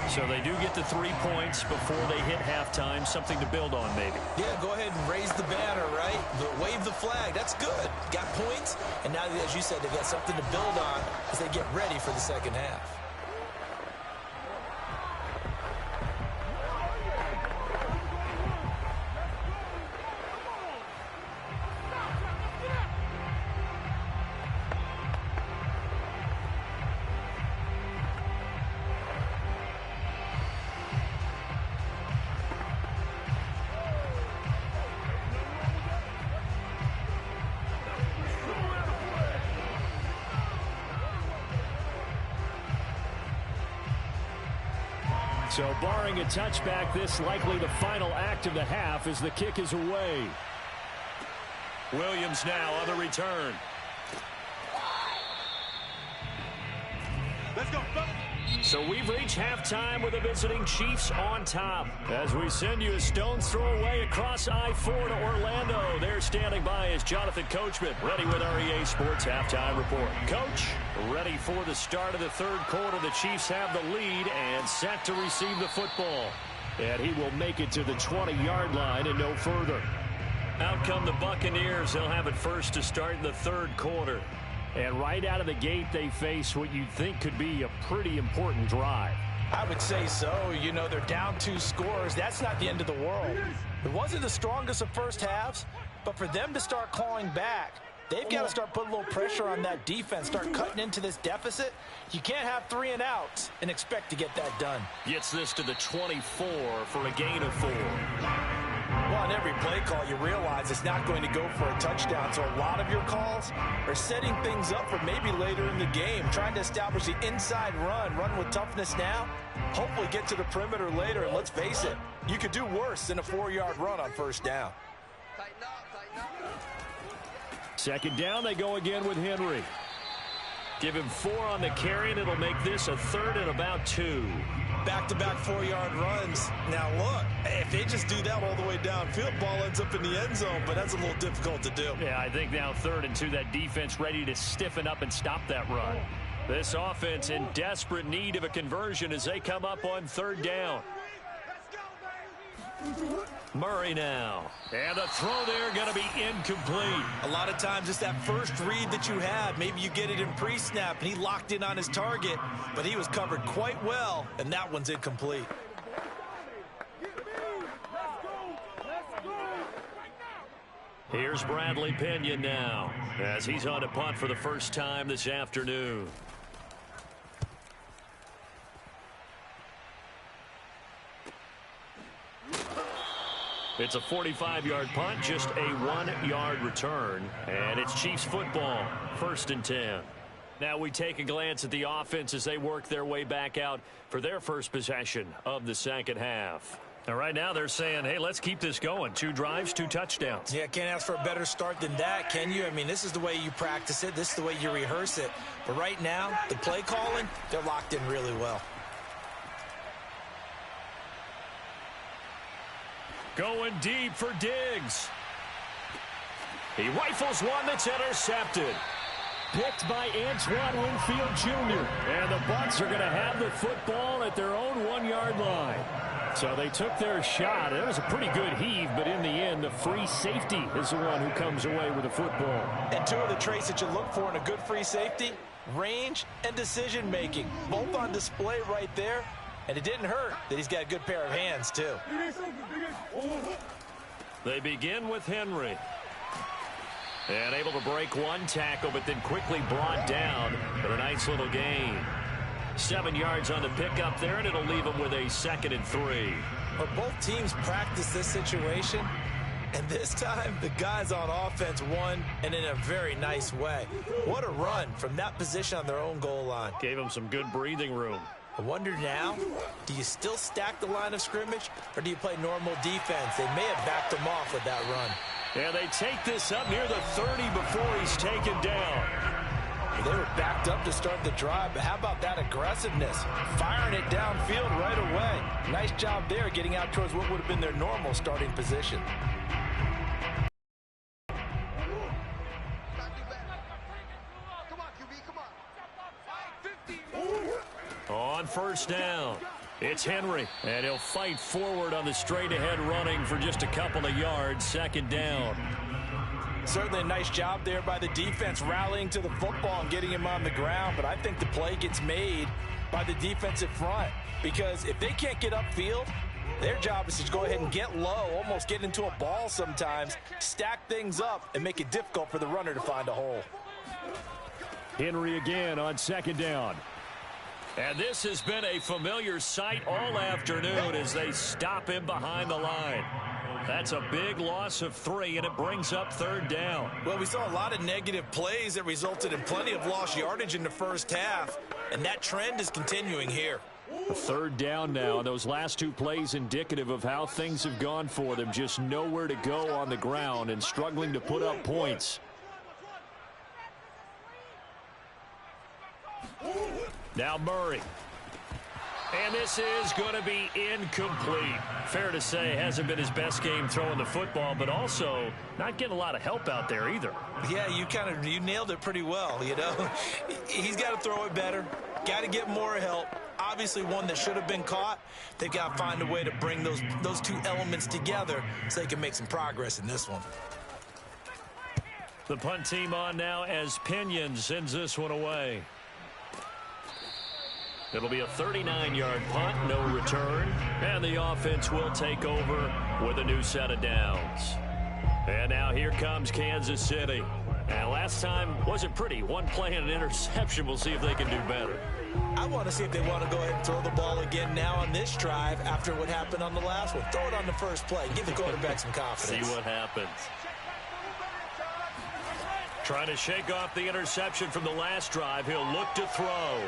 So they do get the 3 points before they hit halftime. Something to build on, maybe. Yeah, go ahead and raise the banner, right? Wave the flag. That's good. Got points, and now, as you said, they've got something to build on as they get ready for the second half. So barring a touchback, this likely the final act of the half as the kick is away. Williams now on the return. Let's go. So we've reached halftime with the visiting Chiefs on top. As we send you a stone's throw away across I-4 to Orlando. There standing by is Jonathan Coachman, ready with our EA Sports Halftime Report. Coach, ready for the start of the 3rd quarter. The Chiefs have the lead and set to receive the football. And he will make it to the 20-yard line and no further. Out come the Buccaneers. They'll have it first to start in the 3rd quarter. And right out of the gate, they face what you'd think could be a pretty important drive. I would say so. You know, they're down 2 scores. That's not the end of the world. It wasn't the strongest of first halves, but for them to start clawing back, they've got to start putting a little pressure on that defense, start cutting into this deficit. You can't have 3 and outs and expect to get that done. Gets this to the 24 for a gain of 4. Well, on every play call, you realize it's not going to go for a touchdown. So a lot of your calls are setting things up for maybe later in the game, trying to establish the inside run with toughness now, hopefully get to the perimeter later. And let's face it, you could do worse than a 4-yard run on 1st down. Tighten up, tighten up. Second down, they go again with Henry. Give him 4 on the carry, and it'll make this a 3rd and about 2. Back-to-back 4-yard runs. Now, look, if they just do that all the way downfield, ball ends up in the end zone, but that's a little difficult to do. Yeah, I think now 3rd and 2, that defense ready to stiffen up and stop that run. This offense in desperate need of a conversion as they come up on 3rd down. Murray now. And the throw there going to be incomplete. A lot of times it's that first read that you have. Maybe you get it in pre-snap, and he locked in on his target, but he was covered quite well, and that one's incomplete. Here's Bradley Pinion now as he's on to punt for the first time this afternoon. It's a 45-yard punt, just a 1-yard return, and it's Chiefs football, 1st and 10. Now we take a glance at the offense as they work their way back out for their first possession of the second half. Now right now they're saying, hey, let's keep this going. 2 drives, 2 touchdowns. Yeah, can't ask for a better start than that, can you? I mean, this is the way you practice it. This is the way you rehearse it. But right now, the play calling, they're locked in really well. Going deep for Diggs. He rifles one that's intercepted. Picked by Antoine Winfield Jr. And the Bucs are going to have the football at their own 1-yard line. So they took their shot. It was a pretty good heave, but in the end, the free safety is the one who comes away with the football. And 2 of the traits that you look for in a good free safety, range and decision-making. Both on display right there. And it didn't hurt that he's got a good pair of hands, too. They begin with Henry. And able to break 1 tackle, but then quickly brought down for a nice little gain. 7 yards on the pickup there, and it'll leave him with a 2nd and 3. But both teams practice this situation, and this time the guys on offense won, and in a very nice way. What a run from that position on their own goal line. Gave him some good breathing room. I wonder now, do you still stack the line of scrimmage, or do you play normal defense? They may have backed him off with that run. Yeah, they take this up near the 30 before he's taken down. They were backed up to start the drive, but how about that aggressiveness? Firing it downfield right away. Nice job there getting out towards what would have been their normal starting position. On 1st down, it's Henry, and he'll fight forward on the straight-ahead running for just a couple of yards. 2nd down. Certainly a nice job there by the defense rallying to the football and getting him on the ground, but I think the play gets made by the defensive front because if they can't get upfield, their job is to go ahead and get low, almost get into a ball sometimes, stack things up, and make it difficult for the runner to find a hole. Henry again on 2nd down. And this has been a familiar sight all afternoon as they stop him behind the line. That's a big loss of 3, and it brings up 3rd down. Well, we saw a lot of negative plays that resulted in plenty of lost yardage in the first half, and that trend is continuing here. 3rd down now, and those last 2 plays indicative of how things have gone for them. Just nowhere to go on the ground and struggling to put up points. Now Murray. And this is going to be incomplete. Fair to say, hasn't been his best game throwing the football, but also not getting a lot of help out there either. Yeah, you nailed it pretty well, you know. He's got to throw it better, got to get more help. Obviously one that should have been caught. They've got to find a way to bring those 2 elements together so they can make some progress in this one. The punt team on now as Pinion sends this one away. It'll be a 39-yard punt, no return, and the offense will take over with a new set of downs. And now here comes Kansas City. And last time wasn't pretty. 1 play and an interception. We'll see if they can do better. I want to see if they want to go ahead and throw the ball again now on this drive after what happened on the last one. Throw it on the first play. Give the quarterback some confidence. See what happens. Trying to shake off the interception from the last drive. He'll look to throw.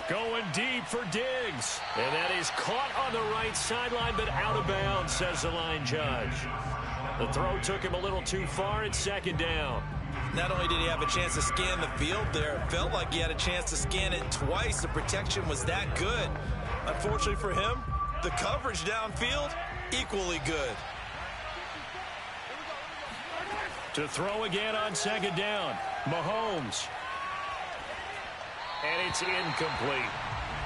Going deep for Diggs. And that is caught on the right sideline, but out of bounds, says the line judge. The throw took him a little too far. It's second down. Not only did he have a chance to scan the field there, it felt like he had a chance to scan it twice. The protection was that good. Unfortunately for him, the coverage downfield, equally good. To throw again on second down. Mahomes. And it's incomplete.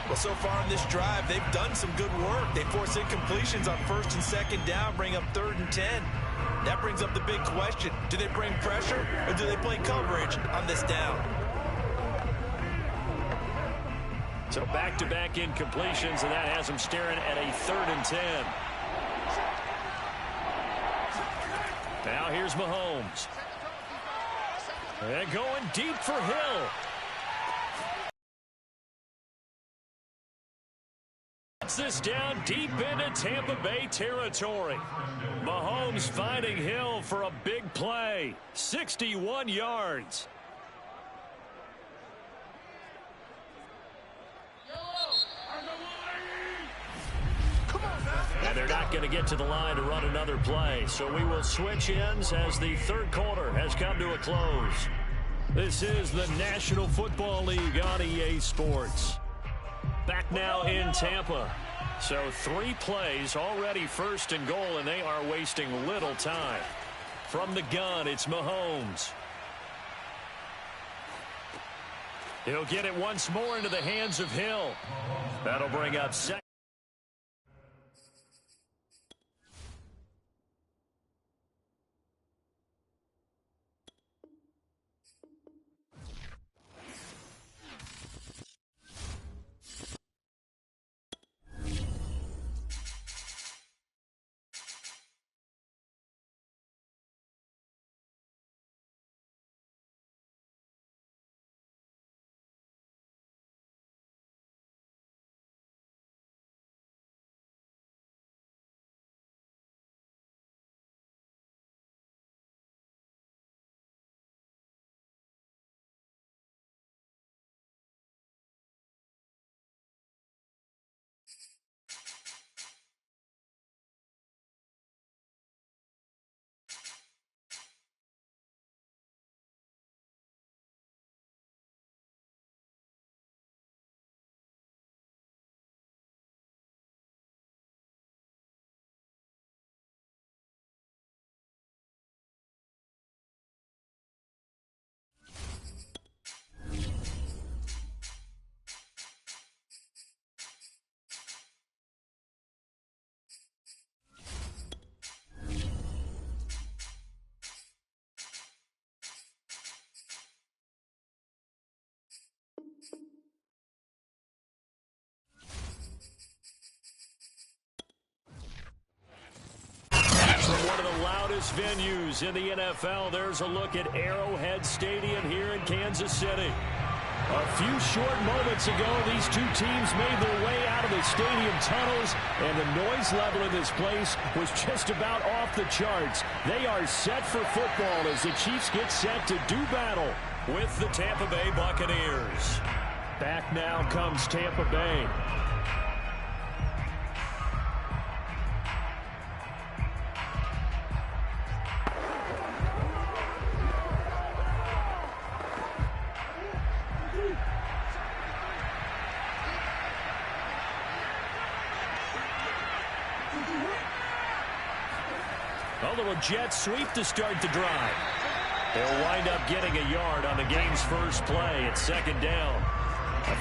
Well, so far in this drive, they've done some good work. They force incompletions on first and second down, bring up 3rd and 10. That brings up the big question. Do they bring pressure or do they play coverage on this down? So back-to-back incompletions, and that has them staring at a 3rd and 10. Now here's Mahomes. And going deep for Hill. This down deep into Tampa Bay territory. Mahomes finding Hill for a big play. 61 yards. And they're not going to get to the line to run another play. So we will switch ends as the third quarter has come to a close. This is the National Football League on EA Sports. Back now in Tampa. So 3 plays already 1st and goal, and they are wasting little time. From the gun, it's Mahomes. He'll get it once more into the hands of Hill. That'll bring up second. One of the loudest venues in the NFL. There's a look at Arrowhead Stadium here in Kansas City. A few short moments ago, these two teams made their way out of the stadium tunnels, and the noise level in this place was just about off the charts. They are set for football as the Chiefs get set to do battle with the Tampa Bay Buccaneers. Back now comes Tampa Bay. A little jet sweep to start the drive. They'll wind up getting a yard on the game's first play at second down.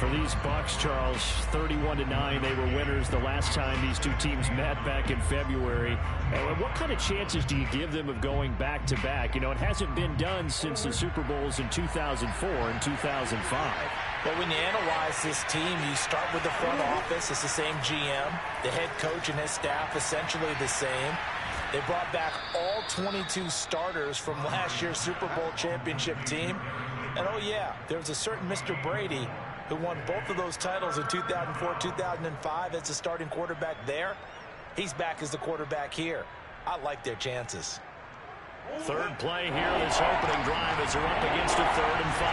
For these Bucs, Charles, 31-9, they were winners the last time these two teams met back in February. And what kind of chances do you give them of going back-to-back? You know, it hasn't been done since the Super Bowls in 2004 and 2005. But when you analyze this team, you start with the front office. It's the same GM. The head coach and his staff essentially the same. They brought back all 22 starters from last year's Super Bowl championship team. And, oh, yeah, there's a certain Mr. Brady who won both of those titles in 2004-2005 as the starting quarterback there. He's back as the quarterback here. I like their chances. Third play here, this opening drive as they're up against a 3rd and 5.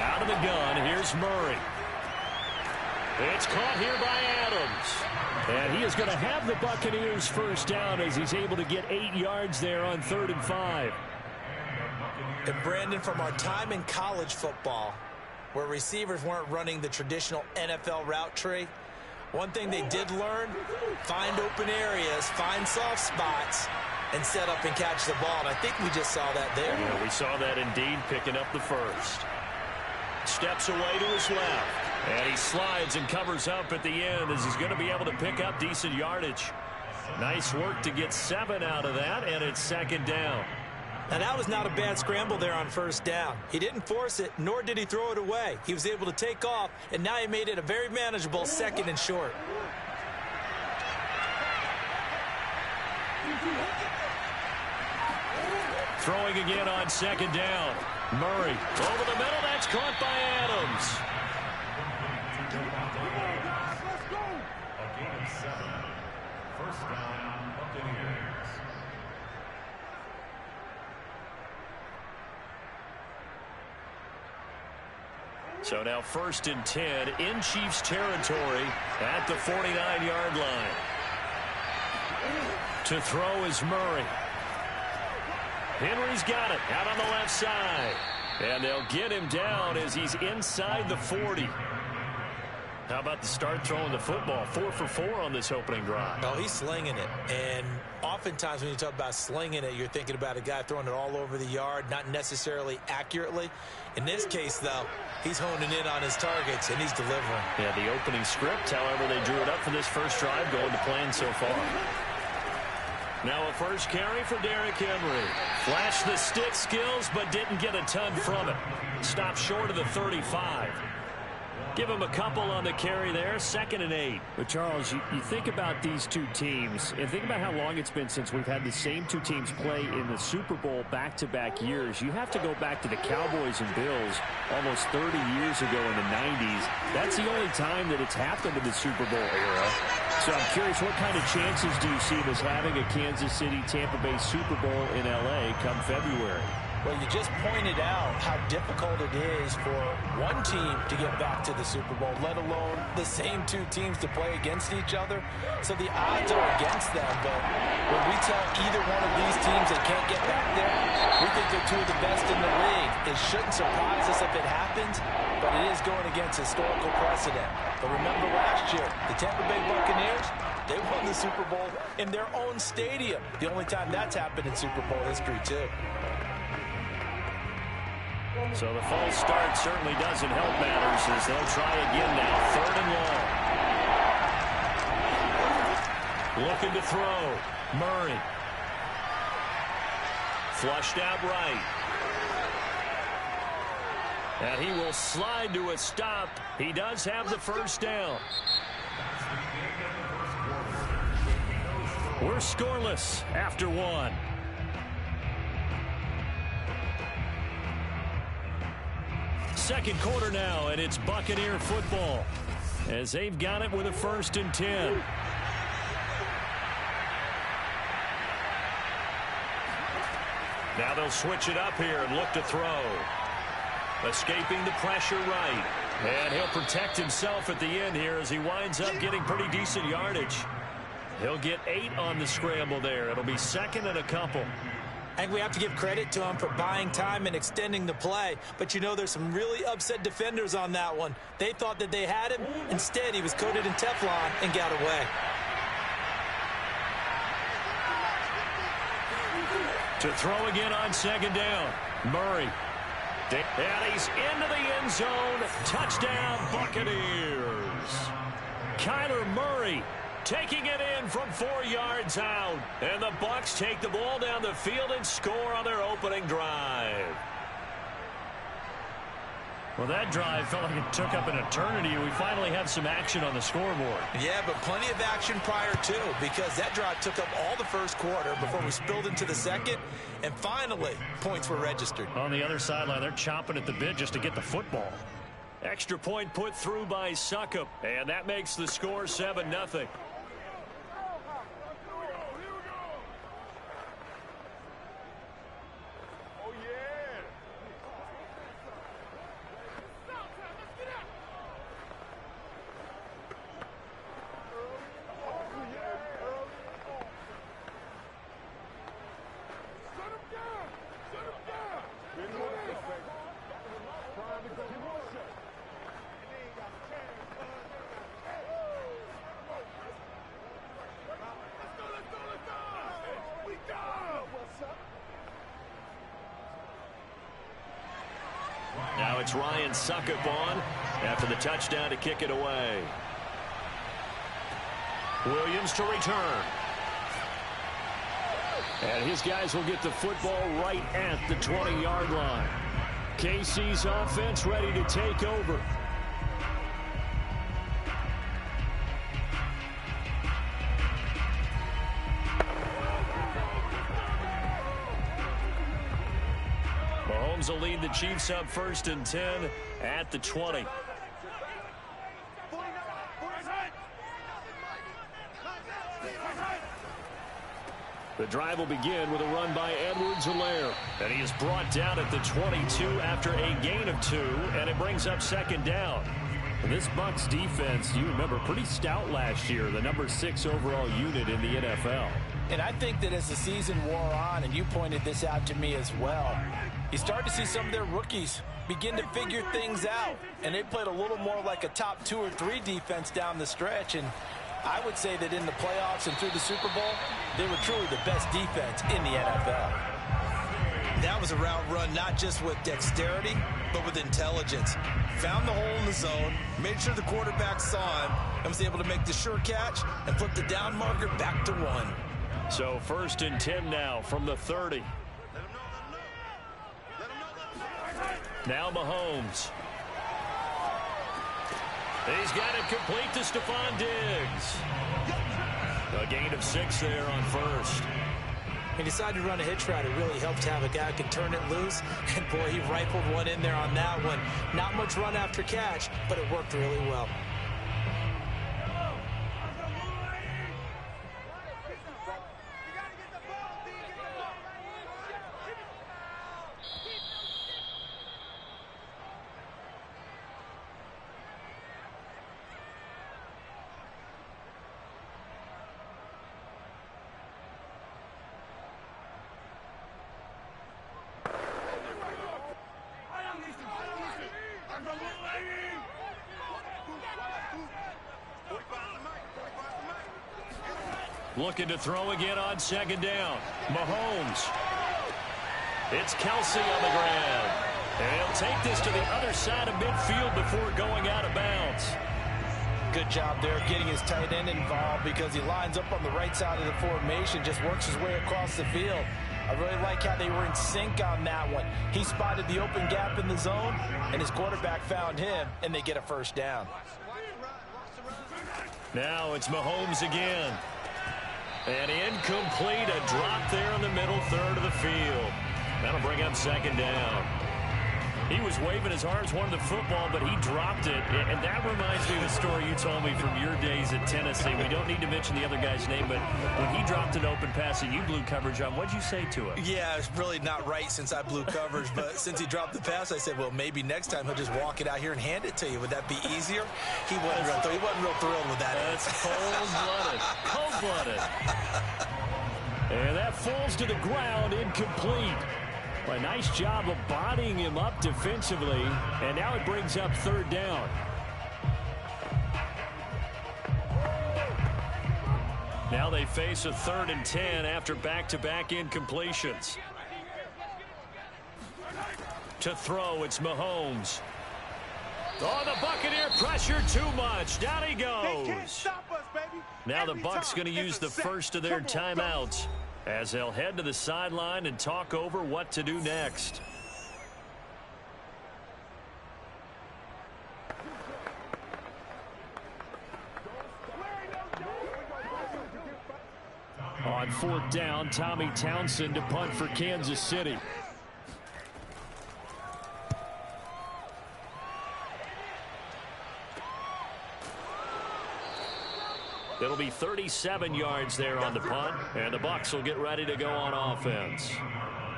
Out of the gun, here's Murray. It's caught here by Adams. And he is going to have the Buccaneers first down as he's able to get 8 yards there on 3rd and 5. And Brandon, from our time in college football, where receivers weren't running the traditional NFL route tree, one thing they did learn, find open areas, find soft spots, and set up and catch the ball. And I think we just saw that there. Yeah, we saw that indeed, picking up the first. Steps away to his left. And he slides and covers up at the end as he's going to be able to pick up decent yardage. Nice work to get 7 out of that, and it's 2nd down. Now, that was not a bad scramble there on 1st down. He didn't force it, nor did he throw it away. He was able to take off, and now he made it a very manageable 2nd and short. Throwing again on 2nd down. Murray over the middle. That's caught by Adams. A gain of 7. First down, Buccaneers. So now 1st and 10 in Chiefs territory at the 49-yard line. To throw is Murray. Henry's got it out on the left side. And they'll get him down as he's inside the 40. How about the start throwing the football? 4 for 4 on this opening drive. Oh, he's slinging it. And oftentimes when you talk about slinging it, you're thinking about a guy throwing it all over the yard, not necessarily accurately. In this case, though, he's honing in on his targets, and he's delivering. Yeah, the opening script, however, they drew it up for this first drive, going to plan so far. Now a first carry for Derrick Henry. Flashed the stick skills, but didn't get a ton from it. Stopped short of the 35. Give him a couple on the carry there, 2nd and 8. But, Charles, you think about these two teams, and think about how long it's been since we've had the same two teams play in the Super Bowl back-to-back years. You have to go back to the Cowboys and Bills almost 30 years ago in the 90s. That's the only time that it's happened in the Super Bowl era. So I'm curious, what kind of chances do you see this having a Kansas City-Tampa Bay Super Bowl in L.A. come February? Well, you just pointed out how difficult it is for one team to get back to the Super Bowl, let alone the same two teams to play against each other. So the odds are against them, but when we tell either one of these teams they can't get back there, we think they're two of the best in the league. It shouldn't surprise us if it happens, but it is going against historical precedent. But remember last year, the Tampa Bay Buccaneers, they won the Super Bowl in their own stadium. The only time that's happened in Super Bowl history, too. So the false start certainly doesn't help matters as they'll try again now. 3rd and long. Looking to throw. Murray. Flushed out right. And he will slide to a stop. He does have the first down. We're scoreless after 1. Second quarter now, and it's Buccaneer football as they've got it with a 1st and 10. Now they'll switch it up here and look to throw. Escaping the pressure right. And he'll protect himself at the end here as he winds up getting pretty decent yardage. He'll get 8 on the scramble there. It'll be 2nd and a couple. I think we have to give credit to him for buying time and extending the play. But, you know, there's some really upset defenders on that one. They thought that they had him. Instead, he was coated in Teflon and got away. To throw again on 2nd down. Murray. And he's into the end zone. Touchdown, Buccaneers. Kyler Murray taking it in from 4 yards out. And the Bucs take the ball down the field and score on their opening drive. Well, that drive felt like it took up an eternity. We finally have some action on the scoreboard. Yeah, but plenty of action prior to, because that drive took up all the first quarter before we spilled into the second. And finally, points were registered. On the other sideline, they're chomping at the bit just to get the football. Extra point put through by Succop. And that makes the score 7-0. Now it's Ryan Suckup on after the touchdown to kick it away. Williams to return. And his guys will get the football right at the 20-yard line. KC's offense ready to take over. Mahomes will lead the Chiefs up 1st and 10 at the 20. The drive will begin with a run by Edwards-Helaire. And he is brought down at the 22 after a gain of 2, and it brings up 2nd down. This Bucs defense, you remember, pretty stout last year, the number 6 overall unit in the NFL. And I think that as the season wore on, and you pointed this out to me as well, you start to see some of their rookies begin to figure things out. And they played a little more like a top 2 or 3 defense down the stretch. And I would say that in the playoffs and through the Super Bowl, they were truly the best defense in the NFL. That was a route run not just with dexterity, but with intelligence. Found the hole in the zone, made sure the quarterback saw him, and was able to make the sure catch and flip the down marker back to 1. So 1st and 10 now from the 30. Now Mahomes. He's got it complete to Stephon Diggs. A gain of 6 there on 1st. He decided to run a hitch route. It really helped to have a guy who can turn it loose. And, boy, he rifled one in there on that one. Not much run after catch, but it worked really well. Looking to throw again on 2nd down. Mahomes. It's Kelsey on the ground. And he'll take this to the other side of midfield before going out of bounds. Good job there getting his tight end involved because he lines up on the right side of the formation, just works his way across the field. I really like how they were in sync on that one. He spotted the open gap in the zone, and his quarterback found him, and they get a 1st down. Now it's Mahomes again. And incomplete, a drop there in the middle third of the field. That'll bring up 2nd down. He was waving his arms, wanted the football, but he dropped it. And that reminds me of the story you told me from your days at Tennessee. We don't need to mention the other guy's name, but when he dropped an open pass and you blew coverage on, what'd you say to him? Yeah, it's really not right since I blew coverage, but since he dropped the pass, I said, well, maybe next time he'll just walk it out here and hand it to you. Would that be easier? He wasn't real thrilled with that. That's cold-blooded. Cold-blooded. And that falls to the ground, incomplete. A nice job of bodying him up defensively, and now it brings up 3rd down. Now they face a 3rd and 10 after back-to-back incompletions. To throw, it's Mahomes. Oh, the Buccaneer pressure too much. Down he goes. They can't stop us, baby. Now the Bucs going to use the first of their timeouts as they'll head to the sideline and talk over what to do next. On 4th down, Tommy Townsend to punt for Kansas City. It'll be 37 yards there on the punt, and the Bucs will get ready to go on offense.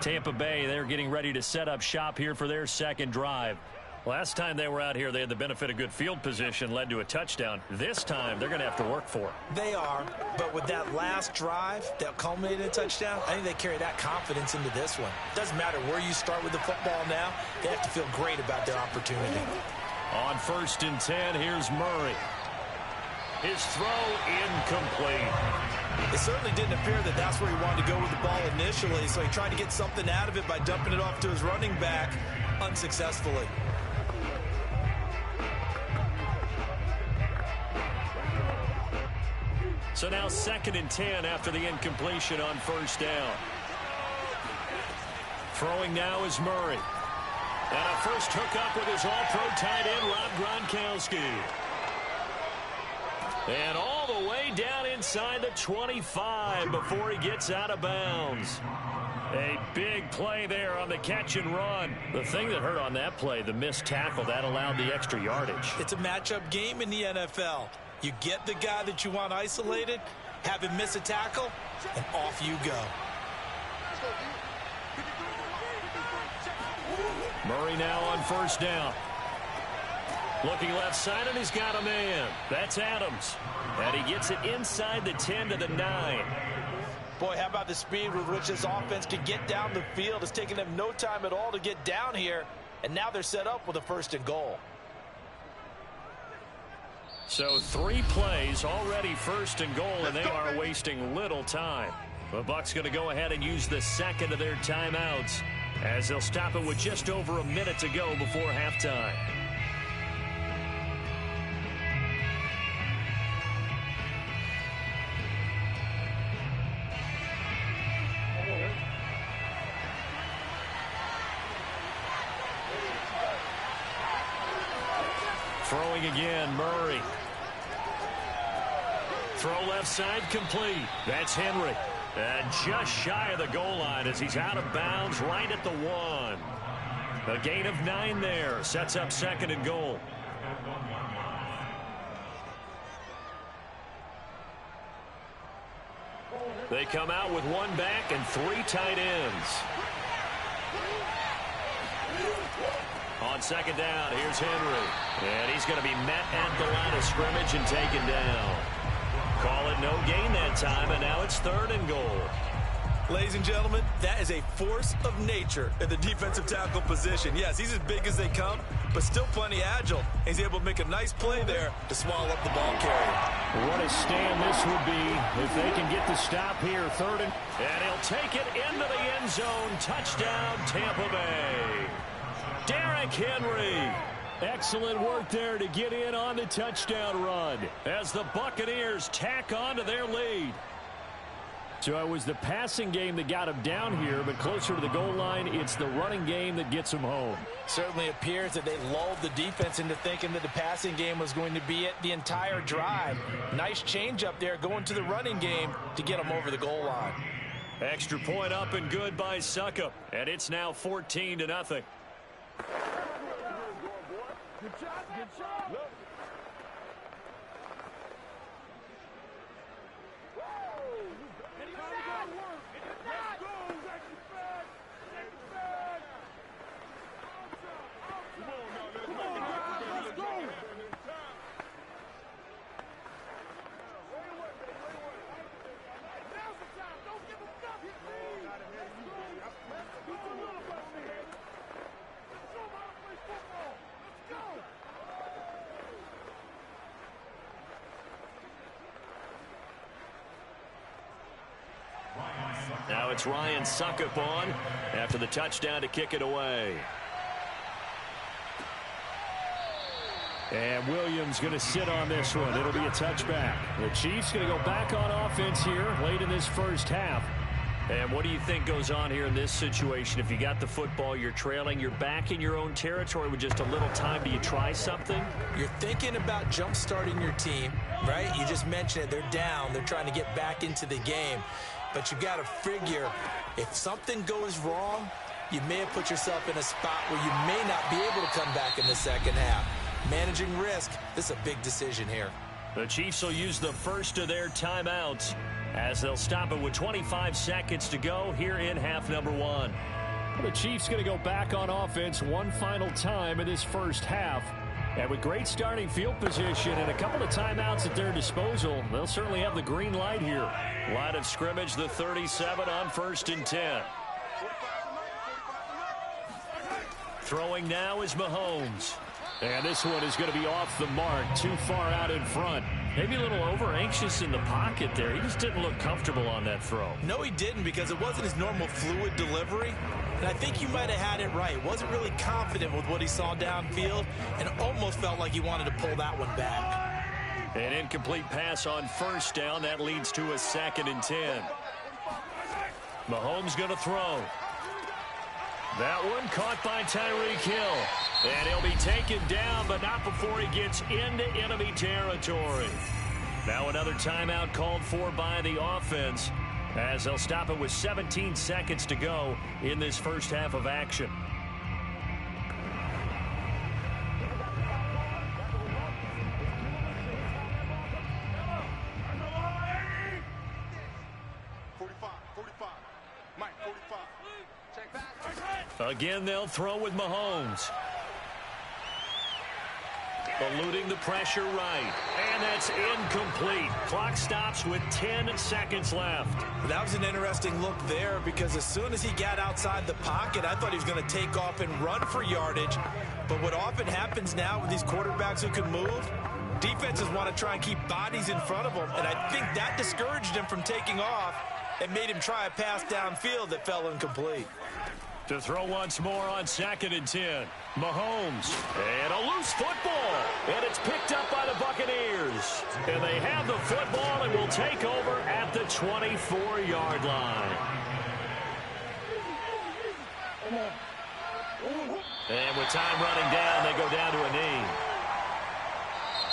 Tampa Bay, they're getting ready to set up shop here for their 2nd drive. Last time they were out here, they had the benefit of good field position, led to a touchdown. This time, they're going to have to work for it. They are, but with that last drive that culminated in a touchdown, I think they carry that confidence into this one. Doesn't matter where you start with the football now, they have to feel great about their opportunity. On 1st and 10, here's Murray. His throw incomplete. It certainly didn't appear that that's where he wanted to go with the ball initially, so he tried to get something out of it by dumping it off to his running back unsuccessfully. So now 2nd and 10 after the incompletion on first down. Throwing now is Murray. And a first hookup with his all-pro tight end, Rob Gronkowski. And all the way down inside the 25 before he gets out of bounds. A big play there on the catch and run. The thing that hurt on that play, the missed tackle, that allowed the extra yardage. It's a matchup game in the NFL. You get the guy that you want isolated, have him miss a tackle, and off you go. Murray now on first down. Looking left side, and he's got a man. That's Adams. And he gets it inside the 10 to the 9. Boy, how about the speed with which this offense can get down the field? It's taken them no time at all to get down here, and now they're set up with a 1st and goal. So 3 plays already 1st and goal, and they are wasting little time. The Bucs going to go ahead and use the 2nd of their timeouts as they'll stop it with just over a minute to go before halftime. Throwing again, Murray. Throw left side complete. That's Henry. And just shy of the goal line as he's out of bounds right at the 1. A gain of 9 there. Sets up 2nd and goal. They come out with 1 back and 3 tight ends. On 2nd down, here's Henry. And he's going to be met at the line of scrimmage and taken down. Call it no gain that time, and now it's 3rd and goal. Ladies and gentlemen, that is a force of nature in the defensive tackle position. Yes, he's as big as they come, but still plenty agile. He's able to make a nice play there to swallow up the ball carrier. What a stand this would be if they can get the stop here. 3rd and he'll take it into the end zone. Touchdown, Tampa Bay. Derrick Henry. Excellent work there to get in on the touchdown run as the Buccaneers tack on to their lead. So it was the passing game that got him down here, but closer to the goal line, it's the running game that gets him home. Certainly appears that they lulled the defense into thinking that the passing game was going to be it the entire drive. Nice change up there going to the running game to get them over the goal line. Extra point up and good by Succop, and it's now 14-0. Good shot, good shot. Look. Now it's Ryan Succop on after the touchdown to kick it away. And Williams going to sit on this one. It'll be a touchback. The Chiefs going to go back on offense here late in this first half. And what do you think goes on here in this situation? If you got the football, you're trailing, you're back in your own territory with just a little time. Do you try something? You're thinking about jump-starting your team, right? You just mentioned it. They're down. They're trying to get back into the game. But you got to figure if something goes wrong, you may have put yourself in a spot where you may not be able to come back in the second half. Managing risk, this is a big decision here. The Chiefs will use the first of their timeouts as they'll stop it with 25 seconds to go here in half number 1. The Chiefs going to go back on offense one final time in this first half. And with great starting field position and a couple of timeouts at their disposal, they'll certainly have the green light here. Line of scrimmage, the 37 on 1st and 10. Throwing now is Mahomes. And this one is going to be off the mark, too far out in front. Maybe a little over-anxious in the pocket there. He just didn't look comfortable on that throw. No, he didn't, because it wasn't his normal fluid delivery. And I think you might have had it right. Wasn't really confident with what he saw downfield and almost felt like he wanted to pull that one back. An incomplete pass on first down. That leads to a 2nd and 10. Mahomes going to throw. That one caught by Tyreek Hill. And he'll be taken down, but not before he gets into enemy territory. Now another timeout called for by the offense, as they'll stop it with 17 seconds to go in this first half of action. Again, they'll throw with Mahomes. Eluding the pressure right. And that's incomplete. Clock stops with 10 seconds left. That was an interesting look there, because as soon as he got outside the pocket, I thought he was going to take off and run for yardage. But what often happens now with these quarterbacks who can move, defenses want to try and keep bodies in front of them. And I think that discouraged him from taking off and made him try a pass downfield that fell incomplete. To throw once more on 2nd and 10. Mahomes. And a loose football. And it's picked up by the Buccaneers. And they have the football and will take over at the 24-yard line. And with time running down, they go down to a knee.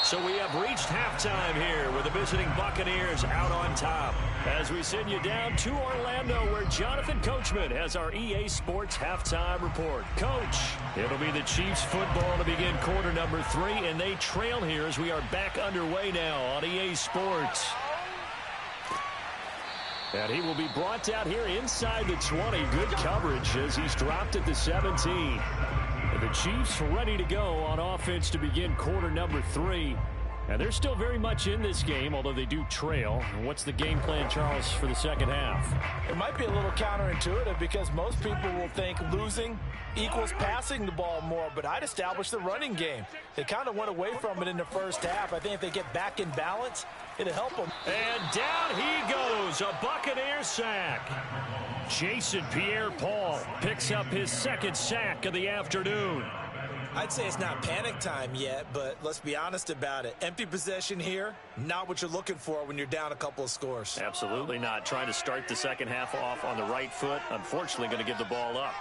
So we have reached halftime here with the visiting Buccaneers out on top. As we send you down to Orlando, where Jonathan Coachman has our EA Sports halftime report. Coach, it'll be the Chiefs football to begin quarter number 3, and they trail here as we are back underway now on EA Sports. And he will be brought down here inside the 20. Good coverage as he's dropped at the 17. And the Chiefs ready to go on offense to begin quarter number 3. And they're still very much in this game, although they do trail. What's the game plan, Charles, for the second half? It might be a little counterintuitive, because most people will think losing equals passing the ball more, but I'd establish the running game. They kind of went away from it in the first half. I think if they get back in balance, it'll help them. And down he goes, a Buccaneer sack. Jason Pierre-Paul picks up his 2nd sack of the afternoon. I'd say it's not panic time yet, but let's be honest about it. Empty possession here, not what you're looking for when you're down a couple of scores. Absolutely not. Trying to start the second half off on the right foot. Unfortunately, going to give the ball up.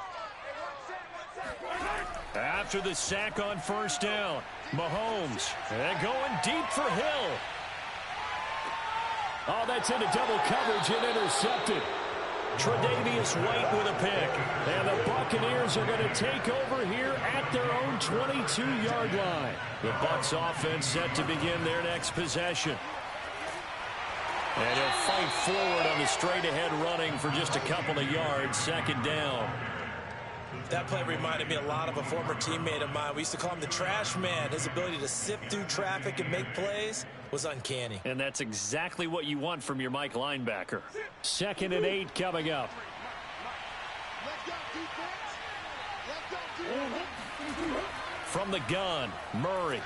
After the sack on first down, Mahomes. And going deep for Hill. Oh, that's into double coverage and intercepted. Tre'Davious White with a pick. And the Buccaneers are going to take over here at their own 22-yard line. The Bucs offense set to begin their next possession. And he'll fight forward on the straight-ahead running for just a couple of yards. 2nd down. That play reminded me a lot of a former teammate of mine. We used to call him the trash man. His ability to sift through traffic and make plays was uncanny. And that's exactly what you want from your Mike linebacker. 2nd and 8 coming up. From the gun, Murray.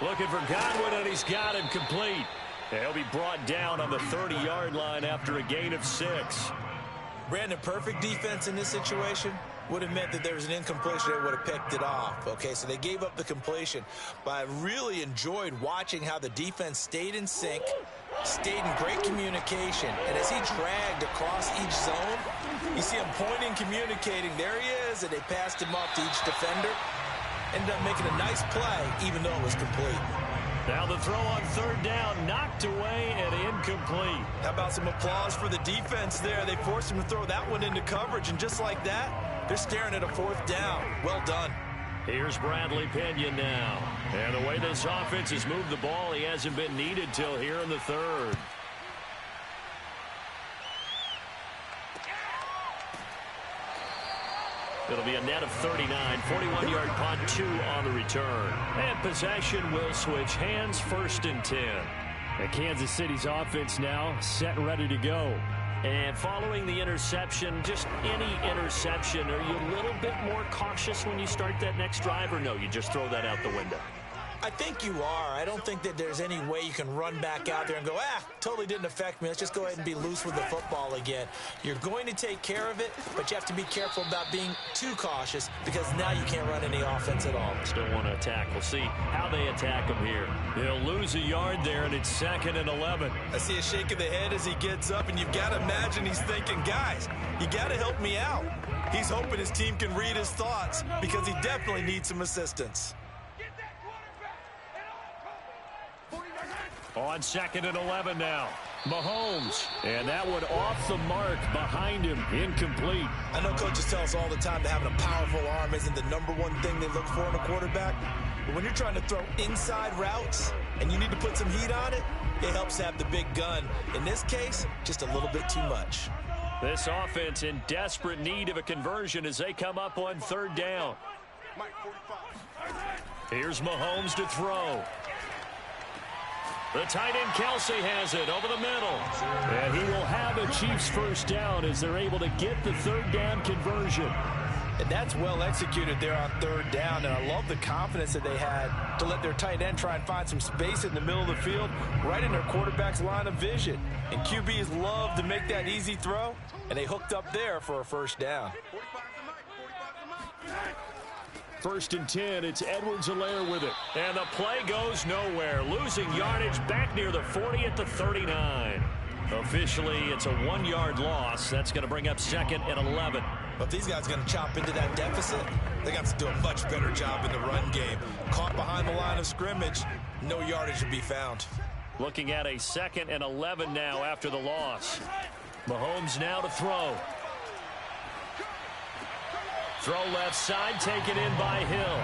Looking for Godwin, and he's got him complete. He'll be brought down on the 30-yard line after a gain of 6. Brandon, perfect defense in this situation would have meant that there was an incompletion. They would have picked it off. Okay, so they gave up the completion. But I really enjoyed watching how the defense stayed in sync, stayed in great communication. And as he dragged across each zone, you see him pointing, communicating. There he is, and they passed him off to each defender. Ended up making a nice play, even though it was complete. Now the throw on 3rd down, knocked away and incomplete. How about some applause for the defense there? They forced him to throw that one into coverage, and just like that, they're staring at a 4th down. Well done. Here's Bradley Pinion now. And the way this offense has moved the ball, he hasn't been needed till here in the 3rd. It'll be a net of 39, 41-yard punt, 2 on the return. And possession will switch hands, 1st and 10. And Kansas City's offense now set and ready to go. And following the interception, just any interception, are you a little bit more cautious when you start that next drive, or no, you just throw that out the window? I think you are. I don't think that there's any way you can run back out there and go, totally didn't affect me. Let's just go ahead and be loose with the football again. You're going to take care of it, but you have to be careful about being too cautious because now you can't run any offense at all. Still want to attack. We'll see how they attack him here. He'll lose a yard there, and it's 2nd and 11. I see a shake of the head as he gets up, and you've got to imagine he's thinking, guys, you got to help me out. He's hoping his team can read his thoughts because he definitely needs some assistance. On 2nd and 11 now. Mahomes. And that one off the mark behind him. Incomplete. I know coaches tell us all the time that having a powerful arm isn't the #1 thing they look for in a quarterback. But when you're trying to throw inside routes and you need to put some heat on it, it helps have the big gun. In this case, just a little bit too much. This offense in desperate need of a conversion as they come up on 3rd down. Here's Mahomes to throw. The tight end Kelsey has it over the middle. And he will have a Chiefs first down as they're able to get the 3rd down conversion. And that's well executed there on 3rd down. And I love the confidence that they had to let their tight end try and find some space in the middle of the field, right in their quarterback's line of vision. And QBs love to make that easy throw, and they hooked up there for a first down. 1st and 10, it's Edwards-Helaire with it. And the play goes nowhere. Losing yardage back near the 40 at the 39. Officially, it's a 1-yard loss. That's going to bring up 2nd and 11. But if these guys are going to chop into that deficit, they got to do a much better job in the run game. Caught behind the line of scrimmage, no yardage to be found. Looking at a 2nd and 11 now after the loss. Mahomes now to throw. Throw left side, taken in by Hill.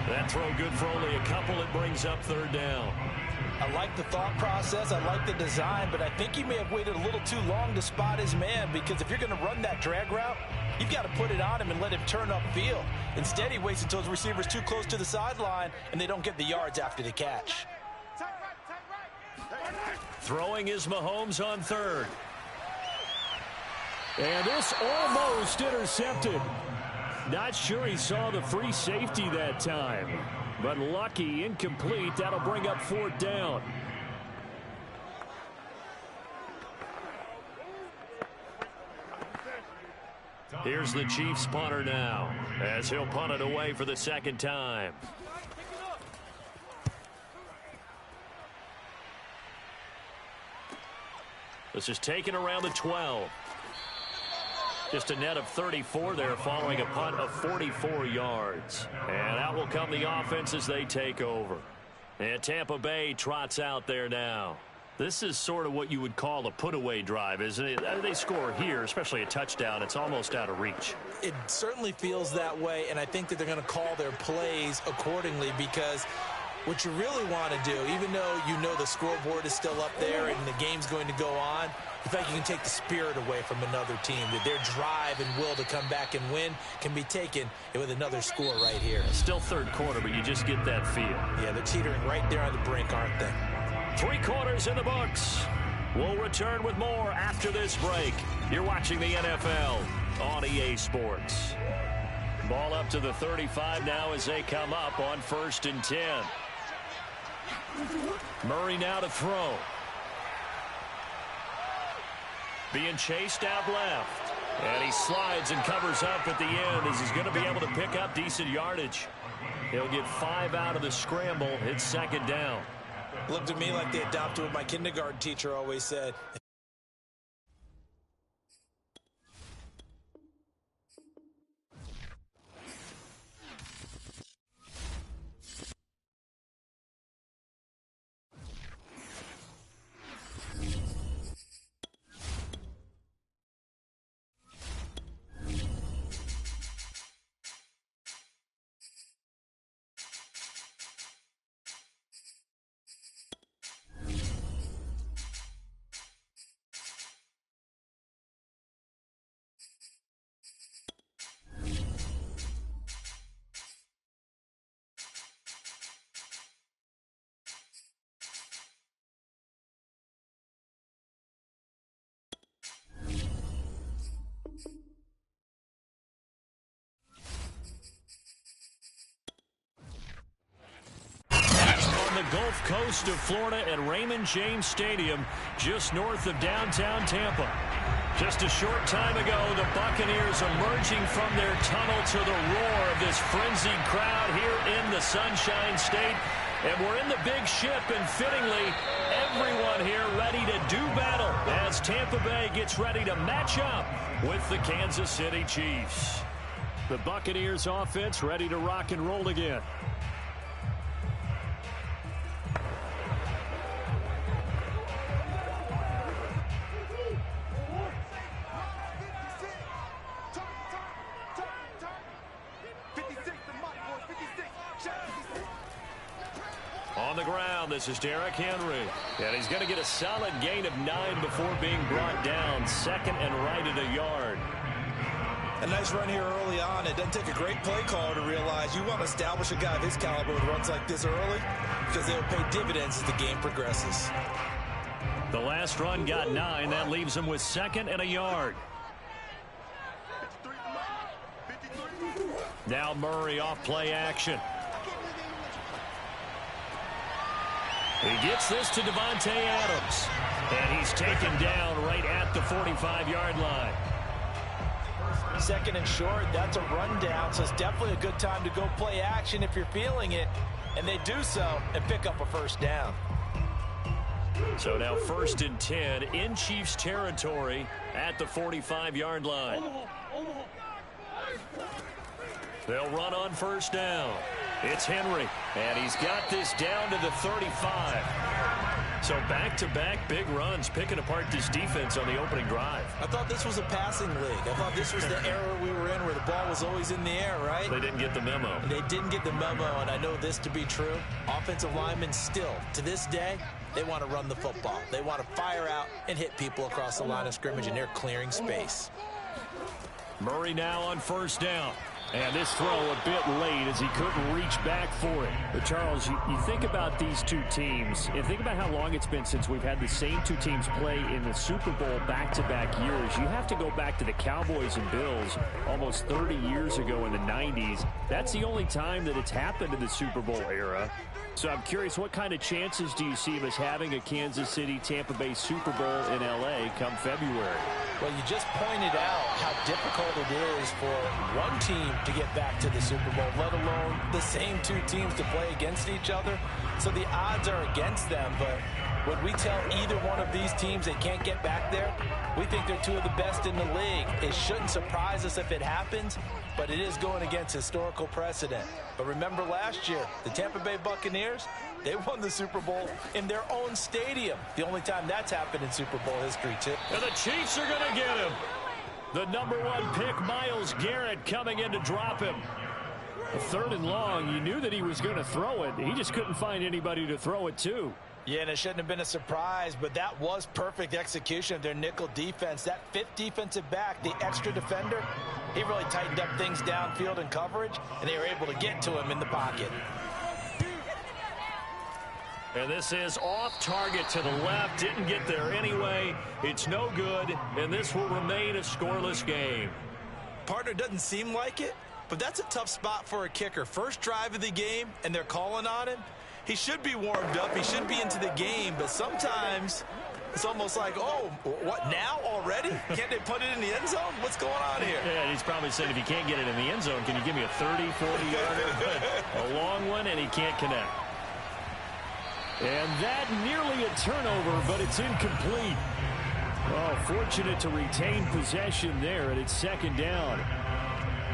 That throw good for only a couple. It brings up 3rd down. I like the thought process. I like the design, but I think he may have waited a little too long to spot his man because if you're going to run that drag route, you've got to put it on him and let him turn upfield. Instead, he waits until his receiver's too close to the sideline, and they don't get the yards after the catch. Throwing is Mahomes on 3rd. And this almost intercepted. Not sure he saw the free safety that time. But lucky, incomplete. That'll bring up 4th down. Here's the Chiefs punter now, as he'll punt it away for the 2nd time. This is taken around the 12. Just a net of 34 there following a punt of 44 yards. And out will come the offense as they take over. And Tampa Bay trots out there now. This is sort of what you would call a put-away drive, isn't it? They score here, especially a touchdown. It's almost out of reach. It certainly feels that way, and I think that they're going to call their plays accordingly because what you really want to do, even though you know the scoreboard is still up there and the game's going to go on, in fact, you can take the spirit away from another team. That their drive and will to come back and win can be taken with another score right here. Still 3rd quarter, but you just get that feel. Yeah, they're teetering right there on the brink, aren't they? 3 quarters in the books. We'll return with more after this break. You're watching the NFL on EA Sports. Ball up to the 35 now as they come up on 1st and 10. Murray now to throw. Being chased out left. And he slides and covers up at the end as he's going to be able to pick up decent yardage. He'll get 5 out of the scramble. It's 2nd down. Looked to me like they adopted what my kindergarten teacher always said. Gulf Coast of Florida at Raymond James Stadium, just north of downtown Tampa. Just a short time ago, the Buccaneers emerging from their tunnel to the roar of this frenzied crowd here in the Sunshine State. And we're in the big ship, and fittingly, everyone here ready to do battle as Tampa Bay gets ready to match up with the Kansas City Chiefs. The Buccaneers offense ready to rock and roll again. On the ground, this is Derrick Henry. And he's going to get a solid gain of 9 before being brought down. Second and right at a yard. A nice run here early on. It doesn't take a great play caller to realize you want to establish a guy of his caliber with runs like this early because they'll pay dividends as the game progresses. The last run got 9. That leaves him with second and a yard. Now Murray off play action. He gets this to Devontae Adams. And he's taken down right at the 45-yard line. Second and short, that's a rundown, so it's definitely a good time to go play action if you're feeling it. And they do so and pick up a first down. So now 1st and 10 in Chiefs territory at the 45-yard line. They'll run on first down. It's Henry, and he's got this down to the 35. So back-to-back big runs, picking apart this defense on the opening drive. I thought this was a passing league. I thought this was the era we were in where the ball was always in the air, right? They didn't get the memo. They didn't get the memo, and I know this to be true. Offensive linemen still, to this day, they want to run the football. They want to fire out and hit people across the line of scrimmage, and they're clearing space. Murray now on first down. And this throw a bit late as he couldn't reach back for it. But Charles, you think about these two teams and think about how long it's been since we've had the same two teams play in the Super Bowl back-to-back years. You have to go back to the Cowboys and Bills almost 30 years ago in the 90s. That's the only time that it's happened in the Super Bowl era. So I'm curious, what kind of chances do you see of us having a Kansas City-Tampa Bay Super Bowl in L.A. come February? Well, you just pointed out how difficult it is for one team to get back to the Super Bowl, let alone the same two teams to play against each other. So the odds are against them, but when we tell either one of these teams they can't get back there, we think they're two of the best in the league. It shouldn't surprise us if it happens, but it is going against historical precedent. But remember last year, the Tampa Bay Buccaneers, they won the Super Bowl in their own stadium. The only time that's happened in Super Bowl history, too. And the Chiefs are going to get him. The #1 pick, Myles Garrett, coming in to drop him. A 3rd and long, you knew that he was going to throw it. He just couldn't find anybody to throw it to. Yeah, and it shouldn't have been a surprise, but that was perfect execution of their nickel defense. That 5th defensive back, the extra defender, he really tightened up things downfield in coverage, and they were able to get to him in the pocket. And this is off target to the left. Didn't get there anyway. It's no good, and this will remain a scoreless game. Partner, doesn't seem like it, but that's a tough spot for a kicker. First drive of the game, and they're calling on him. He should be warmed up. He should be into the game, but sometimes it's almost like, oh, what, now already? Can't they put it in the end zone? What's going on here? Yeah, he's probably saying, if you can't get it in the end zone, can you give me a 30, 40-yarder? A long one, and he can't connect. And that nearly a turnover, but it's incomplete. Oh, fortunate to retain possession there, and it's 2nd down.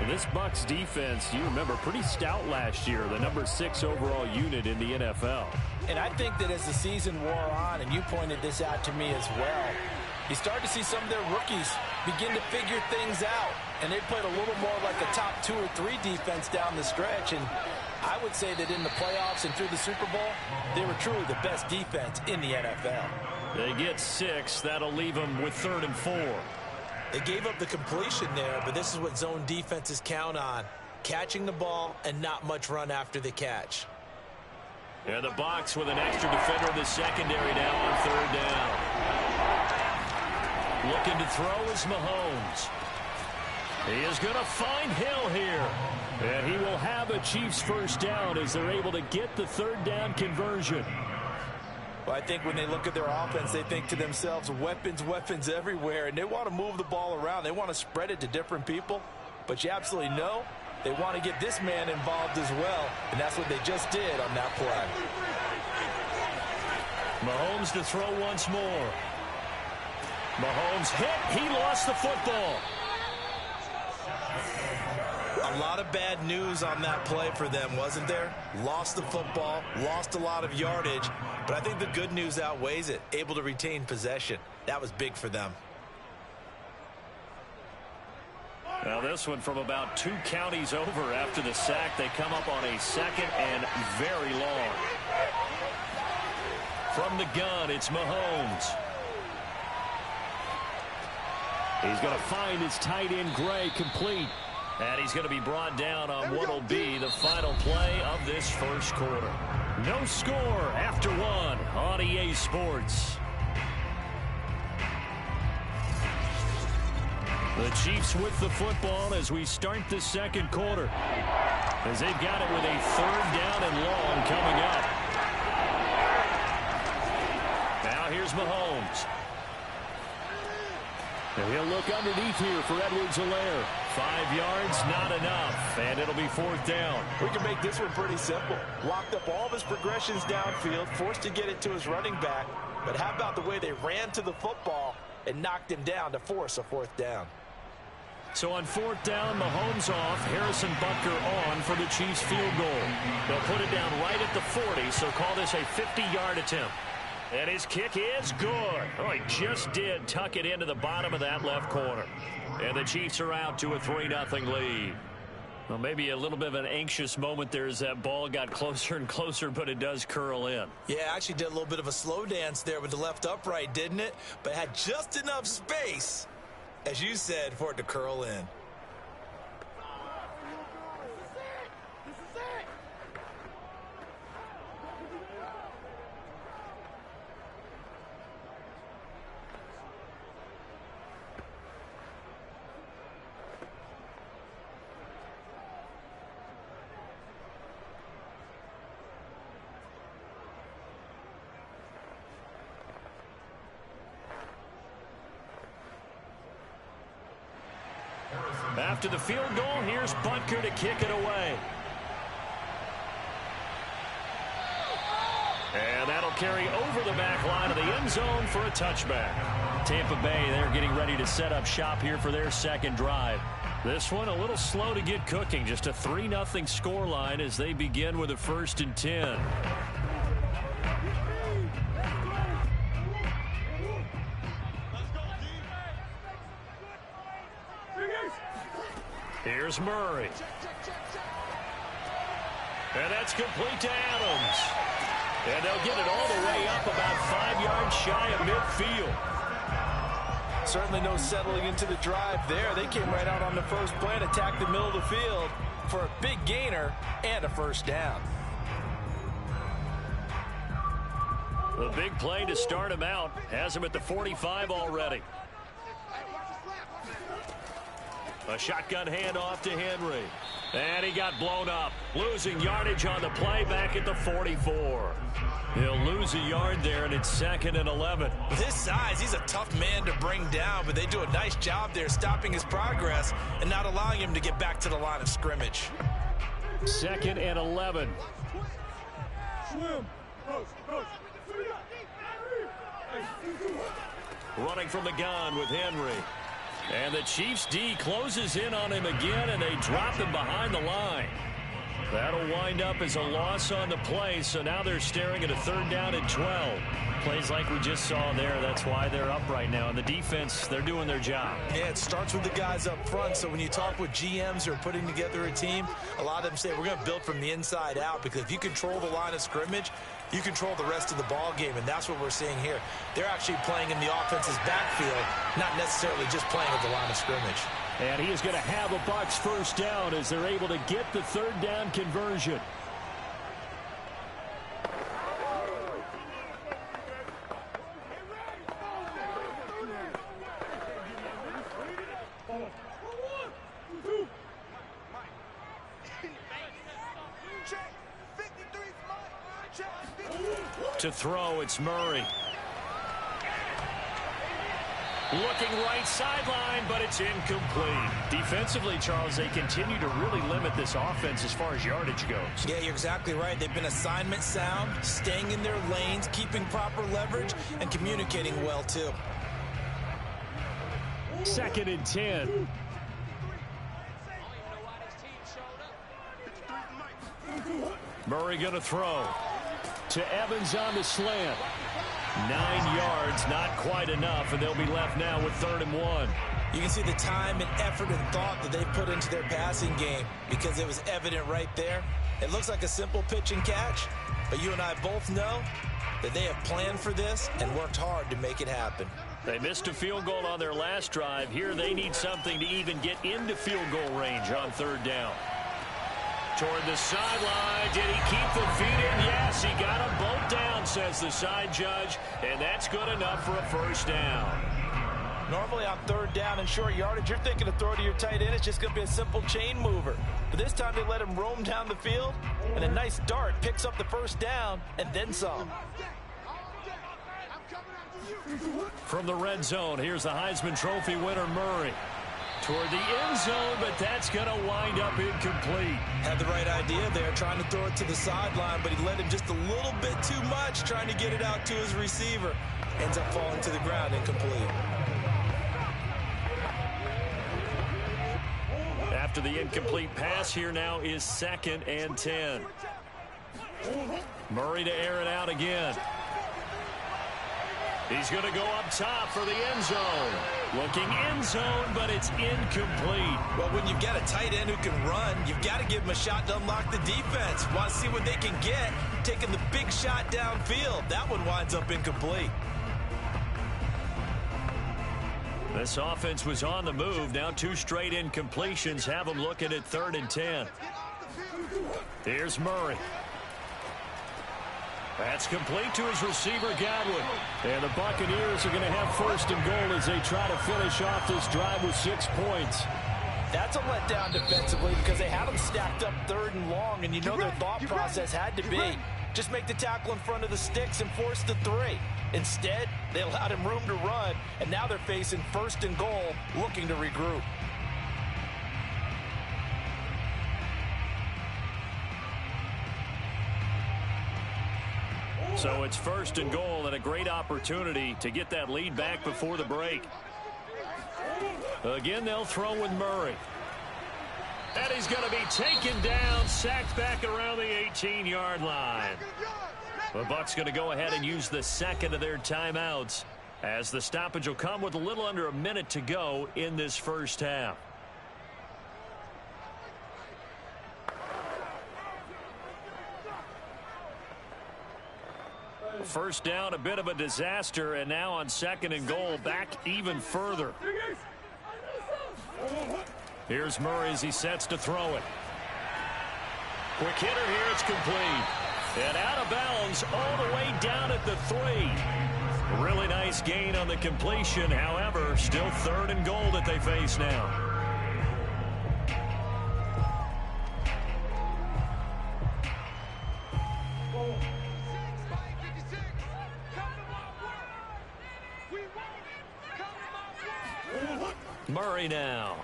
And this Bucs defense, you remember, pretty stout last year, the #6 overall unit in the NFL. And I think that as the season wore on, and you pointed this out to me as well, you start to see some of their rookies begin to figure things out. And they played a little more like a top 2 or 3 defense down the stretch. And I would say that in the playoffs and through the Super Bowl, they were truly the best defense in the NFL. They get 6. That'll leave them with 3rd and 4. They gave up the completion there, but this is what zone defenses count on. Catching the ball and not much run after the catch. And the Bucs with an extra defender in the secondary now on 3rd down. Looking to throw is Mahomes. He is going to find Hill here. And he will have a Chiefs first down as they're able to get the third down conversion. Well, I think when they look at their offense, they think to themselves, weapons, weapons everywhere, and they want to move the ball around. They want to spread it to different people, but you absolutely know they want to get this man involved as well, and that's what they just did on that play. Mahomes to throw once more. Mahomes hit. He lost the football. A lot of bad news on that play for them, wasn't there? Lost the football, lost a lot of yardage, but I think the good news outweighs it. Able to retain possession. That was big for them. Now this one from about 2 counties over after the sack. They come up on a 2nd and very long. From the gun, it's Mahomes. He's going to find his tight end, Gray, complete. And he's going to be brought down on what will be the final play of this first quarter. No score after 1 on EA Sports. The Chiefs with the football as we start the second quarter. As they've got it with a 3rd down and long coming up. Now here's Mahomes. And he'll look underneath here for Edwards-Helaire. 5 yards, not enough, and it'll be 4th down. We can make this one pretty simple. Locked up all of his progressions downfield, forced to get it to his running back. But how about the way they ran to the football and knocked him down to force a 4th down? So on 4th down, Mahomes off, Harrison Butker on for the Chiefs field goal. They'll put it down right at the 40, so call this a 50-yard attempt. And his kick is good. Oh, he just did tuck it into the bottom of that left corner. And the Chiefs are out to a 3-0 lead. Well, maybe a little bit of an anxious moment there as that ball got closer and closer, but it does curl in. Yeah, actually did a little bit of a slow dance there with the left upright, didn't it? But had just enough space, as you said, for it to curl in. After the field goal, here's Butker to kick it away. And that'll carry over the back line of the end zone for a touchback. Tampa Bay, they're getting ready to set up shop here for their second drive. This one a little slow to get cooking. Just a 3-0 score line as they begin with a 1st and 10. Here's Murray. And that's complete to Adams. And they'll get it all the way up about 5 yards shy of midfield. Certainly no settling into the drive there. They came right out on the first play and attacked the middle of the field for a big gainer and a 1st down. The big play to start him out. Has him at the 45 already. A shotgun handoff to Henry. And he got blown up. Losing yardage on the play back at the 44. He'll lose a yard there, and it's 2nd and 11. With his size, he's a tough man to bring down, but they do a nice job there stopping his progress and not allowing him to get back to the line of scrimmage. 2nd and 11. Running from the gun with Henry. And the Chiefs D closes in on him again, and they drop him behind the line. That'll wind up as a loss on the play, so now they're staring at a 3rd down and 12. Plays like we just saw there, that's why they're up right now. And the defense, they're doing their job. Yeah, it starts with the guys up front, so when you talk with GMs who are putting together a team, a lot of them say we're going to build from the inside out, because if you control the line of scrimmage, you control the rest of the ball game, and that's what we're seeing here. They're actually playing in the offense's backfield, not necessarily just playing at the line of scrimmage. And he is going to have a Bucs first down as they're able to get the 3rd down conversion. To throw, it's Murray. Looking right sideline, but it's incomplete. Defensively, Charles, they continue to really limit this offense as far as yardage goes. Yeah, you're exactly right. They've been assignment sound, staying in their lanes, keeping proper leverage, and communicating well, too. 2nd and 10. Murray going to throw. To Evans on the slant. 9 yards, not quite enough, and they'll be left now with 3rd and 1. You can see the time and effort and thought that they put into their passing game because it was evident right there. It looks like a simple pitch and catch, but you and I both know that they have planned for this and worked hard to make it happen. They missed a field goal on their last drive. Here they need something to even get into field goal range on 3rd down. Toward the sideline. Did he keep the feet in? Yes, he got them both down, says the side judge, and that's good enough for a 1st down. Normally on 3rd down and short yardage, you're thinking to throw to your tight end. It's just going to be a simple chain mover. But this time they let him roam down the field, and a nice dart picks up the 1st down and then some. From the red zone, here's the Heisman Trophy winner, Murray. Toward the end zone, but that's going to wind up incomplete. Had the right idea there, trying to throw it to the sideline, but he let him just a little bit too much, trying to get it out to his receiver. Ends up falling to the ground, incomplete. After the incomplete pass, here now is 2nd and 10. Murray to air it out again. He's going to go up top for the end zone. Looking end zone, but it's incomplete. Well, when you've got a tight end who can run, you've got to give him a shot to unlock the defense. Want to see what they can get, taking the big shot downfield. That one winds up incomplete. This offense was on the move. Now 2 straight incompletions have them looking at 3rd and 10. Here's Murray. That's complete to his receiver, Godwin. And the Buccaneers are going to have 1st and goal as they try to finish off this drive with 6 points. That's a letdown defensively because they had them stacked up 3rd and long, and you know their thought process had to be just make the tackle in front of the sticks and force the 3. Instead, they allowed him room to run, and now they're facing 1st and goal, looking to regroup. So it's 1st and goal and a great opportunity to get that lead back before the break. Again, they'll throw with Murray. And he's going to be taken down, sacked back around the 18-yard line. The Bucs going to go ahead and use the 2nd of their timeouts as the stoppage will come with a little under a minute to go in this 1st half. First down, a bit of a disaster, and now on 2nd and goal, back even further. Here's Murray as he sets to throw it. Quick hitter here, it's complete. And out of bounds all the way down at the 3. Really nice gain on the completion, however, still 3rd and goal that they face now. Murray now.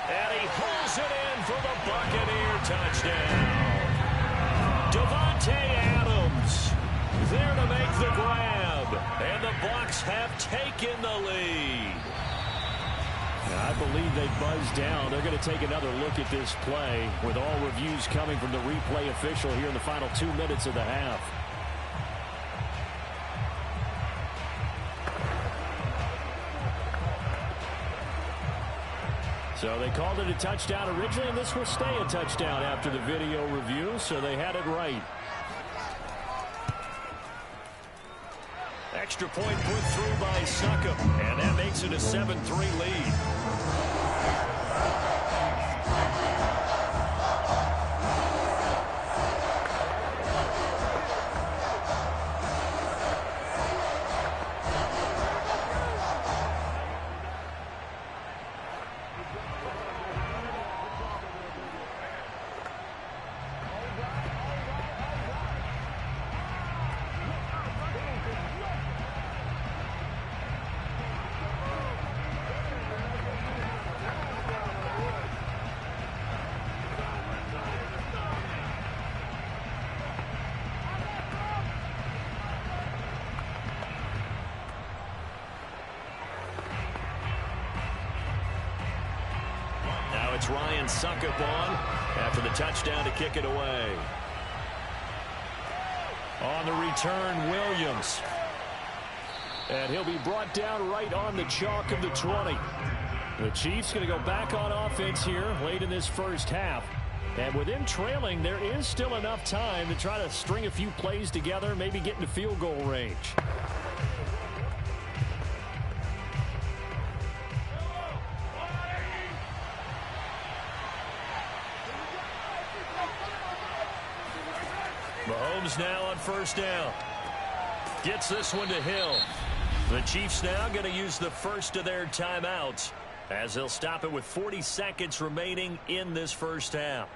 And he pulls it in for the Buccaneer touchdown. Devontae Adams there to make the grab. And the Bucs have taken the lead. I believe they buzzed down. They're going to take another look at this play with all reviews coming from the replay official here in the final 2 minutes of the half. So they called it a touchdown originally, and this will stay a touchdown after the video review, so they had it right. Extra point put through by Succop, and that makes it a 7-3 lead. It's Ryan Suckup on after the touchdown to kick it away. On the return, Williams. And he'll be brought down right on the chalk of the 20. The Chiefs going to go back on offense here late in this first half. And with them trailing, there is still enough time to try to string a few plays together, maybe get into field goal range. Mahomes now on first down. Gets this one to Hill. The Chiefs now going to use the first of their timeouts as they'll stop it with 40 seconds remaining in this first half.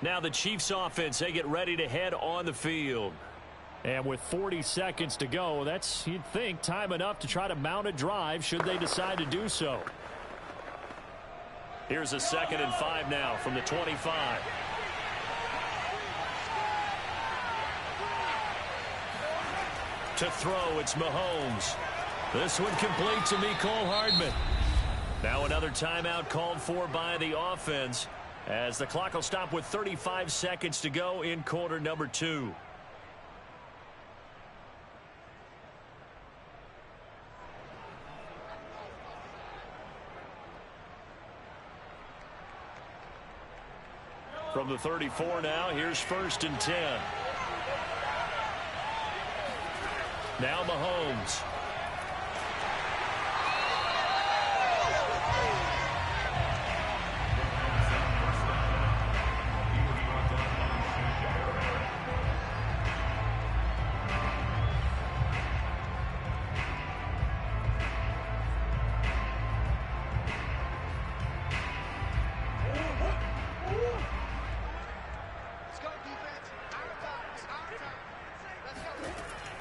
Now the Chiefs offense, they get ready to head on the field. And with 40 seconds to go, that's, you'd think, time enough to try to mount a drive should they decide to do so. Here's a 2nd and 5 now from the 25. To throw, it's Mahomes. This one complete to Mecole Hardman. Now another timeout called for by the offense as the clock will stop with 35 seconds to go in quarter number 2. From the 34 now, here's 1st and 10. Now Mahomes.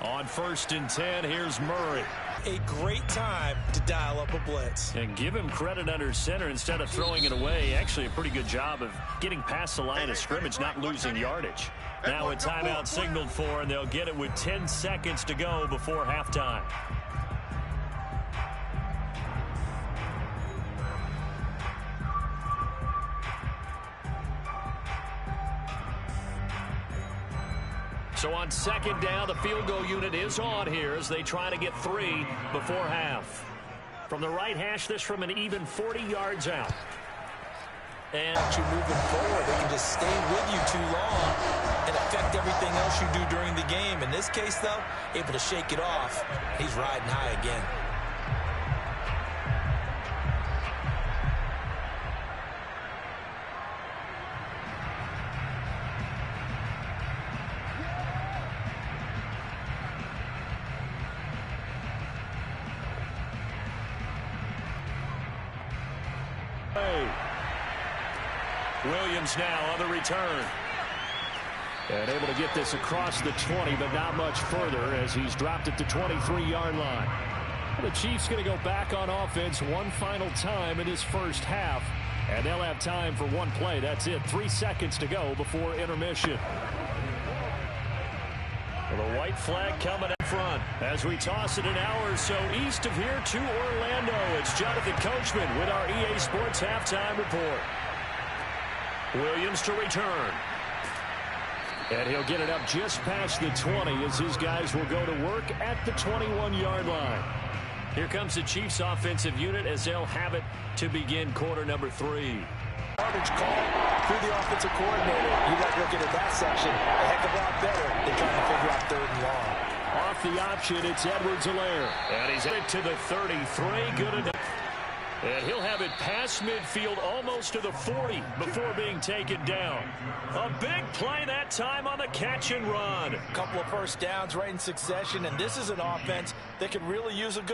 On 1st and 10, here's Murray. A great time to dial up a blitz. And give him credit under center instead of throwing it away. Actually a pretty good job of getting past the line of scrimmage, not losing yardage. Now a timeout signaled for, and they'll get it with 10 seconds to go before halftime. So on 2nd down, the field goal unit is on here as they try to get 3 before half. From the right hash, this from an even 40 yards out. And you moving forward, they can just stay with you too long and affect everything else you do during the game. In this case, though, able to shake it off. He's riding high again. Williams now on the return. And able to get this across the 20, but not much further as he's dropped at the 23-yard line. The Chiefs going to go back on offense one final time in this first half. And they'll have time for one play. That's it. 3 seconds to go before intermission. Well, the white flag coming up front as we toss it an hour or so east of here to Orlando. It's Jonathan Coachman with our EA Sports Halftime Report. Williams to return. And he'll get it up just past the 20 as his guys will go to work at the 21-yard line. Here comes the Chiefs offensive unit as they'll have it to begin quarter number 3. Garbage call through the offensive coordinator. You got to look at that section a heck of a lot better than trying to figure out 3rd and long. Off the option, it's Edwards-Helaire. And he's headed to the 33. Good enough. And he'll have it past midfield almost to the 40 before being taken down. A big play that time on the catch and run. A couple of first downs right in succession, and this is an offense that could really use a good